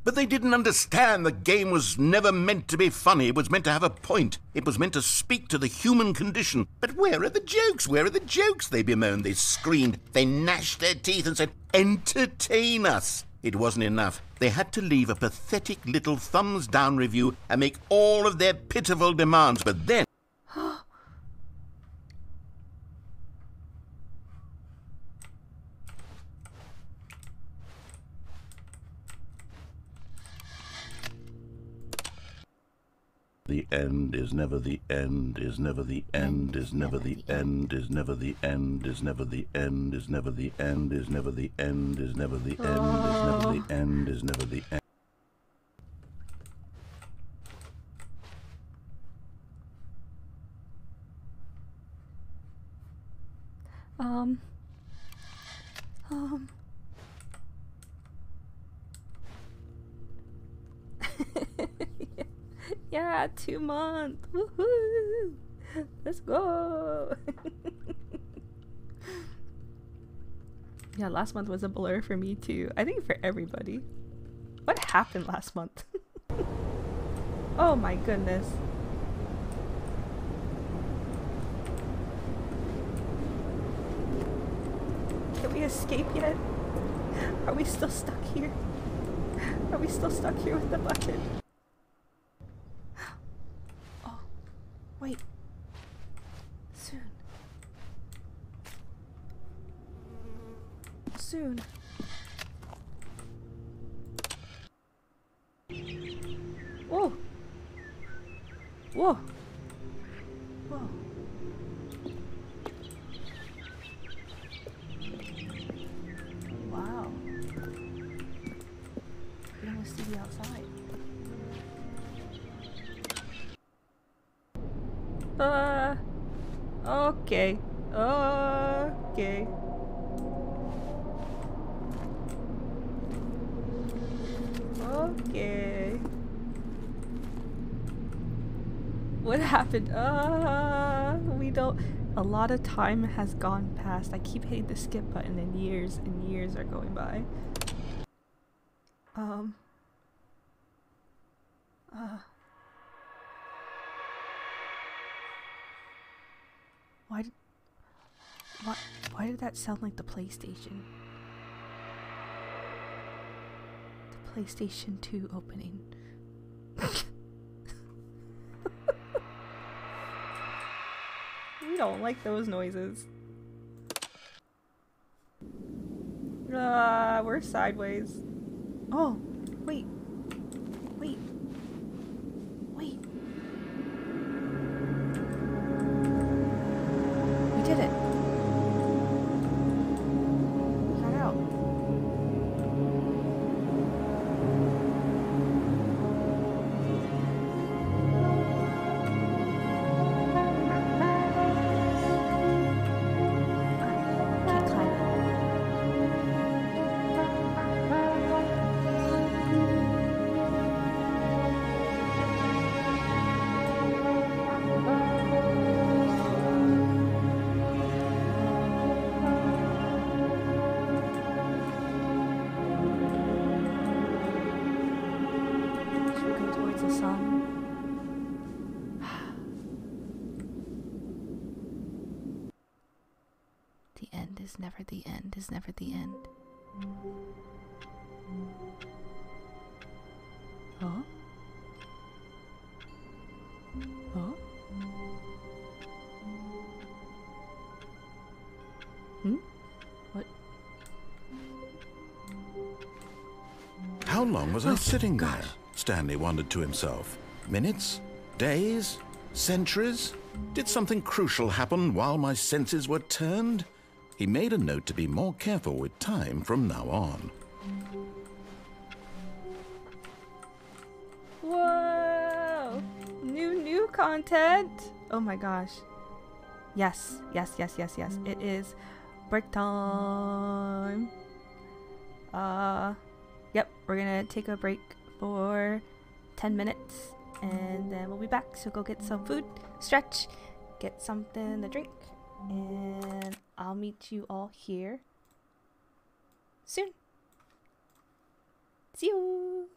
But they didn't understand the game was never meant to be funny. It was meant to have a point. It was meant to speak to the human condition. But where are the jokes? Where are the jokes? They bemoaned, they screamed, they gnashed their teeth and said, entertain us. It wasn't enough. They had to leave a pathetic little thumbs-down review and make all of their pitiful demands. But then... The end is never the end, is never the end, is never the end, is never the end, is never the end, is never the end, is never the end, is never the end, is never the end, is never the end. Yeah, 2 months. Woohoo! Let's go. Yeah, last month was a blur for me too. I think for everybody. What happened last month? Oh my goodness. Can we escape yet? Are we still stuck here? Are we still stuck here with the bucket? Oh, wait. Soon. Soon. Whoa. Whoa. Whoa. Wow. You can almost see the outside. Okay. Okay. Okay. What happened? We don't. A lot of time has gone past. I keep hitting the skip button and years are going by. Why did that sound like the PlayStation? The PlayStation 2 opening. We don't like those noises. We're sideways. Oh, wait. Wait. Wait. We did it. We got out. Can't climb it. Should we go towards the sun? The end is never the end, is never the end. Huh? Huh? Hmm? What? How long was I sitting there? Stanley wondered to himself. Minutes? Days? Centuries? Did something crucial happen while my senses were turned? He made a note to be more careful with time from now on. Whoa! New content! Oh my gosh. Yes. It is break time. Yep, we're gonna take a break for 10 minutes and then we'll be back. So go get some food, stretch, get something to drink, and I'll meet you all here soon. See you!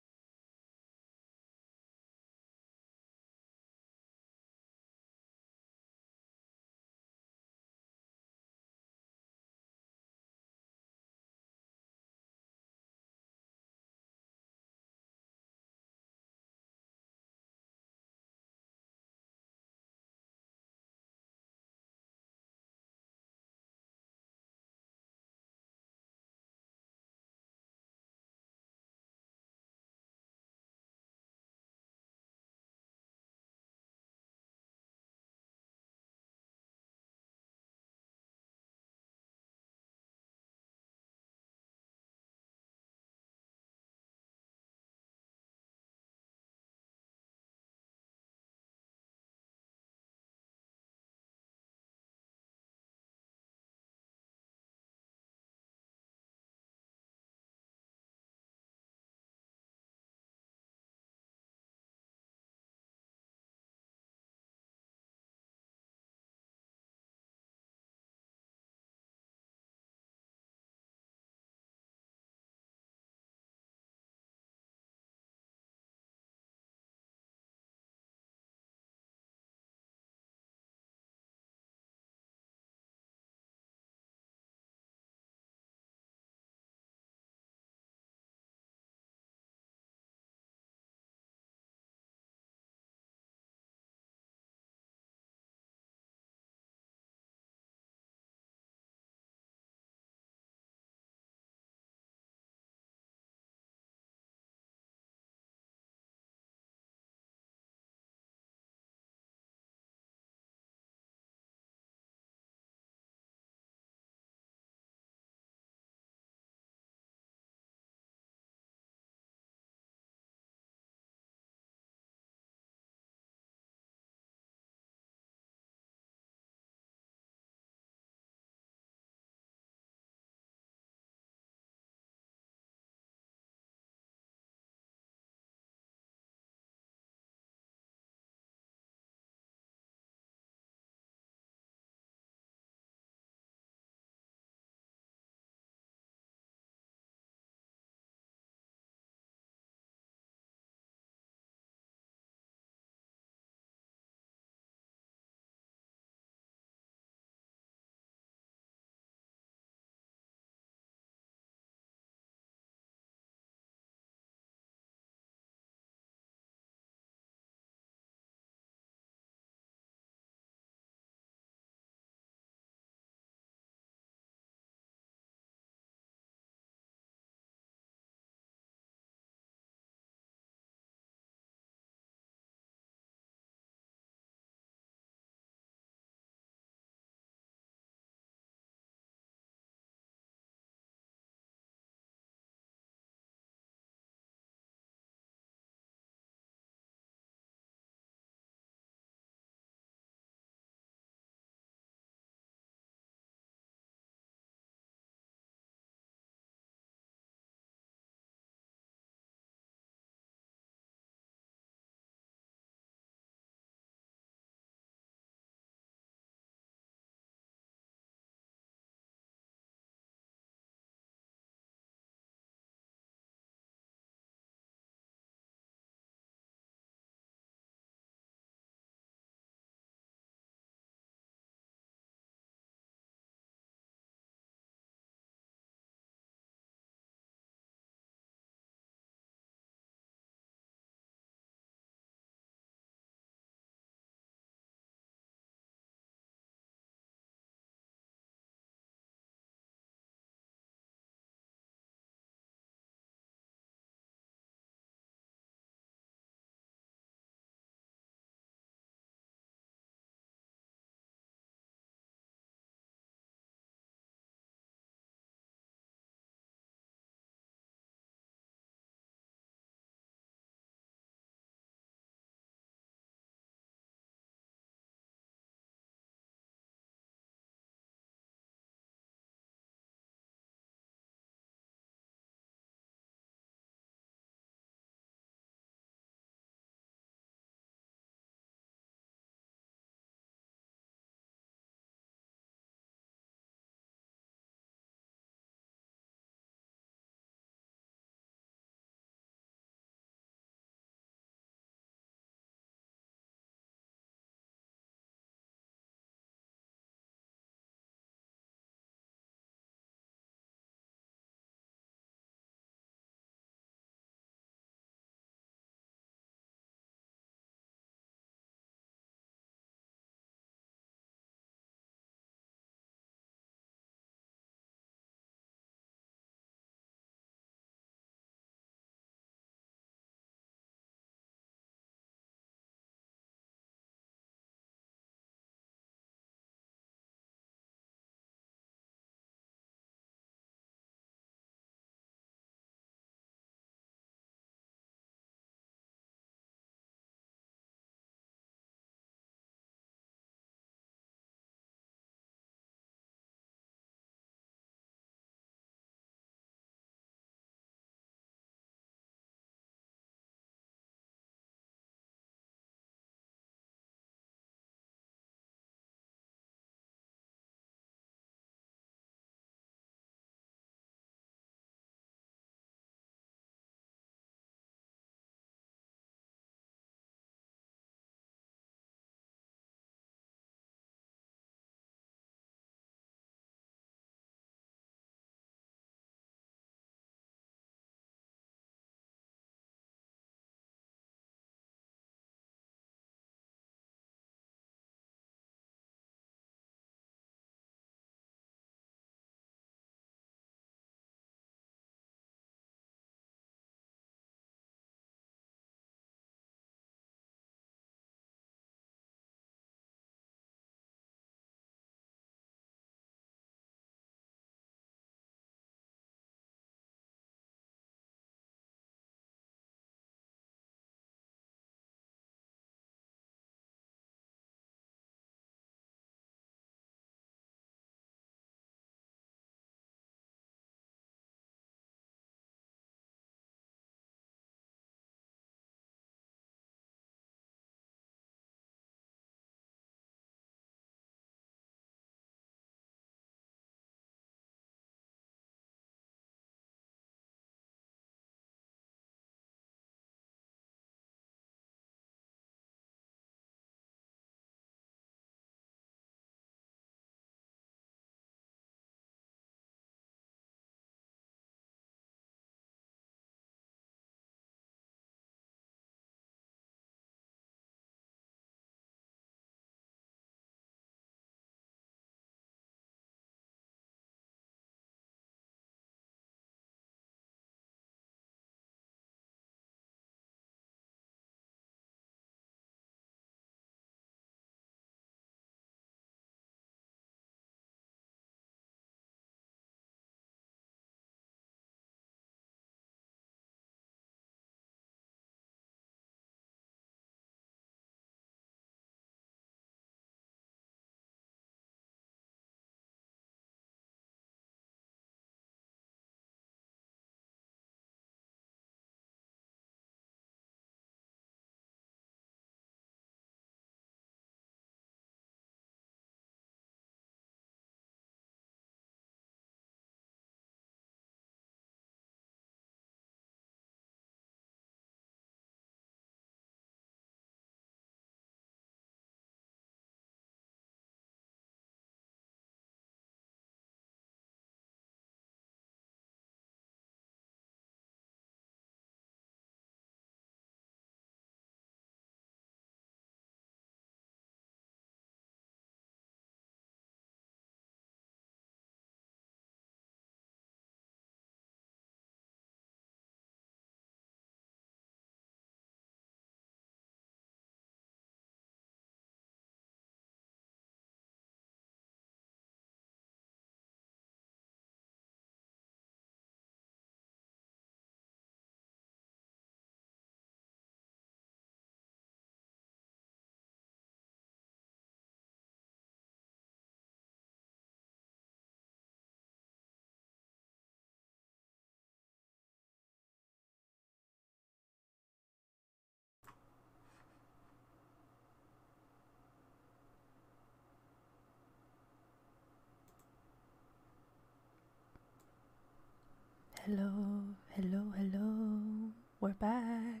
Hello, hello, hello. We're back.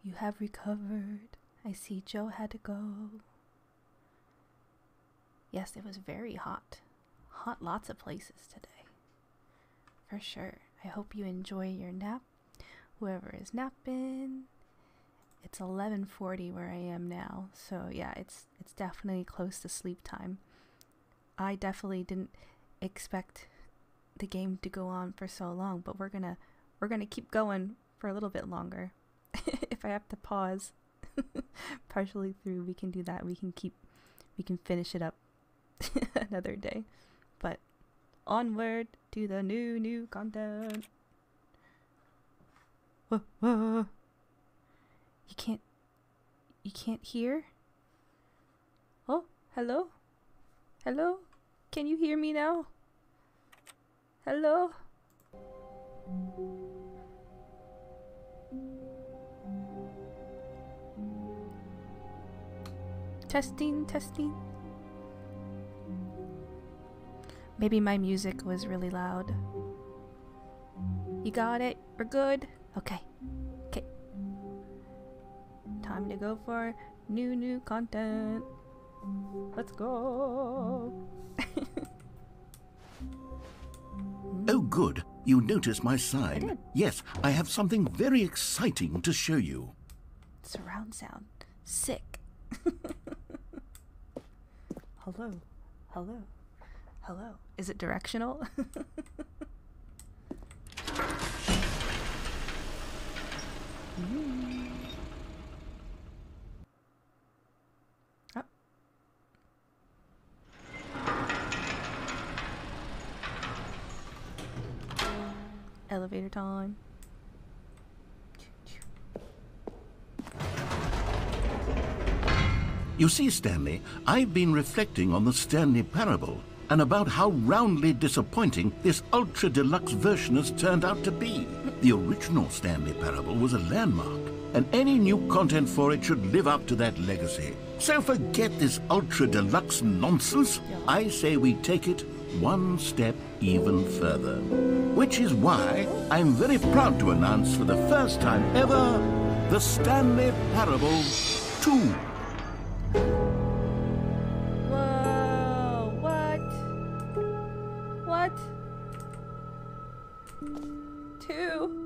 You have recovered. I see Joe had to go. Yes, it was very hot. Hot lots of places today. For sure. I hope you enjoy your nap. Whoever is napping. It's 11:40 where I am now. So yeah, it's definitely close to sleep time. I definitely didn't expect the game to go on for so long, but we're gonna keep going for a little bit longer. If I have to pause partially through, we can do that. We can finish it up another day. But onward to the new content. Whoa. You can't hear? Oh, hello? Hello? Can you hear me now? Hello? Testing. Maybe my music was really loud. You got it? We're good? Okay. Time to go for new content. Let's go. Oh, good. You noticed my sign. I did. Yes, I have something very exciting to show you. Surround sound. Sick. Hello. Is it directional? Oh. Elevator time. You see, Stanley, I've been reflecting on the Stanley Parable and about how roundly disappointing this ultra deluxe version has turned out to be. The original Stanley Parable was a landmark, and any new content for it should live up to that legacy. So forget this ultra deluxe nonsense. I say we take it one step even further. Which is why I'm very proud to announce for the first time ever the Stanley Parable 2. Whoa, what? 2?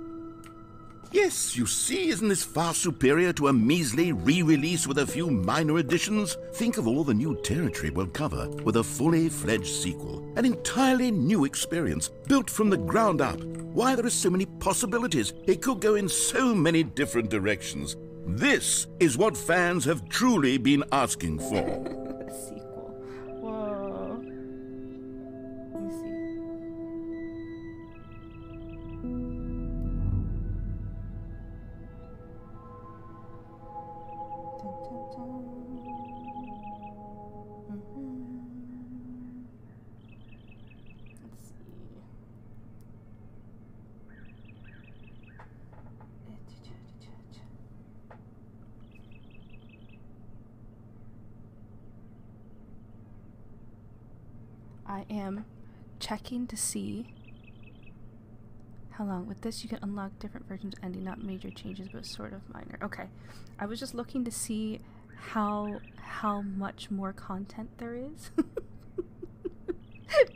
Yes, you see, isn't this far superior to a measly re-release with a few minor additions? Think of all the new territory we'll cover with a fully fledged sequel. An entirely new experience, built from the ground up. Why, there are so many possibilities. It could go in so many different directions. This is what fans have truly been asking for. A sequel. Whoa. Let me see. Let's see. I am checking to see how long. With this, you can unlock different versions of ending, not major changes, but sort of minor. Okay, I was just looking to see how much more content there is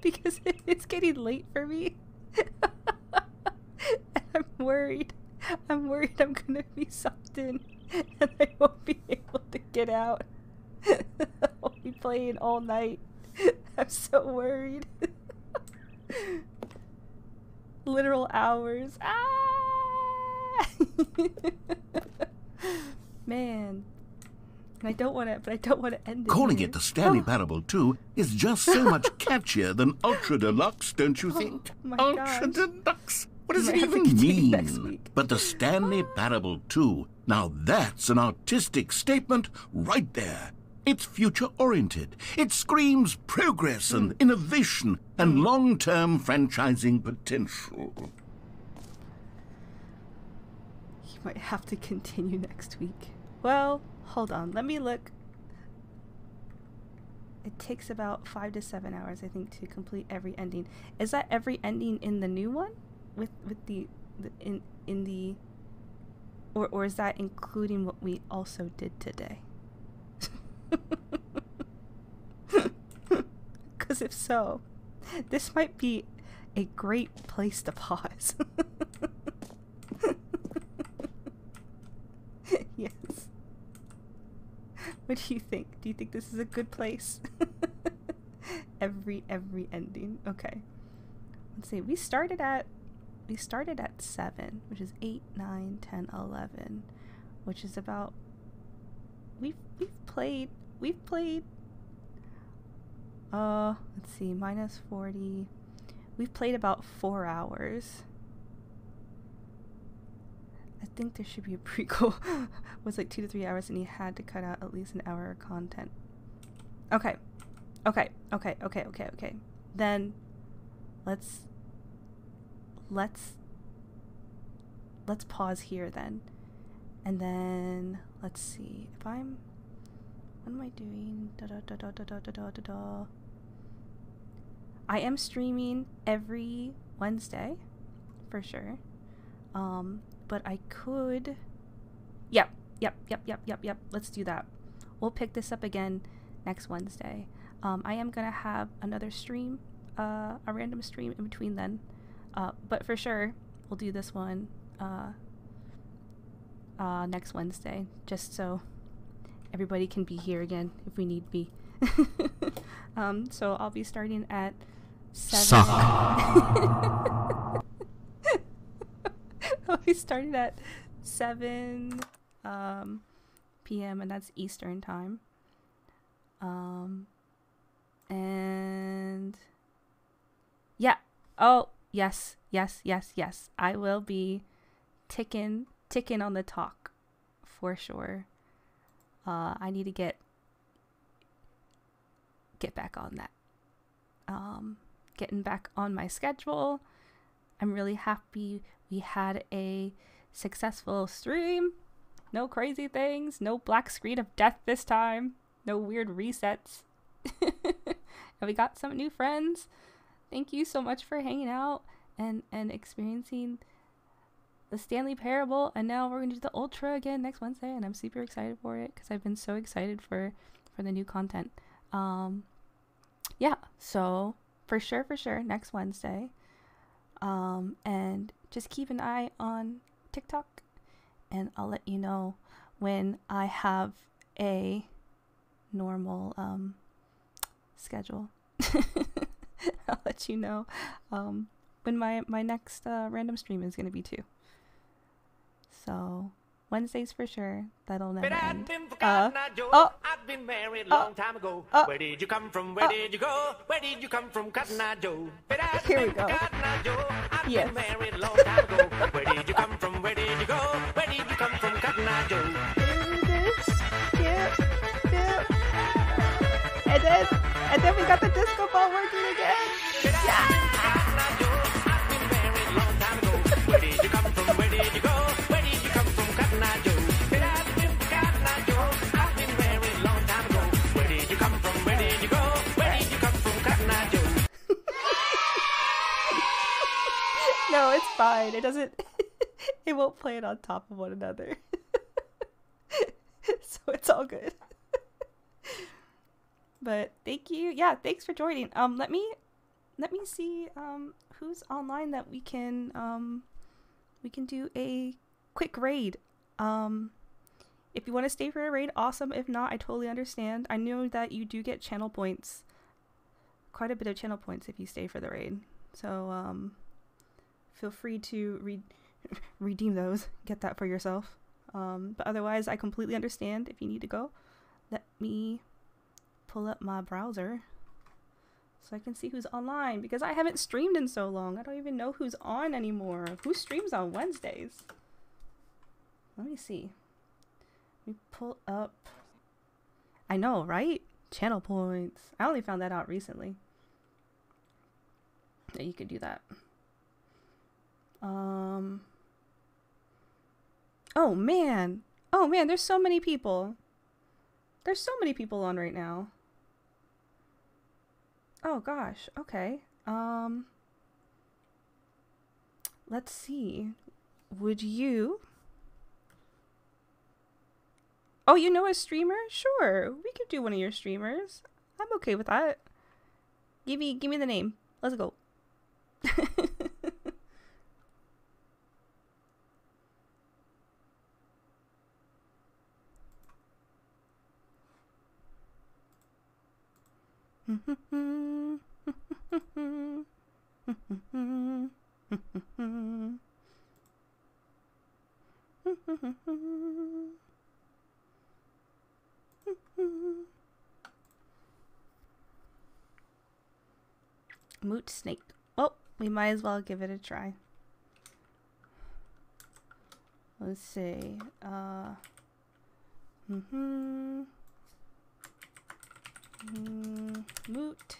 because it's getting late for me. And I'm worried I'm gonna be sucked in and I won't be able to get out. I'll be playing all night. I'm so worried. Literal hours. Ah! Man. And I don't want to end it. Calling here. it the Stanley Parable 2 is just so much catchier than Ultra Deluxe, don't you think? my Ultra gosh. Deluxe? What does We it might have to even continue next mean? week. But the Stanley Parable 2, now that's an artistic statement right there. It's future-oriented. It screams progress and innovation and long-term franchising potential. You might have to continue next week. Well, hold on. Let me look. It takes about 5 to 7 hours, I think, to complete every ending. Is that every ending in the new one, with the in the, or is that including what we also did today? Because if so, this might be a great place to pause. Yes. What do you think? Do you think this is a good place? every ending. Okay. Let's see. We started at 7, which is 8, 9, 10, 11, which is about we've played let's see, minus 40. We've played about 4 hours. I think there should be a prequel. It was like 2 to 3 hours and he had to cut out at least an hour of content. Okay. Then let's pause here then. And then let's see if what am I doing? I am streaming every Wednesday for sure. But I could, yep. Let's do that. We'll pick this up again next Wednesday. I am gonna have another stream, a random stream in between then. But for sure, we'll do this one next Wednesday, just so everybody can be here again if we need be. So I'll be starting at 7. I'll be starting at 7 p.m. and that's Eastern time. And yeah. Oh, yes. I will be ticking on the talk for sure. I need to get back on that. Getting back on my schedule. I'm really happy we had a successful stream. No crazy things, no black screen of death this time, no weird resets. And we got some new friends. Thank you so much for hanging out and experiencing the Stanley Parable. And now we're going to do the Ultra again next Wednesday, and I'm super excited for it because I've been so excited for the new content. Yeah, so for sure next Wednesday. And just keep an eye on TikTok, and I'll let you know when I have a normal schedule. I'll let you know when my next random stream is going to be too. So Wednesdays for sure. That'll never end. I've been married long time ago. Where did you come from? Where did you go? Where did you come from, Cotton Eye Joe? Here we go. I've Yes. been married long time ago. Where did you come from? Where did you go? Where did you come from, Cotton Eye Joe? And then we got the disco ball working again. Yeah. Where did you come from? Where did you go? Where did you come from, Cotton Eye Joe? I've been married long time ago. Where did you come from? Where did you go? Where did you come from, Cotton Eye Joe? No, it's fine. It doesn't. It won't play it on top of one another. So it's all good. But thank you. Yeah, thanks for joining. Let me see who's online that we can do a quick raid. If you want to stay for a raid, awesome. If not, I totally understand. I know that you do get channel points, quite a bit of channel points if you stay for the raid. So feel free to redeem those, get that for yourself. But otherwise, I completely understand if you need to go. Let me pull up my browser so I can see who's online, because I haven't streamed in so long. I don't even know who's on anymore. Who streams on Wednesdays? Let me see. Let me pull up. I know, right? Channel points. I only found that out recently, that you could do that. Oh man, there's so many people. There's so many people on right now. Oh gosh, okay. Let's see. Would you... Oh, you know a streamer? Sure, we could do one of your streamers. I'm okay with that. Give me the name. Let's go. Moot Snake. Oh, we might as well give it a try. Let's see. Moot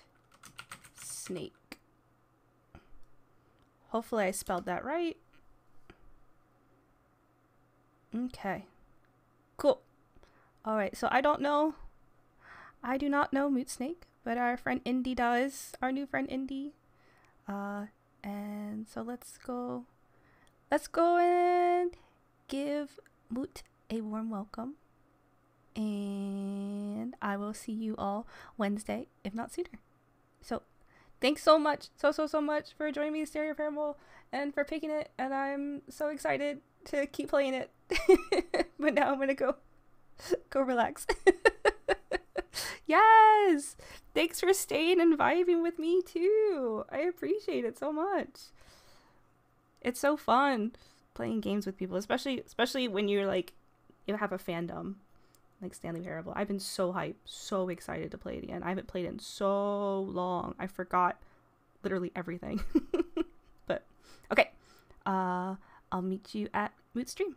Snake. Hopefully I spelled that right. Okay. Cool. Alright, so I do not know Moot Snake, but our friend Indy does. Our new friend Indy. And so let's go and give Moot a warm welcome. And I will see you all Wednesday, if not sooner. So thanks so much, so much for joining me in Stereo Parable and for picking it. And I'm so excited to keep playing it. But now I'm gonna go relax. Yes! Thanks for staying and vibing with me too. I appreciate it so much. It's so fun playing games with people, especially when you're like, you have a fandom like Stanley Parable. I've been so hyped, so excited to play it again. I haven't played it in so long. I forgot literally everything. But okay. I'll meet you at Moot Stream.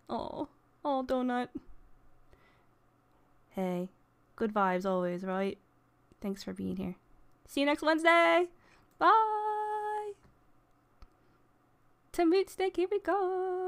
Oh, Donut. Hey, good vibes always, right? Thanks for being here. See you next Wednesday. Bye. To Moot Snake, here we go.